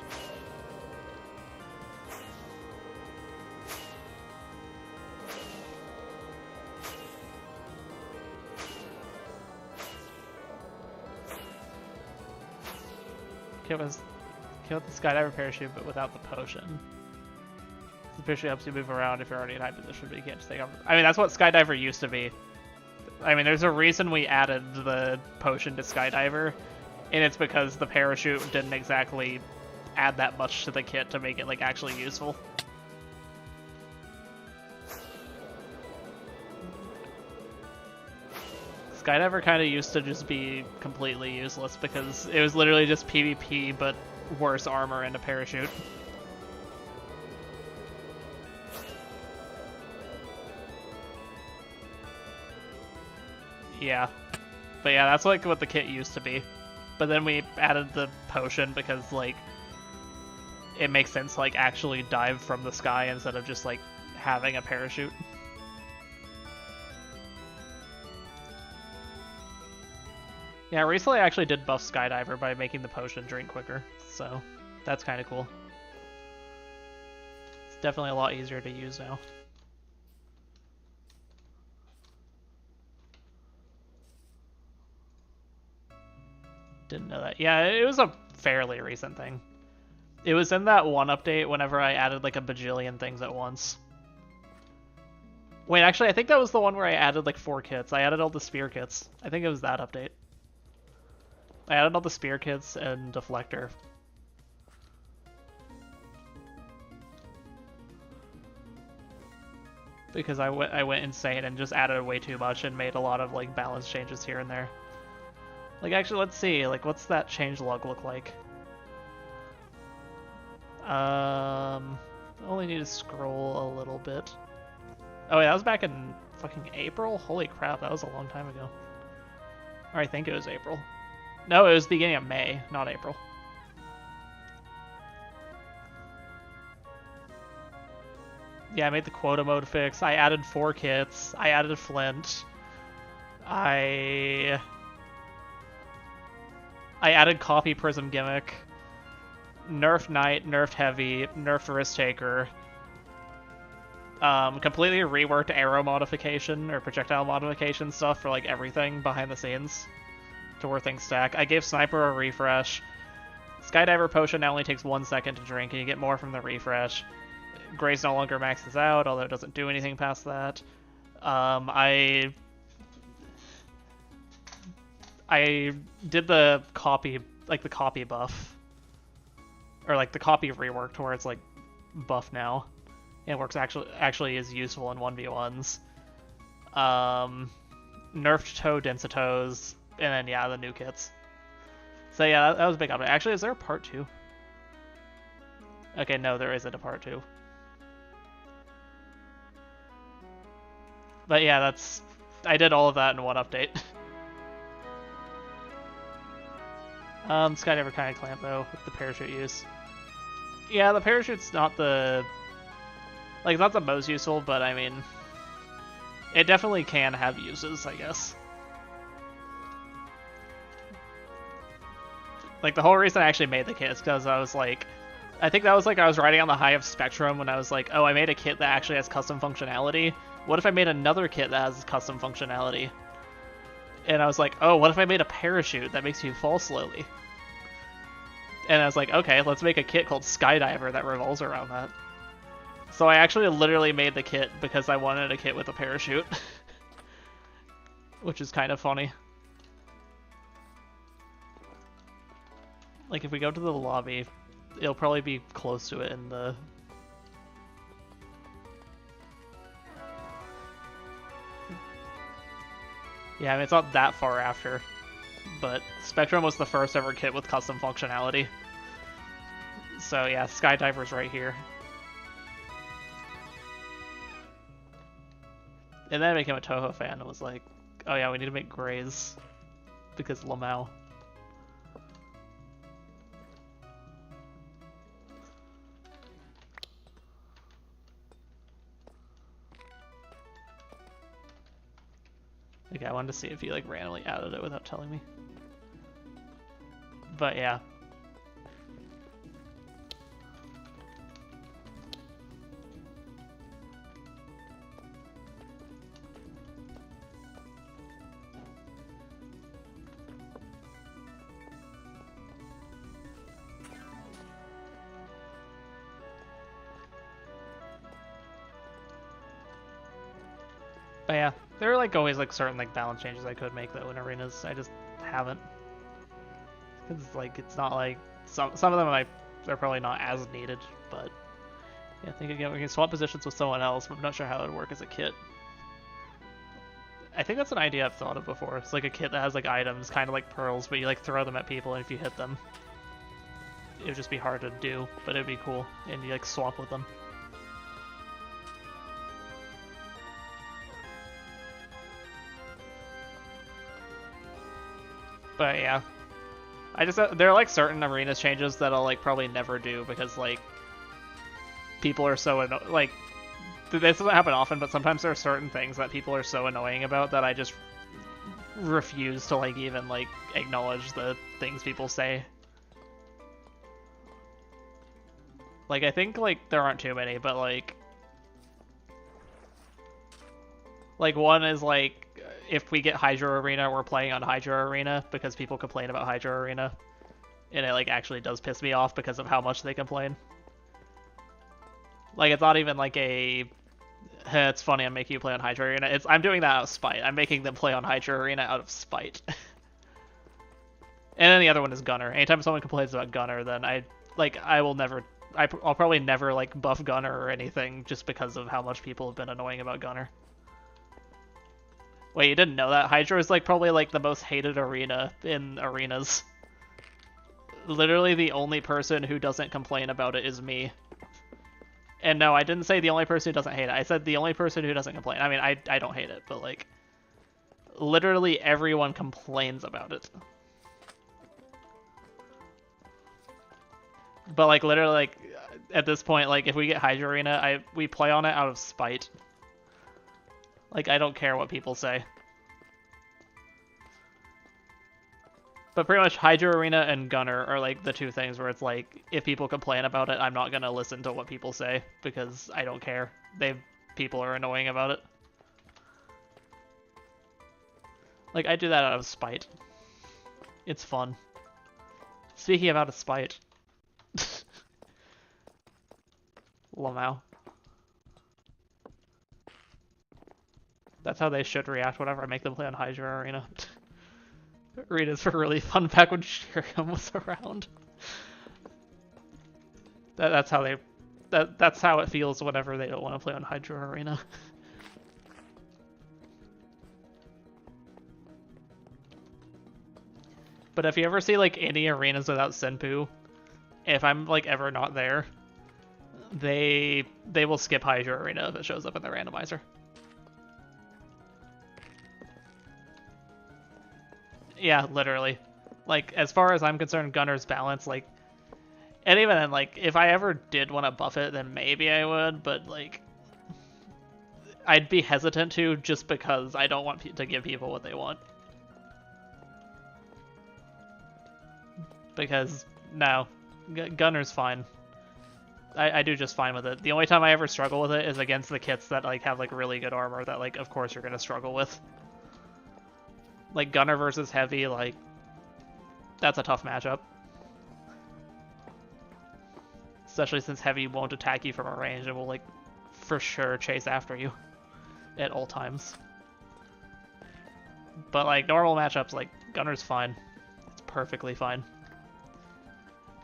Kill with the skydiver parachute, but without the potion. The parachute helps you move around if you're already in high position, but you can't just take off. I mean, that's what skydiver used to be. I mean, there's a reason we added the potion to skydiver, and it's because the parachute didn't exactly add that much to the kit to make it like actually useful. Skydiver kind of used to just be completely useless because it was literally just PvP but worse armor and a parachute. Yeah. But yeah, that's like what the kit used to be. But then we added the potion because like it makes sense to like actually dive from the sky instead of just like having a parachute. Yeah, recently I actually did buff Skydiver by making the potion drink quicker, so that's kind of cool. It's definitely a lot easier to use now. Didn't know that. Yeah, it was a fairly recent thing. It was in that one update whenever I added like a bajillion things at once. Wait, actually, I think that was the one where I added like 4 kits. I added all the spear kits. I think it was that update. I added all the spear kits and deflector. Because I went insane and just added way too much and made a lot of like balance changes here and there. Like actually, let's see, like what's that change log look like? Only need to scroll a little bit. Oh yeah, that was back in fucking April? Holy crap, that was a long time ago. Or I think it was April. No, it was the beginning of May, not April. Yeah, I made the quota mode fix. I added 4 kits. I added Flint. I added copy prism gimmick. Nerfed Knight, nerfed Heavy, nerfed Risk Taker. Completely reworked arrow modification or projectile modification stuff for like everything behind the scenes to where things stack. I gave Sniper a refresh. Skydiver potion now only takes 1 second to drink and you get more from the refresh. Grace no longer maxes out, although it doesn't do anything past that. I did the copy, like the copy buff. Or like the copy rework to where it's like buff now. And works actually is useful in 1v1s. Nerfed Toe Densitos, and then yeah, the new kits. So yeah, that was a big update. Actually, is there a part 2? Okay, no, there isn't a part 2. But yeah, I did all of that in one update. Skydiver kind of clamp though, with the parachute use. Yeah, the parachute's not the... Like, it's not the most useful, but I mean... It definitely can have uses, I guess. Like, the whole reason I actually made the kit is because I was like, I think that was like I was riding on the high of Spectrum when I was like, oh, I made a kit that actually has custom functionality. What if I made another kit that has custom functionality? And I was like, oh, what if I made a parachute that makes you fall slowly? And I was like, okay, let's make a kit called Skydiver that revolves around that. So I actually literally made the kit because I wanted a kit with a parachute. Which is kind of funny. Like, if we go to the lobby, it'll probably be close to it in the... Yeah, I mean, it's not that far after, but Spectrum was the first ever kit with custom functionality. So yeah, Skydiver's right here. And then I became a Toho fan and was like, oh yeah, we need to make Grays because Lamau. Okay, I wanted to see if he like randomly added it without telling me. But yeah. But yeah, there are like always like certain like balance changes I could make though in arenas. I just haven't. Cause like it's not like some of them they're probably not as needed, but yeah, I think again we can swap positions with someone else, but I'm not sure how it would work as a kit. I think that's an idea I've thought of before. It's like a kit that has like items, kind of like pearls, but you like throw them at people, and if you hit them, it would just be hard to do, but it'd be cool, and you like swap with them. But yeah, I just there are like certain arenas changes that I'll like probably never do because like people are so like this doesn't happen often, but sometimes there are certain things that people are so annoying about that I just refuse to like even like acknowledge the things people say. Like I think like there aren't too many, but like one is like if we get Hydro Arena, we're playing on Hydro Arena because people complain about Hydro Arena. And it like actually does piss me off because of how much they complain. Like it's not even like a it's funny I'm making you play on Hydro Arena. I'm doing that out of spite. I'm making them play on Hydro Arena out of spite. And then the other one is Gunner. Anytime someone complains about Gunner, then I'll probably never like buff Gunner or anything just because of how much people have been annoying about Gunner. Wait, you didn't know that? Hydro is like probably like the most hated arena in arenas. Literally the only person who doesn't complain about it is me. And no, I didn't say the only person who doesn't hate it. I said the only person who doesn't complain. I mean, I don't hate it, but like literally everyone complains about it. But like literally like at this point, like if we get Hydro Arena, we play on it out of spite. Like I don't care what people say. But pretty much Hydro Arena and Gunner are like the two things where it's like if people complain about it, I'm not gonna listen to what people say because I don't care. People are annoying about it. Like I do that out of spite. It's fun. Speaking of out of spite. Lamau. That's how they should react whenever I make them play on Hydro Arena. Arenas were really fun back when Shuriken was around. That's how it feels whenever they don't want to play on Hydro Arena. But if you ever see like any arenas without Senpoo, if I'm like ever not there, they will skip Hydro Arena if it shows up in the randomizer. Yeah, literally. Like, as far as I'm concerned, Gunner's balance, like... And even then, like, if I ever did want to buff it, then maybe I would, but, like... I'd be hesitant to, just because I don't want to give people what they want. Because, no, Gunner's fine. I do just fine with it. The only time I ever struggle with it is against the kits that like have like really good armor that like of course you're gonna struggle with. Like Gunner versus Heavy, like that's a tough matchup. Especially since Heavy won't attack you from a range and will like for sure chase after you at all times. But like normal matchups, like Gunner's fine. It's perfectly fine.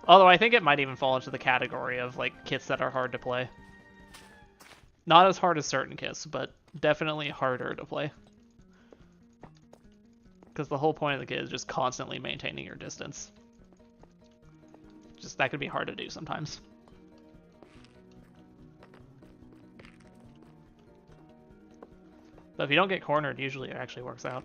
Although I think it might even fall into the category of like kits that are hard to play. Not as hard as certain kits, but definitely harder to play. Because the whole point of the kit is just constantly maintaining your distance. Just that could be hard to do sometimes. But if you don't get cornered, usually it actually works out.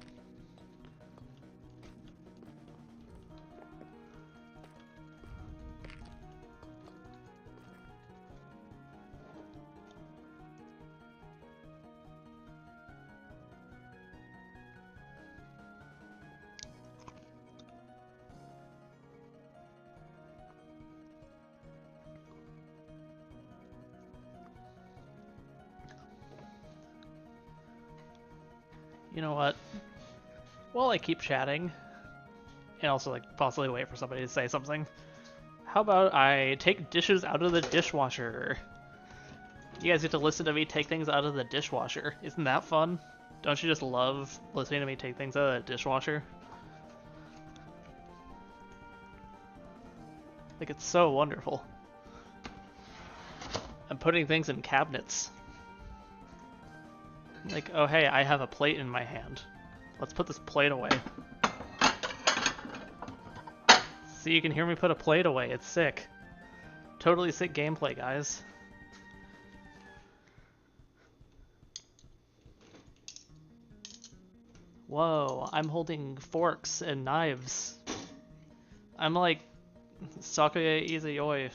You know what? While I keep chatting, and also like possibly wait for somebody to say something, how about I take dishes out of the dishwasher? You guys get to listen to me take things out of the dishwasher. Isn't that fun? Don't you just love listening to me take things out of the dishwasher? Like, it's so wonderful. I'm putting things in cabinets. Like, oh hey, I have a plate in my hand. Let's put this plate away. See, you can hear me put a plate away. It's sick. Totally sick gameplay, guys. Whoa, I'm holding forks and knives. I'm like Sakuya Izuyoi.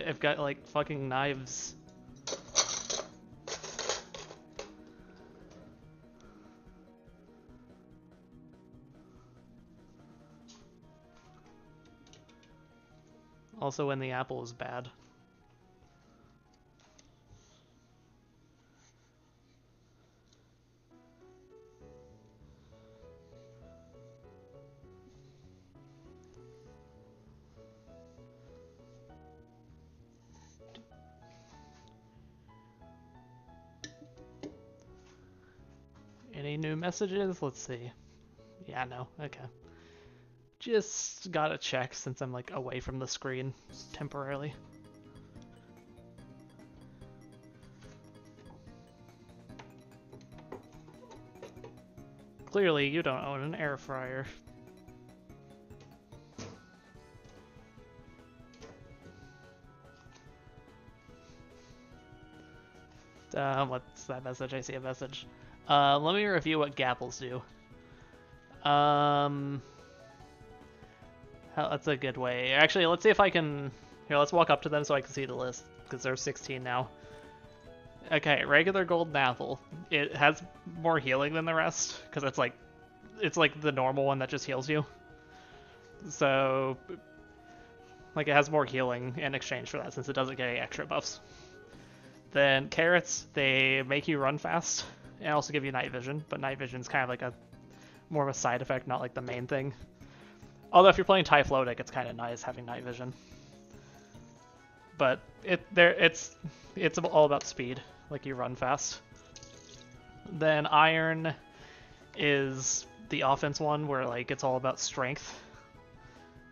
I've got like fucking knives. Also when the apple is bad. Any new messages? Let's see. Yeah, no. Okay. Just gotta check since I'm like away from the screen temporarily. Clearly you don't own an air fryer. What's that message? I see a message. Let me review what gapples do. That's a good way. Actually, let's see if I can... Here, let's walk up to them so I can see the list, because there's 16 now. Okay, regular golden apple. It has more healing than the rest, because it's like the normal one that just heals you. So, like, it has more healing in exchange for that, since it doesn't get any extra buffs. Then carrots, they make you run fast, and also give you night vision, but night vision is kind of like a more of a side effect, not like the main thing. Although if you're playing Typhlotic, it's kind of nice having night vision. But it's all about speed, like you run fast. Then iron is the offense one, where like it's all about strength.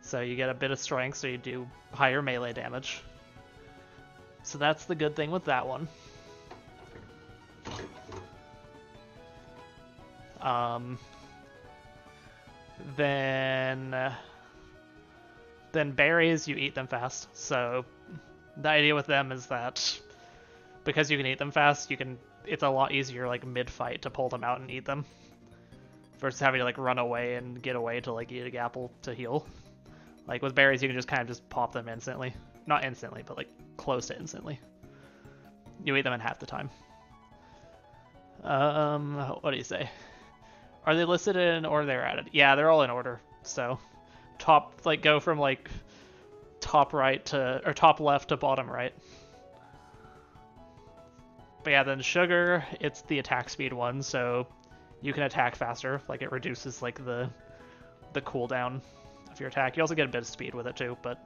So you get a bit of strength, so you do higher melee damage. So that's the good thing with that one. Then berries, you eat them fast. So the idea with them is that because you can eat them fast, it's a lot easier like mid-fight to pull them out and eat them versus having to like run away and get away to like eat a apple to heal. Like with berries, you can just kind of just pop them instantly. Not instantly, but like close to instantly. You eat them in half the time. What do you say? Are they listed in order they're added? Yeah, they're all in order. So top, like, go from like top right to, or top left to bottom right. But yeah, then sugar, it's the attack speed one, so you can attack faster. Like, it reduces like the cooldown of your attack. You also get a bit of speed with it too, but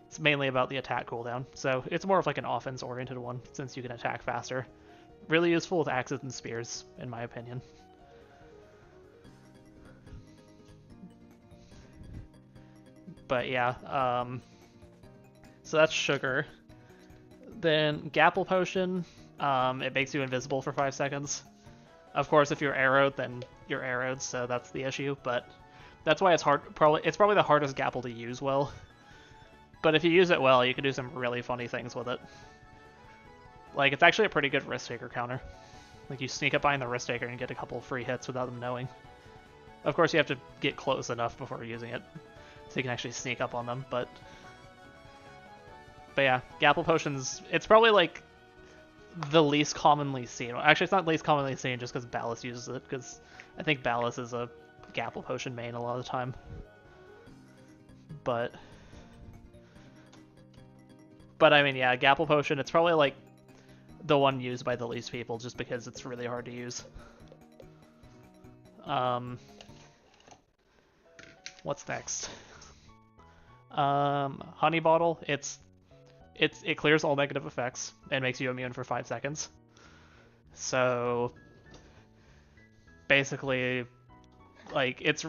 it's mainly about the attack cooldown. So it's more of like an offense oriented one since you can attack faster. Really useful with axes and spears, in my opinion. But yeah, so that's sugar. Then Gapple Potion, it makes you invisible for 5 seconds. Of course, if you're arrowed, then you're arrowed, so that's the issue, but that's why it's hard. It's probably the hardest Gapple to use well. But if you use it well, you can do some really funny things with it. Like, it's actually a pretty good risk taker counter. Like, you sneak up behind the risk taker and get a couple free hits without them knowing. Of course, you have to get close enough before using it, so you can actually sneak up on them, but yeah, Gapple Potions, it's probably like the least commonly seen. Actually, it's not least commonly seen just because Ballas uses it, because I think Ballas is a Gapple Potion main a lot of the time. But I mean, yeah, Gapple Potion, it's probably like the one used by the least people just because it's really hard to use. What's next? Honey Bottle, it clears all negative effects and makes you immune for 5 seconds. So basically, like, it's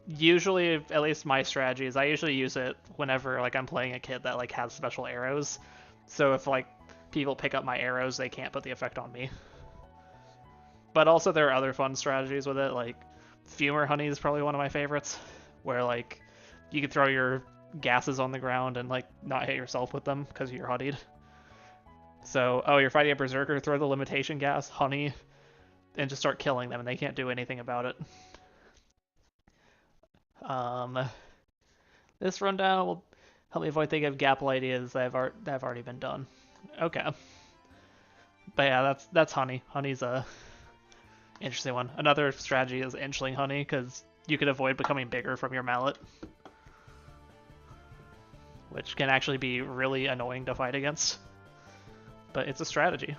usually, at least my strategy is I usually use it whenever like I'm playing a kid that like has special arrows. So if like people pick up my arrows, they can't put the effect on me. But also there are other fun strategies with it, like Fumer Honey is probably one of my favorites, where like you can throw your gases on the ground and like not hit yourself with them because you're honeyed. So, oh, you're fighting a berserker, throw the limitation gas, honey, and just start killing them, and they can't do anything about it. This rundown will help me avoid thinking of Gapple ideas that have already been done. Okay. But yeah, that's honey. Honey's a interesting one. Another strategy is inchling honey, because you can avoid becoming bigger from your mallet, which can actually be really annoying to fight against. But it's a strategy.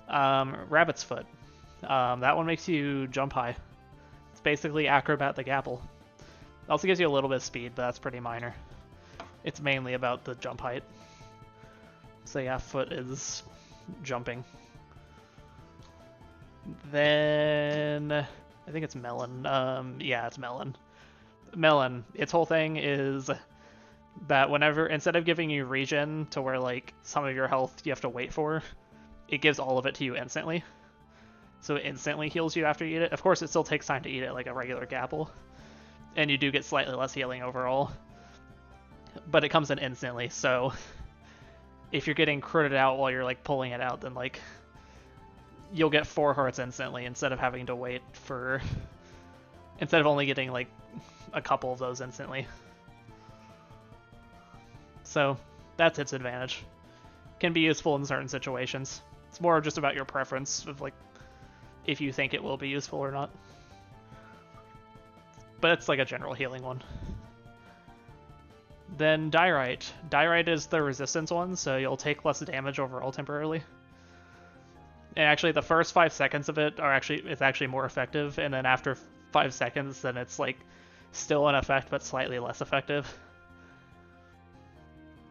Rabbit's Foot. That one makes you jump high. It's basically Acrobat the Gapple. It also gives you a little bit of speed, but that's pretty minor. It's mainly about the jump height. So yeah, Foot is jumping. Then I think it's Melon. Yeah, it's Melon. Melon, its whole thing is that whenever, instead of giving you regen to where like some of your health you have to wait for, it gives all of it to you instantly. So it instantly heals you after you eat it. Of course, it still takes time to eat it like a regular Gapple, and you do get slightly less healing overall, but it comes in instantly. So if you're getting critted out while you're like pulling it out, then like you'll get 4 hearts instantly instead of having to wait for, instead of only getting like a couple of those instantly. So that's its advantage. Can be useful in certain situations. It's more just about your preference of like if you think it will be useful or not. But it's like a general healing one. Then Diorite. Diorite is the resistance one, so you'll take less damage overall temporarily. And actually the first 5 seconds of it it's actually more effective, and then after 5 seconds then it's like still an effect but slightly less effective.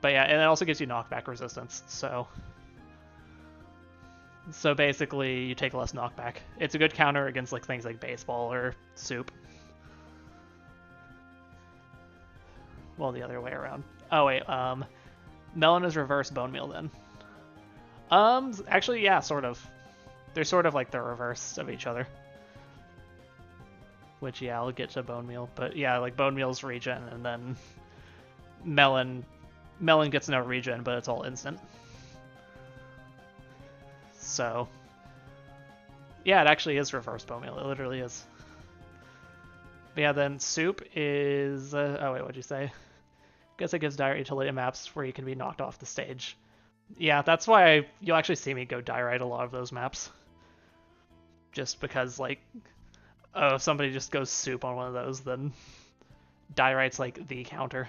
But yeah, and it also gives you knockback resistance, so basically you take less knockback. It's a good counter against like things like baseball or soup. Well, the other way around. Oh wait, Melon is reverse bone meal then. Actually, yeah, sort of. They're sort of like the reverse of each other. Which, yeah, I'll get to bone meal. But yeah, like bone meal's regen, and then Melon gets no regen, but it's all instant. So yeah, it actually is reverse bone meal. It literally is. But yeah, then soup is oh wait, what'd you say? Guess it gives dire utility maps where you can be knocked off the stage. Yeah, that's why you'll actually see me go Diorite a lot of those maps. just because like, oh, if somebody just goes soup on one of those, then Dirite's like the counter.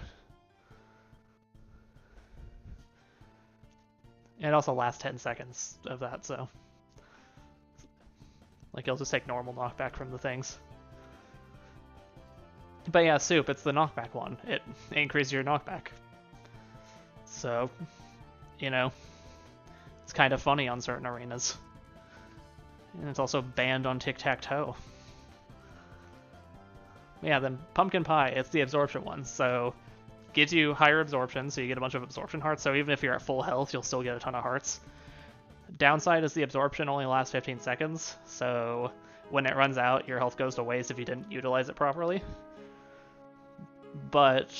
And it also lasts 10 seconds of that, so like you'll just take normal knockback from the things. But yeah, soup, it's the knockback one. It increases your knockback. So, you know, it's kind of funny on certain arenas. And it's also banned on tic-tac-toe. Yeah, then pumpkin pie, it's the absorption one. So, gives you higher absorption, so you get a bunch of absorption hearts. So even if you're at full health, you'll still get a ton of hearts. Downside is the absorption only lasts 15 seconds. So, when it runs out, your health goes to waste if you didn't utilize it properly. But,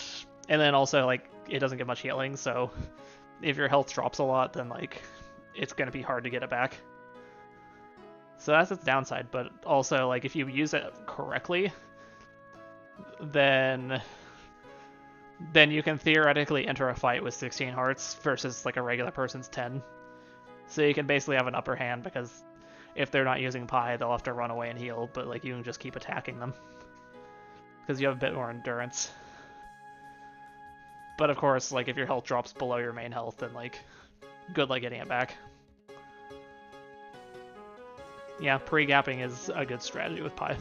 and then also, like, it doesn't get much healing, so if your health drops a lot, then, like, it's going to be hard to get it back. So that's its downside, but also, like, if you use it correctly, then you can theoretically enter a fight with 16 hearts versus, like, a regular person's 10. So you can basically have an upper hand, because if they're not using pie, they'll have to run away and heal, but, like, you can just keep attacking them. Because you have a bit more endurance. But of course, like, if your health drops below your main health, then, like, good luck getting it back. Yeah, pre-gapping is a good strategy with pie.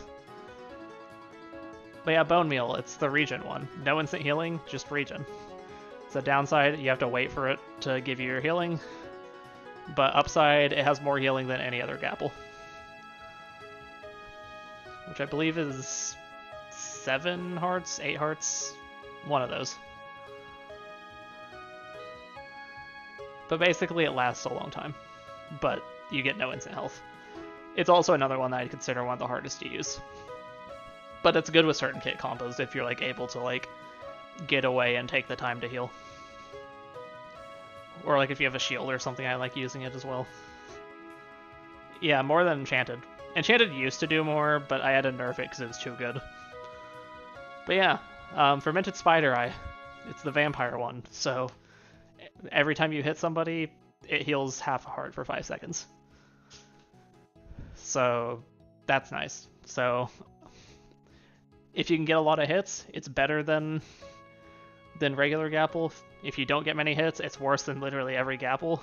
But yeah, bone meal, it's the regen one. No instant healing, just regen. It's a downside, you have to wait for it to give you your healing. But upside, it has more healing than any other gapple. Which I believe is 7 hearts, 8 hearts, one of those. But basically it lasts a long time, but you get no instant health. It's also another one that I'd consider one of the hardest to use. But it's good with certain kit combos if you're like able to like get away and take the time to heal. Or like if you have a shield or something, I like using it as well. Yeah, more than Enchanted. Enchanted used to do more, but I had to nerf it because it was too good. But yeah, Fermented Spider Eye. It's the vampire one, so every time you hit somebody, it heals half a heart for 5 seconds. So that's nice. So if you can get a lot of hits, it's better than regular Gapple. If you don't get many hits, it's worse than literally every Gapple.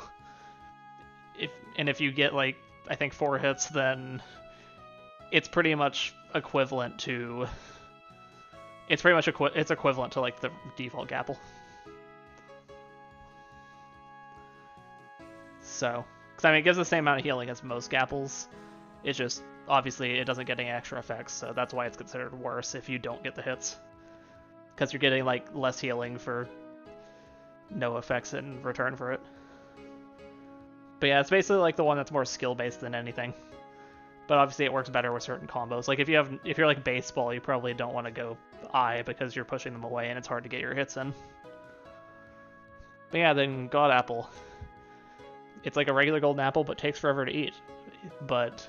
If you get like, I think 4 hits, then it's pretty much equivalent to... It's pretty much it's equivalent to like the default Gapple. So, because I mean, it gives the same amount of healing as most Gapples. It's just, obviously, it doesn't get any extra effects, so that's why it's considered worse if you don't get the hits. Because you're getting, like, less healing for no effects in return for it. But yeah, it's basically, like, the one that's more skill-based than anything. But obviously it works better with certain combos. Like, if you're, like, baseball, you probably don't want to go Eye because you're pushing them away and it's hard to get your hits in. But yeah, then God Apple. It's like a regular golden apple, but takes forever to eat. But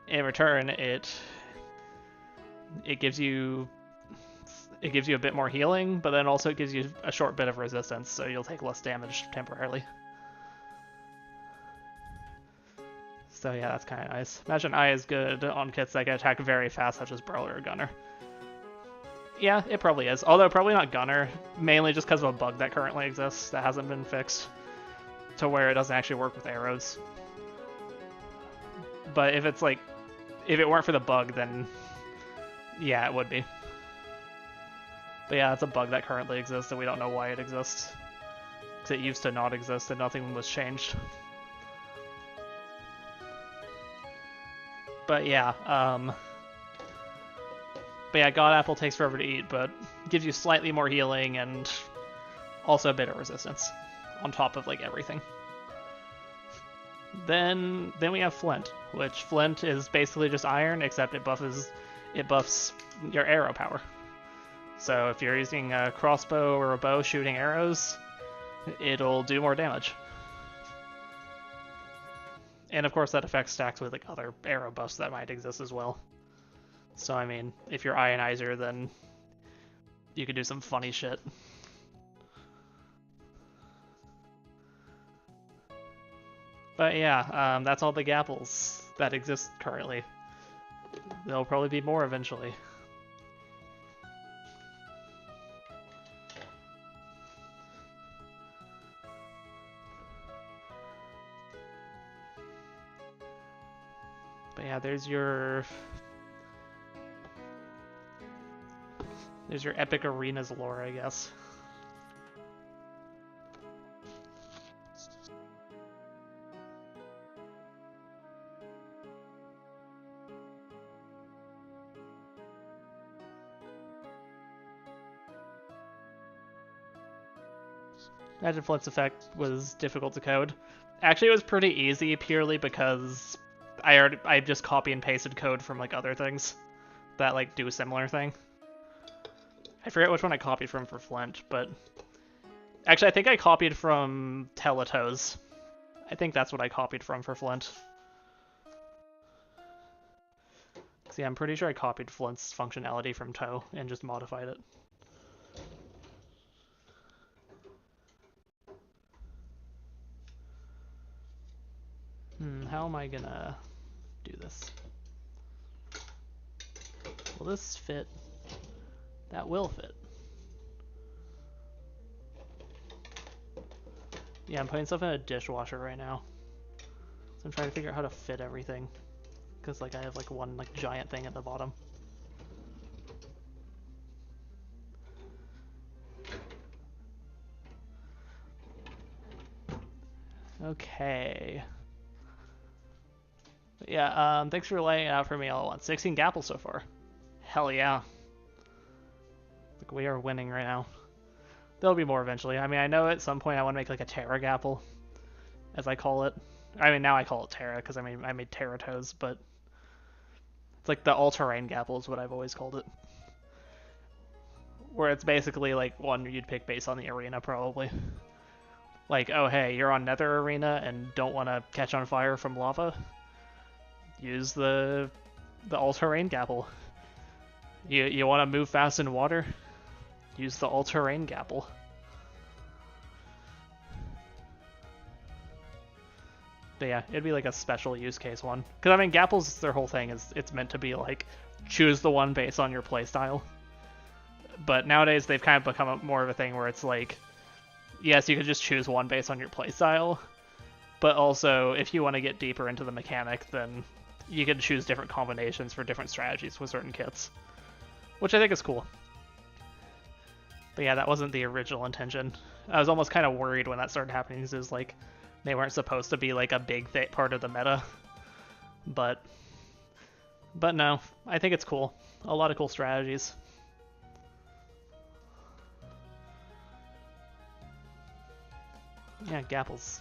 in return, it gives you a bit more healing, but then also it gives you a short bit of resistance, so you'll take less damage temporarily. So yeah, that's kind of nice. Imagine Eye is good on kits that can attack very fast, such as Brawler or Gunner. Yeah, it probably is. Although probably not Gunner, mainly just because of a bug that currently exists that hasn't been fixed to where it doesn't actually work with arrows. But if it's like, if it weren't for the bug, then yeah, it would be. But yeah, it's a bug that currently exists and we don't know why it exists. Because it used to not exist and nothing was changed. But yeah, God Apple takes forever to eat, but gives you slightly more healing and also a bit of resistance on top of like everything. Then we have Flint, which Flint is basically just iron, except it buffs your arrow power. So if you're using a crossbow or a bow shooting arrows, it'll do more damage. And of course that effect stacks with like other arrow buffs that might exist as well. So I mean, if you're Ionizer, then you could do some funny shit. But yeah, that's all the Gapples. that exist currently. There'll probably be more eventually. But yeah, there's your Epic Arenas lore, I guess. Magic Flint's effect was difficult to code. Actually, it was pretty easy purely because I just copy and pasted code from like other things that like do a similar thing. I forget which one I copied from for Flint, but actually I think I copied from Teletoes. I think that's what I copied from for Flint. See, I'm pretty sure I copied Flint's functionality from Toe and just modified it. How am I gonna do this? Will this fit? That will fit. Yeah, I'm putting stuff in a dishwasher right now. So I'm trying to figure out how to fit everything. Because like I have like one like giant thing at the bottom. Okay. But yeah, thanks for laying it out for me all at once. 16 gapples so far. Hell yeah. Like we are winning right now. There'll be more eventually. I mean, I know at some point I want to make like a Terra gapple, as I call it. I mean, now I call it Terra because I mean I made Terratoes, but it's like the all-terrain gapple is what I've always called it. Where it's basically like one you'd pick based on the arena probably. Like, oh hey, you're on Nether Arena and don't want to catch on fire from lava? Use the all-terrain gapple. You want to move fast in water? Use the all-terrain gapple. But yeah, it'd be like a special use case one. Because I mean, gapples, their whole thing is it's meant to be like choose the one based on your playstyle. But nowadays they've kind of become more of a thing where it's like, yes, you can just choose one based on your playstyle, but also if you want to get deeper into the mechanic, then you can choose different combinations for different strategies with certain kits, which I think is cool. But yeah, that wasn't the original intention. I was almost kind of worried when that started happening, because it was like they weren't supposed to be like a big part of the meta, but no, I think it's cool. A lot of cool strategies. Yeah, gapples.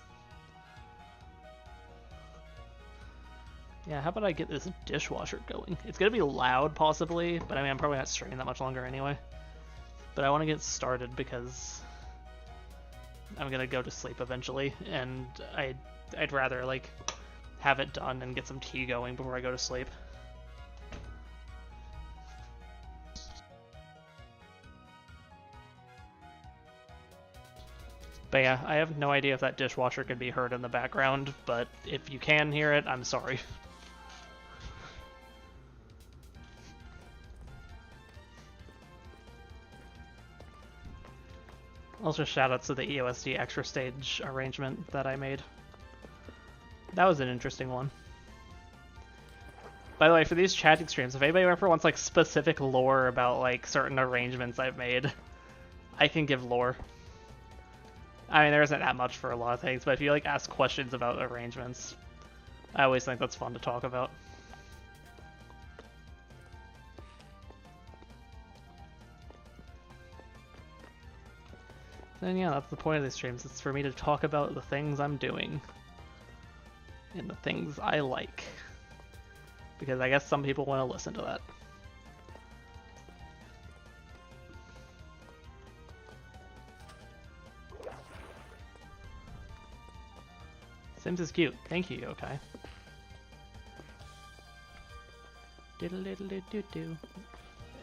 Yeah, how about I get this dishwasher going? It's gonna be loud, possibly, but I mean, I'm probably not streaming that much longer anyway. But I want to get started because I'm gonna go to sleep eventually, and I'd rather like have it done and get some tea going before I go to sleep. But yeah, I have no idea if that dishwasher can be heard in the background, but if you can hear it, I'm sorry. Also, shoutouts to the EOSD extra stage arrangement that I made. That was an interesting one. By the way, for these chatting streams, if anybody ever wants like specific lore about like certain arrangements I've made, I can give lore. I mean, there isn't that much for a lot of things, but if you like ask questions about arrangements, I always think that's fun to talk about. And yeah, that's the point of these streams. It's for me to talk about the things I'm doing. And the things I like. Because I guess some people want to listen to that. Sims is cute. Thank you, Yokai.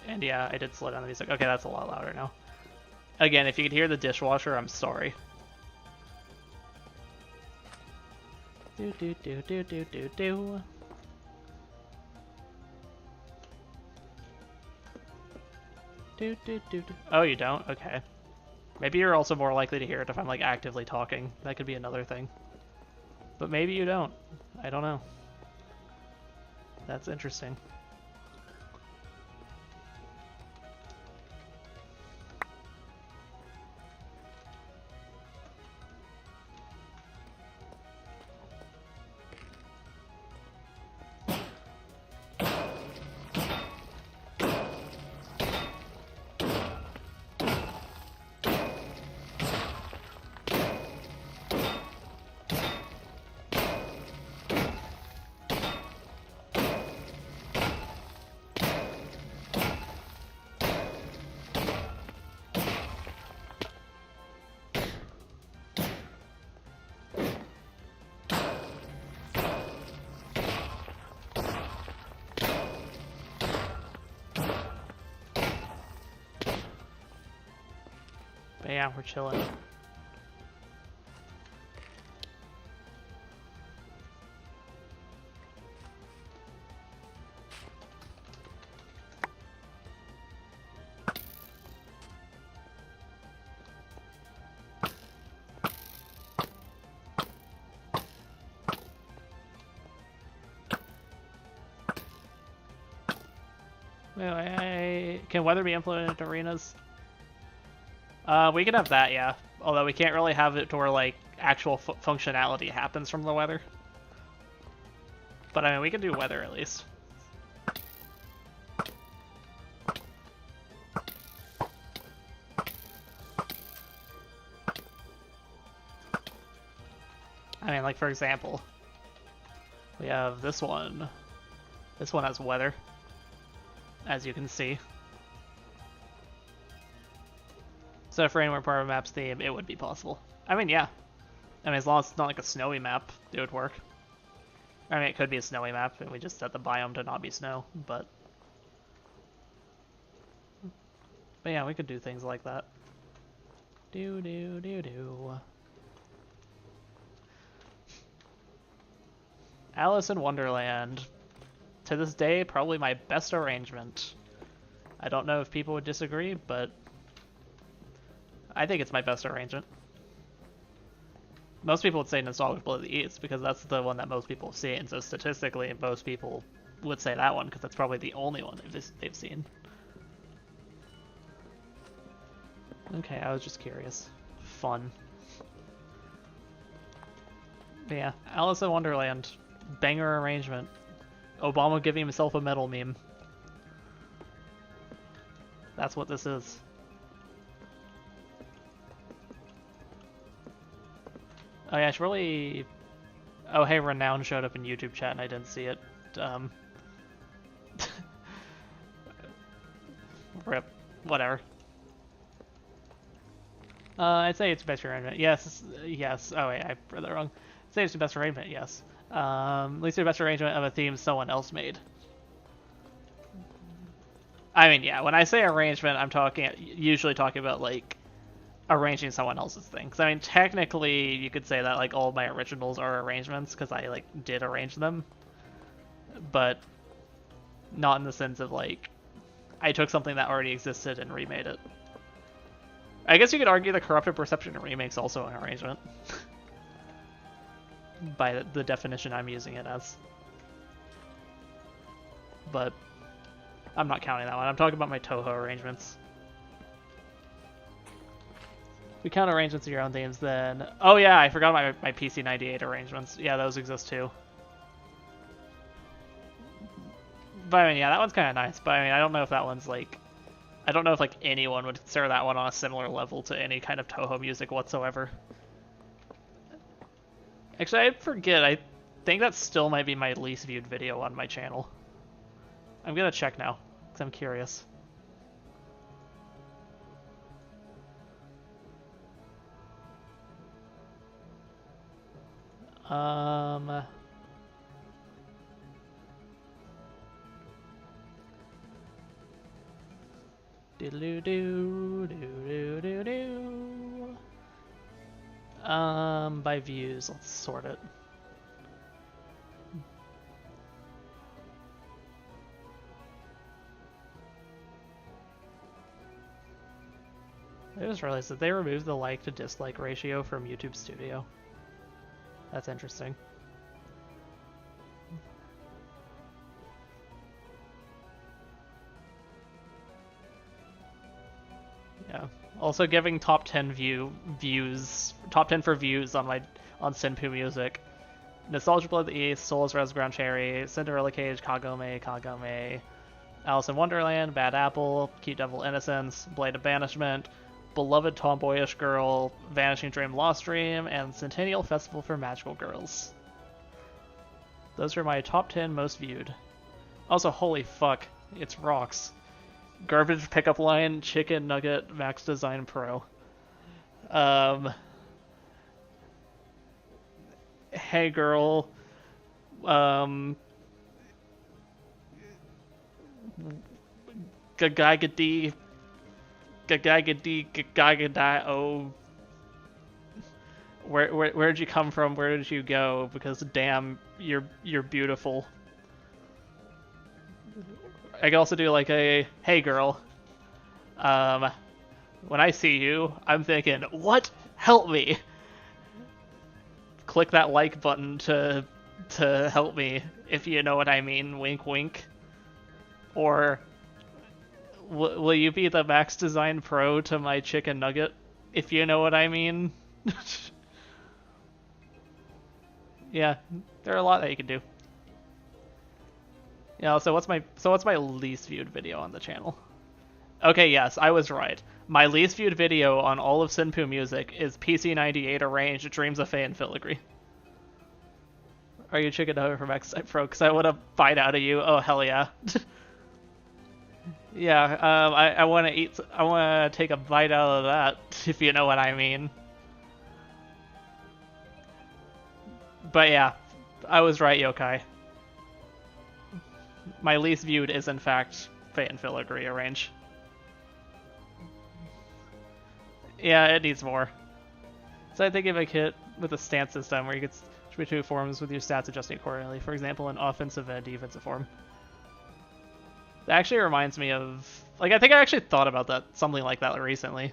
And yeah, I did slow down the music. Okay, that's a lot louder now. Again, if you could hear the dishwasher, I'm sorry. Oh, you don't? Okay. Maybe you're also more likely to hear it if I'm like actively talking. That could be another thing. But maybe you don't. I don't know. That's interesting. But yeah, we're chilling. Can weather be implemented into arenas? We can have that, yeah. Although we can't really have it to where like actual functionality happens from the weather. But I mean, we can do weather at least. I mean, like for example, we have this one. This one has weather, as you can see. So if rain were part of a map's theme, it would be possible. I mean, yeah. I mean, as long as it's not like a snowy map, it would work. I mean, it could be a snowy map, and we just set the biome to not be snow, but yeah, we could do things like that. Alice in Wonderland. To this day, probably my best arrangement. I don't know if people would disagree, but I think it's my best arrangement. Most people would say Nostalgic Blood of the East because that's the one that most people have seen, so statistically most people would say that one because that's probably the only one they've seen. Okay, I was just curious. Fun. But yeah, Alice in Wonderland. Banger arrangement. Obama giving himself a medal meme. That's what this is. Oh yeah, it's really... Oh hey, Renown showed up in YouTube chat and I didn't see it. Rip. Whatever. I'd say it's best arrangement. Yes, yes. Oh wait, I read that wrong. I'd say it's the best arrangement, yes. At least the best arrangement of a theme someone else made. I mean, yeah, when I say arrangement, I'm usually talking about, like, arranging someone else's thing. Because, I mean, technically, you could say that, like, all of my originals are arrangements, because I, like, did arrange them. But not in the sense of, like, I took something that already existed and remade it. I guess you could argue the Corrupted Perception remake's also an arrangement. By the definition I'm using it as. But I'm not counting that one. I'm talking about my Toho arrangements. If we count arrangements of your own themes, then... Oh yeah, I forgot about my PC98 arrangements. Yeah, those exist too. But I mean, yeah, that one's kind of nice. But I mean, I don't know if that one's like... I don't know if like anyone would consider that one on a similar level to any kind of Toho music whatsoever. Actually, I forget. I think that still might be my least viewed video on my channel. I'm gonna check now, because I'm curious. By views, let's sort it. I just realized that they removed the like to dislike ratio from YouTube Studio. That's interesting. Yeah. Also giving top 10 top 10 for views on Senpoo Music. Nostalgia Blood of the East, Souls Res Ground Cherry, Cinderella Cage, Kagome, Alice in Wonderland, Bad Apple, Cute Devil Innocence, Blade of Banishment, Beloved Tomboyish Girl, Vanishing Dream Lost Dream, and Centennial Festival for Magical Girls. Those are my top 10 most viewed. Also, holy fuck, it's rocks. Garbage Pickup Line, Chicken Nugget, Max Design Pro. Hey Girl, Gagagadi, oh. Where'd you come from? Where did you go? Because damn, you're beautiful. I can also do like a hey girl. When I see you, I'm thinking, what? Help me. Click that like button to help me, if you know what I mean. Wink, wink. Or will you be the Max Design Pro to my chicken nugget, if you know what I mean? Yeah, there are a lot that you can do. Yeah. So what's my least viewed video on the channel? Okay, yes, I was right. My least viewed video on all of Senpoo Music is PC98 Arranged Dreams of Faye and Filigree. Are you chicken nugget from X Pro? Because I want to bite out of you. Oh, hell yeah. Yeah, I want to eat. I want to take a bite out of that, if you know what I mean. But yeah, I was right, Yokai. My least viewed is, in fact, Faye and Filigree Arrange. Yeah, it needs more. So I think of a kit with a stance system where you could switch between forms with your stats adjusting accordingly. For example, an offensive and defensive form. That actually reminds me of... Like, I think I actually thought about that, something like that recently.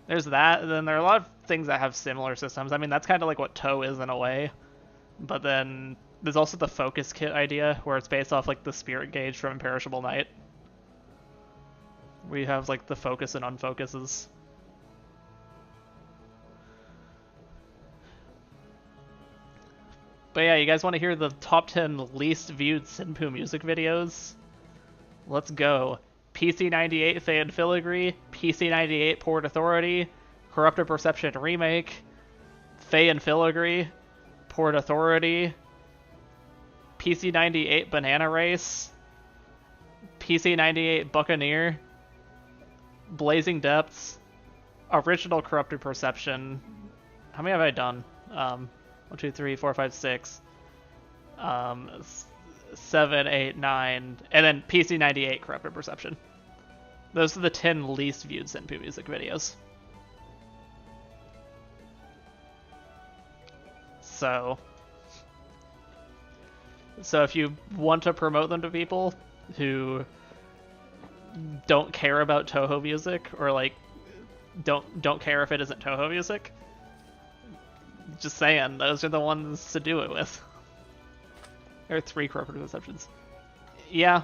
There's that, and then there are a lot of things that have similar systems. I mean, that's kind of like what Toe is in a way. But then there's also the focus kit idea, where it's based off like the spirit gauge from Imperishable Night. We have like the focus and unfocuses. But yeah, you guys want to hear the top 10 least viewed Senpoo music videos? Let's go. PC98 Faye and Filigree, PC98 Port Authority, Corrupted Perception Remake, Faye and Filigree, Port Authority, PC98 Banana Race, PC98 Buccaneer, Blazing Depths, Original Corrupted Perception. How many have I done? 1, 2, 3, 4, 5, 6, 7, 8, 9, and then PC98 Corrupted Perception. Those are the 10 least viewed Senpoo music videos. So if you want to promote them to people who don't care about Toho music, or like don't care if it isn't Toho music, just saying, those are the ones to do it with. There are 3 corrupted perceptions. Yeah.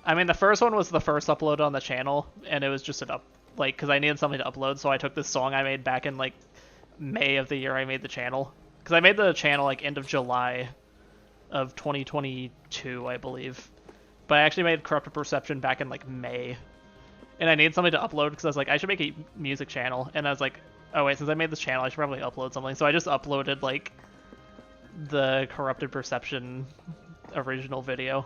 I mean, the first one was the first upload on the channel, and it was just because I needed something to upload, so I took this song I made back in, like, May of the year I made the channel. Because I made the channel, like, end of July of 2022, I believe. But I actually made Corrupted Perception back in, like, May. And I needed something to upload, because I was like, I should make a music channel. And I was like, oh wait, since I made this channel, I should probably upload something. So I just uploaded, like, the Corrupted Perception original video.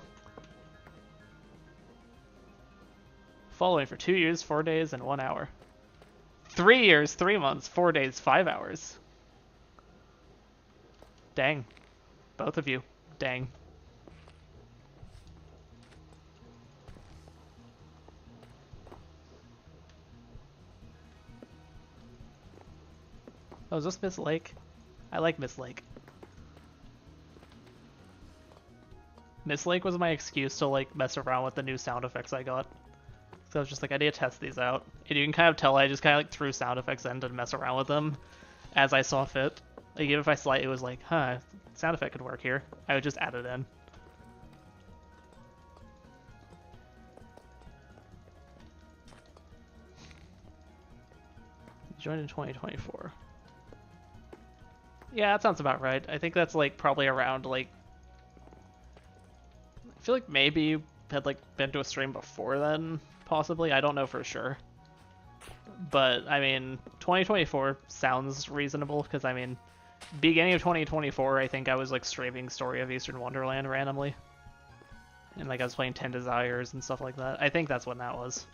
Following for 2 years, 4 days, and 1 hour. 3 years, 3 months, 4 days, 5 hours. Dang. Both of you. Dang. Oh, is this Miss Lake? I like Miss Lake. Miss Lake was my excuse to, like, mess around with the new sound effects I got. So I was just like, I need to test these out. And you can kind of tell I just kind of like threw sound effects in to mess around with them as I saw fit. Like even if I slightly was like, huh, sound effect could work here, I would just add it in. Joined in 2024. Yeah, that sounds about right. I think that's like probably around like, I feel like maybe you had like been to a stream before then, possibly. I don't know for sure. But I mean, 2024 sounds reasonable because I mean, beginning of 2024, I think I was like streaming Story of Eastern Wonderland randomly. And like I was playing 10 Desires and stuff like that. I think that's when that was.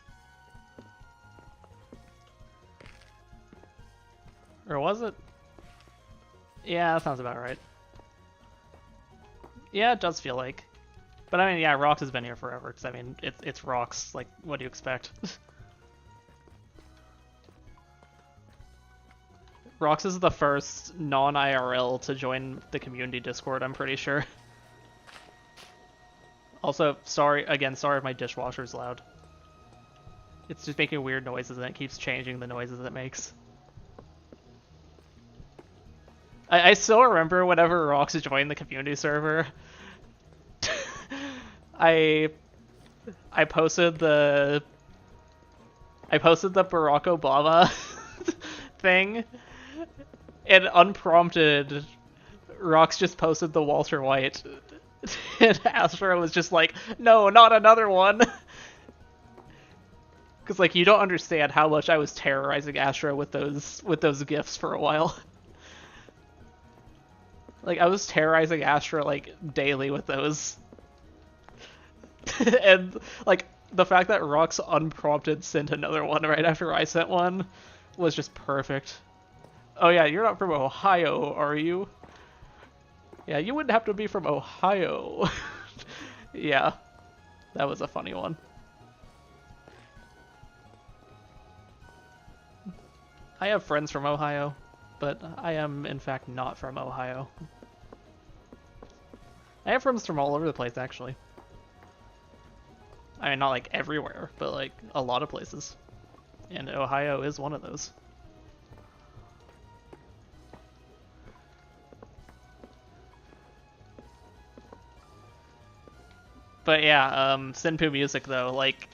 Or was it? Yeah, that sounds about right. Yeah, it does feel like. But I mean, yeah, Rox has been here forever, because I mean, it's Rox, like, what do you expect? Rox is the first non-IRL to join the community Discord, I'm pretty sure. Also, sorry if my dishwasher's loud. It's just making weird noises and it keeps changing the noises it makes. I still remember whenever Rox joined the community server, I posted the Barack Obama thing, and unprompted, Rox just posted the Walter White, and Astra was just like, no, not another one. Because like you don't understand how much I was terrorizing Astra with those gifs for a while. Like, I was terrorizing Astra, like, daily with those. And, like, the fact that Rox unprompted sent another one right after I sent one was just perfect. Oh yeah, you're not from Ohio, are you? Yeah, you wouldn't have to be from Ohio. Yeah, that was a funny one. I have friends from Ohio, but I am, in fact, not from Ohio. I have friends from all over the place, actually. I mean, not like everywhere, but like a lot of places. And Ohio is one of those. But yeah, Senpoo music though, like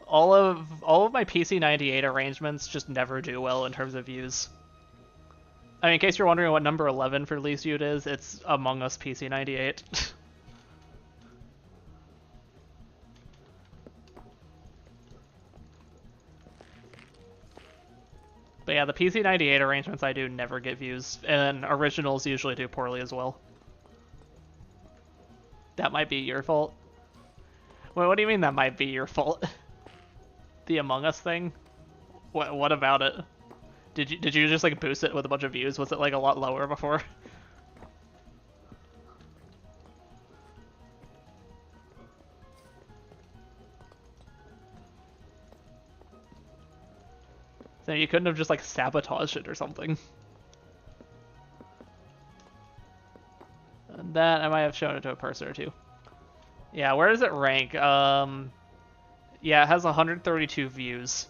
all of my PC98 arrangements just never do well in terms of views. I mean, in case you're wondering what number 11 for least viewed is, it's Among Us PC98. But yeah, the PC98 arrangements I do never get views, and originals usually do poorly as well. That might be your fault. Wait, what do you mean that might be your fault? The Among Us thing? What about it? Did you just like boost it with a bunch of views? Was it like a lot lower before? So you couldn't have just like sabotaged it or something. And that I might have shown it to a person or two. Yeah, where does it rank? Yeah, it has 132 views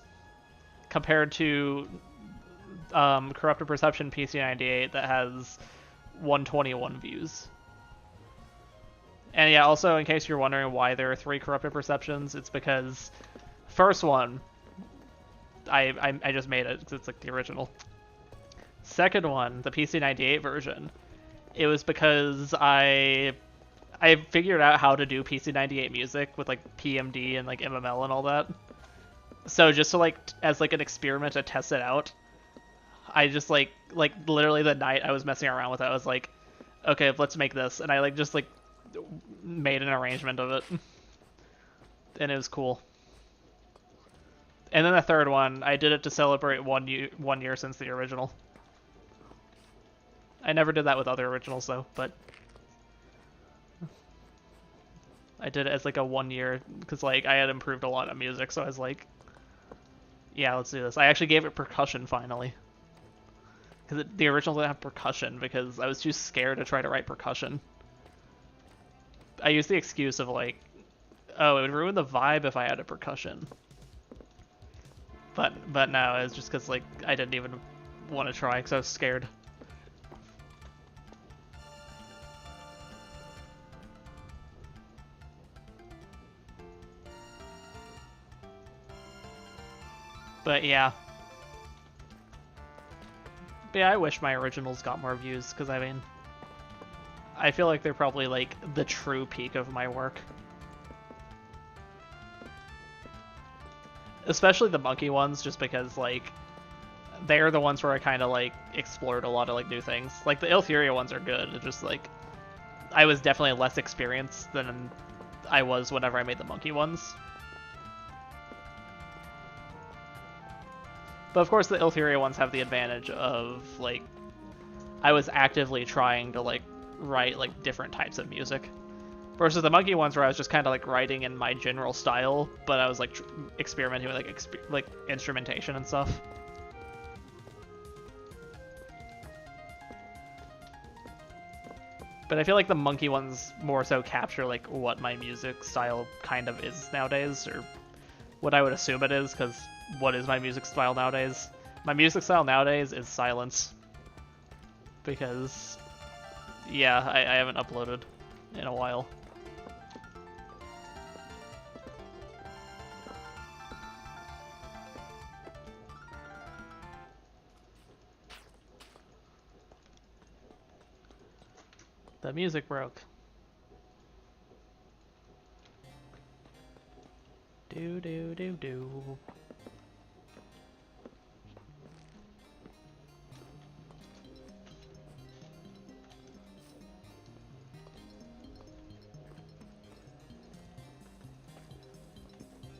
compared to Corrupted Perception PC98 that has 121 views. And yeah, also in case you're wondering why there are 3 Corrupted Perceptions, it's because first one, I just made it because it's like the original. Second one, the PC98 version, it was because I figured out how to do PC98 music with like PMD and like MML and all that. So just to like as like an experiment to test it out, I just like literally the night I was messing around with it, I was like, okay, let's make this, and I like just like made an arrangement of it, and it was cool. And then the third one, I did it to celebrate 1 year since the original. I never did that with other originals though, but I did it as like a 1 year because like I had improved a lot of music, so I was like, yeah, let's do this. I actually gave it percussion finally, because the original didn't have percussion because I was too scared to try to write percussion. I used the excuse of like, oh, it would ruin the vibe if I added percussion. But no, it's just because like I didn't even want to try because I was scared. But yeah. But yeah, I wish my originals got more views, because I mean, I feel like they're probably like the true peak of my work. Especially the monkey ones, just because like they're the ones where I kind of like explored a lot of like new things. Like the Iltheria ones are good. It's just like I was definitely less experienced than I was whenever I made the monkey ones. But of course the Iltheria ones have the advantage of like I was actively trying to like write like different types of music. Versus the monkey ones where I was just kind of like writing in my general style, but I was like experimenting with like instrumentation and stuff. But I feel like the monkey ones more so capture like what my music style kind of is nowadays, or what I would assume it is, because what is my music style nowadays? My music style nowadays is silence. Because, yeah, I haven't uploaded in a while. The music broke. Do do do do.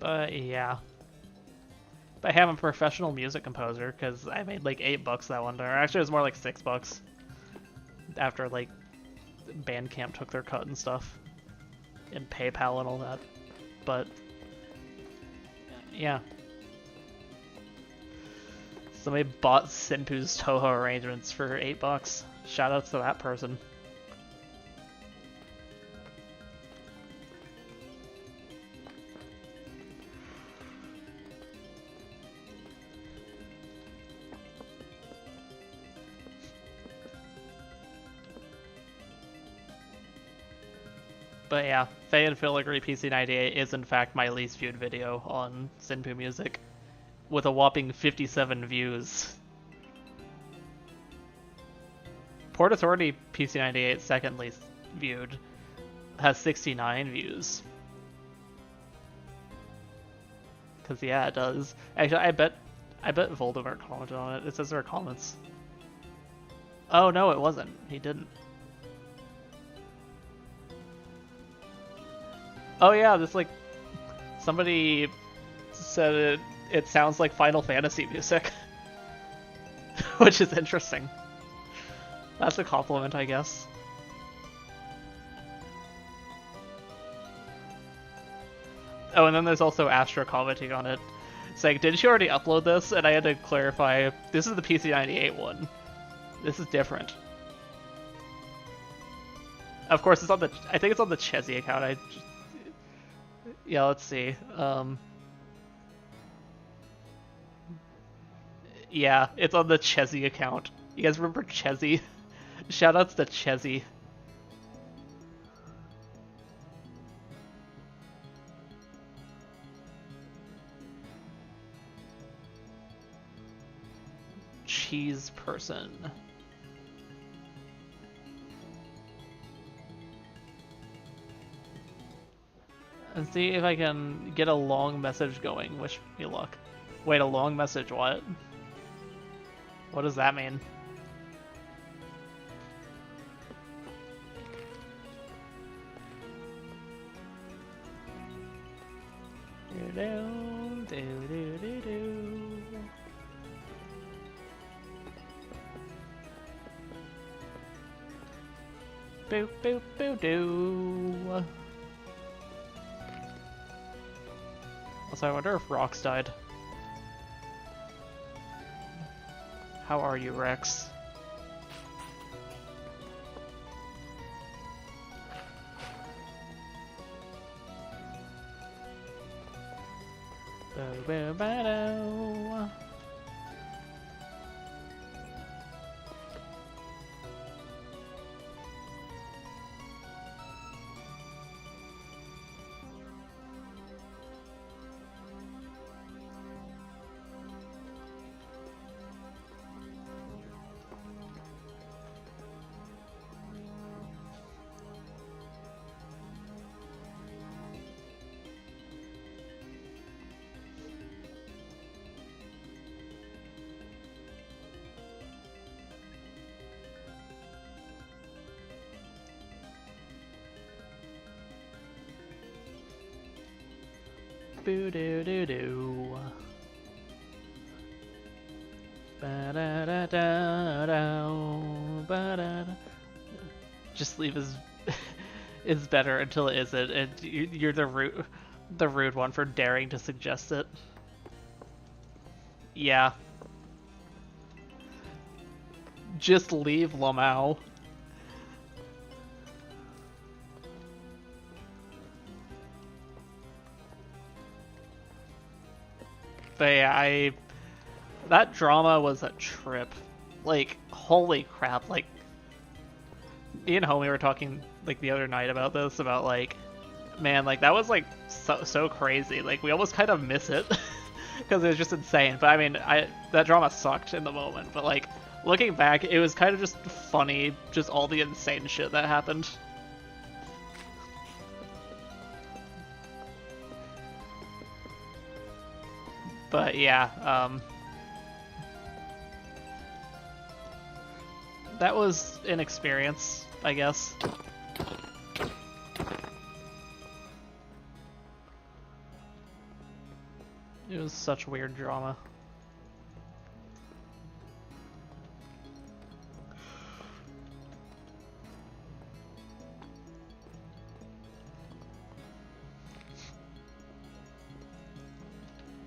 But yeah. But I am a professional music composer because I made like $8 that one day. Or actually, it was more like $6 after like Bandcamp took their cut and stuff, and PayPal and all that. But yeah, somebody bought Senpoo's Toho arrangements for $8. Shoutouts to that person. But yeah, Faye and Filigree PC98 is in fact my least viewed video on Senpoo Music, with a whopping 57 views. Port Authority PC98, second least viewed, has 69 views. Cause yeah, it does. Actually, I bet Voldemort commented on it. It says there are comments. Oh no, it wasn't. He didn't. Oh yeah, this like somebody said it sounds like Final Fantasy music, which is interesting. That's a compliment, I guess. Oh, and then there's also Astra commenting on it, saying, "Didn't you already upload this?" And I had to clarify, this is the PC98 one. This is different. Of course, it's on the. I think it's on the Chesy account. Yeah, let's see. Yeah, it's on the Chesy account. You guys remember Chesy? Shoutouts to Chesy. Cheese person. And see if I can get a long message going. Wish me luck. Wait, a long message? What? What does that mean? Boop boop boop doo. Also, I wonder if Rox died. How are you, Rex? Boo doo doo doo. Just leave is better until it isn't, and you're the rude one for daring to suggest it. Yeah. Just leave, Lamau. But yeah, that drama was a trip. Like, holy crap, like, me and Homie were talking, like, the other night about this, about, like, man, like, that was, like, so crazy. Like, we almost kind of miss it, because it was just insane. But, I mean, that drama sucked in the moment, but, like, looking back, it was kind of just funny, just all the insane shit that happened. But, yeah, that was an experience, I guess. It was such weird drama.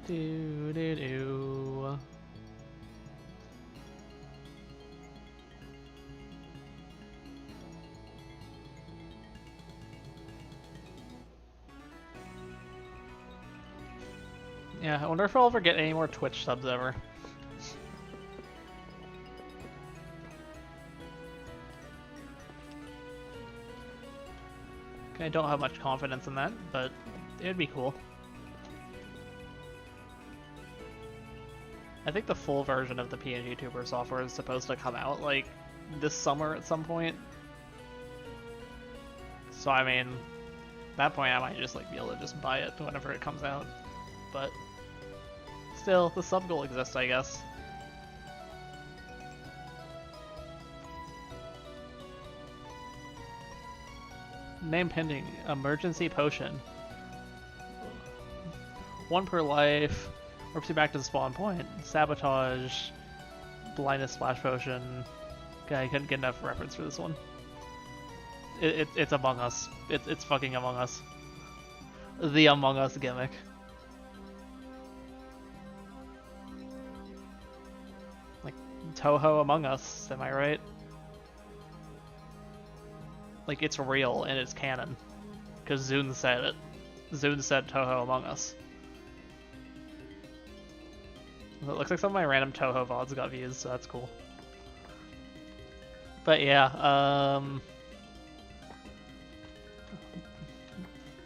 Do do do. Yeah, I wonder if I'll ever get any more Twitch subs ever. I don't have much confidence in that, but it'd be cool. I think the full version of the PNG Tuber software is supposed to come out, like, this summer at some point. So, I mean, at that point I might just, like, be able to just buy it whenever it comes out. But still, the sub goal exists, I guess. Name pending. Emergency potion. 1 per life. Warps you back to the spawn point. Sabotage. Blindness splash potion. Okay, I couldn't get enough reference for this one. It's Among Us. It's fucking Among Us. The Among Us gimmick. Like, Toho Among Us, am I right? Like, it's real and it's canon. Because Zune said it. Zune said Toho Among Us. It looks like some of my random Toho VODs got views, so that's cool. But yeah,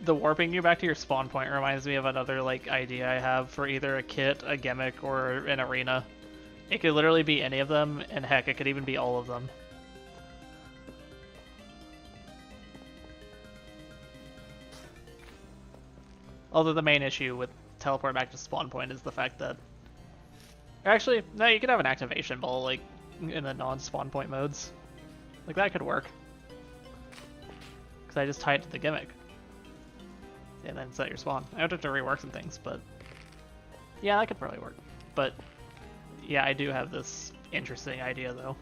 the warping you back to your spawn point reminds me of another, like, idea I have for either a kit, a gimmick, or an arena. It could literally be any of them, and heck, it could even be all of them. Although the main issue with teleport back to spawn point is the fact that... Actually, no, you could have an activation ball, like, in the non-spawn point modes. Like, that could work. Because I just tie it to the gimmick. And then set your spawn. I would have to rework some things, but... Yeah, that could probably work. But, yeah, I do have this interesting idea, though.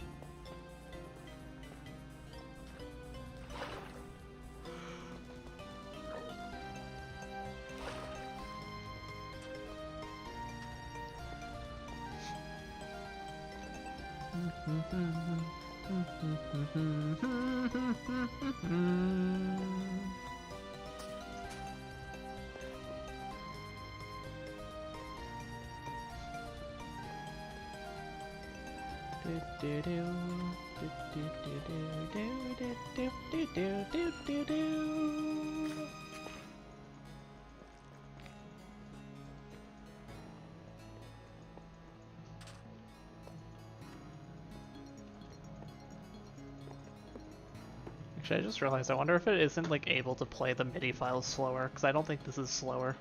Actually, I just realized, I wonder if it isn't, like, able to play the MIDI files slower, because I don't think this is slower.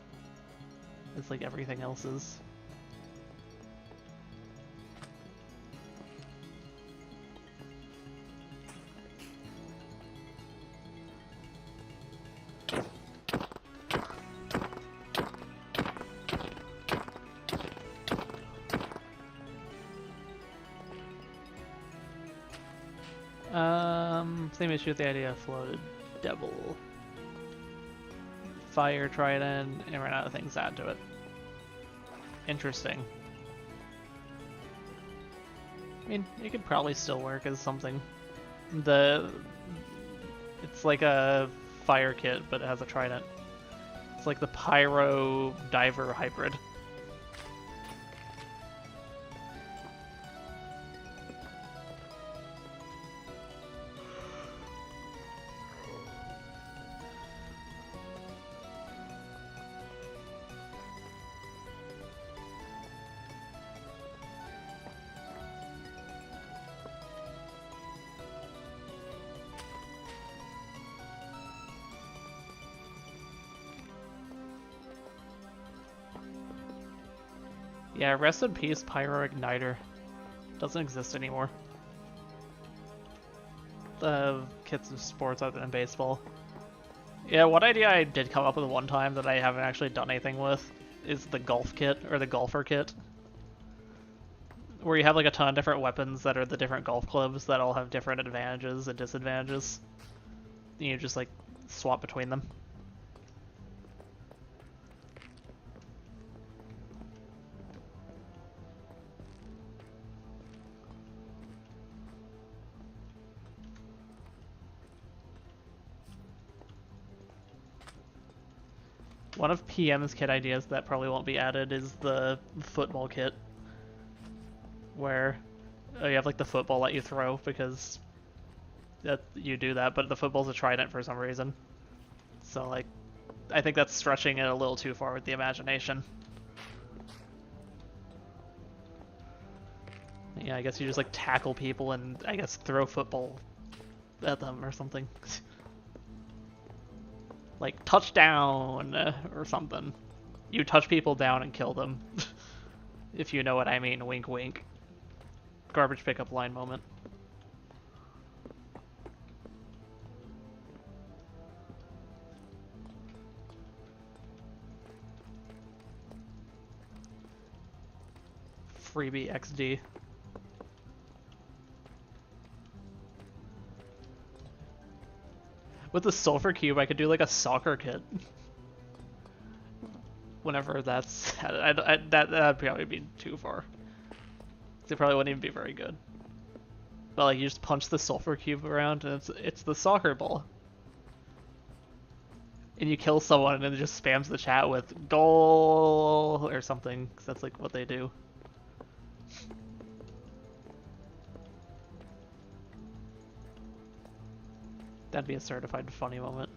It's like everything else is. Same issue with the idea of floated devil. Fire trident, and ran out of things to add to it. Interesting. I mean, it could probably still work as something. It's like a fire kit, but it has a trident. It's like the pyro diver hybrid. Yeah, rest in peace, Pyro Igniter. Doesn't exist anymore. The kits of sports other than baseball. Yeah, one idea I did come up with one time that I haven't actually done anything with is the golf kit, or the golfer kit. Where you have like a ton of different weapons that are the different golf clubs that all have different advantages and disadvantages. And you just like swap between them. One of PM's kit ideas that probably won't be added is the football kit. Where you have like the football that you throw because you do that, but the football's a trident for some reason. So like, I think that's stretching it a little too far with the imagination. Yeah, I guess you just like tackle people and I guess throw football at them or something. Like touchdown or something. You touch people down and kill them. If you know what I mean, wink wink. Garbage pickup line moment. Freebie XD. With the sulfur cube, I could do like a soccer kit. Whenever that's... that'd probably be too far. It probably wouldn't even be very good. But like, you just punch the sulfur cube around and it's the soccer ball. And you kill someone and then it just spams the chat with goal or something, because that's like what they do. That'd be a certified funny moment.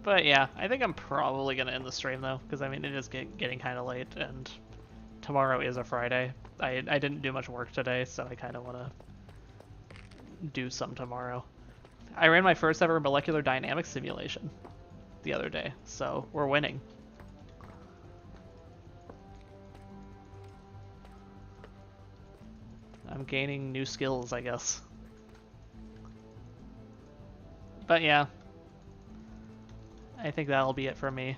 But yeah, I think I'm probably going to end the stream though, because I mean it is getting kind of late, and tomorrow is a Friday. I didn't do much work today, so I kind of want to do some tomorrow. I ran my first ever molecular dynamics simulation the other day, so we're winning. I'm gaining new skills, I guess. But yeah, I think that'll be it for me.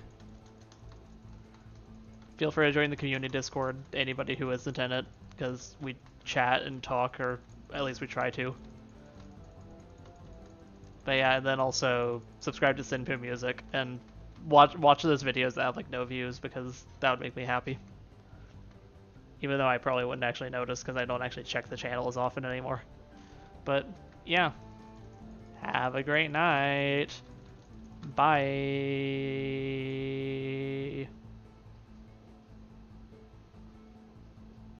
Feel free to join the community Discord, anybody who isn't in it, because we chat and talk, or at least we try to. But yeah, and then also subscribe to Senpoo Music, and watch those videos that have like no views, because that would make me happy. Even though I probably wouldn't actually notice because I don't actually check the channel as often anymore. But yeah, have a great night. Bye.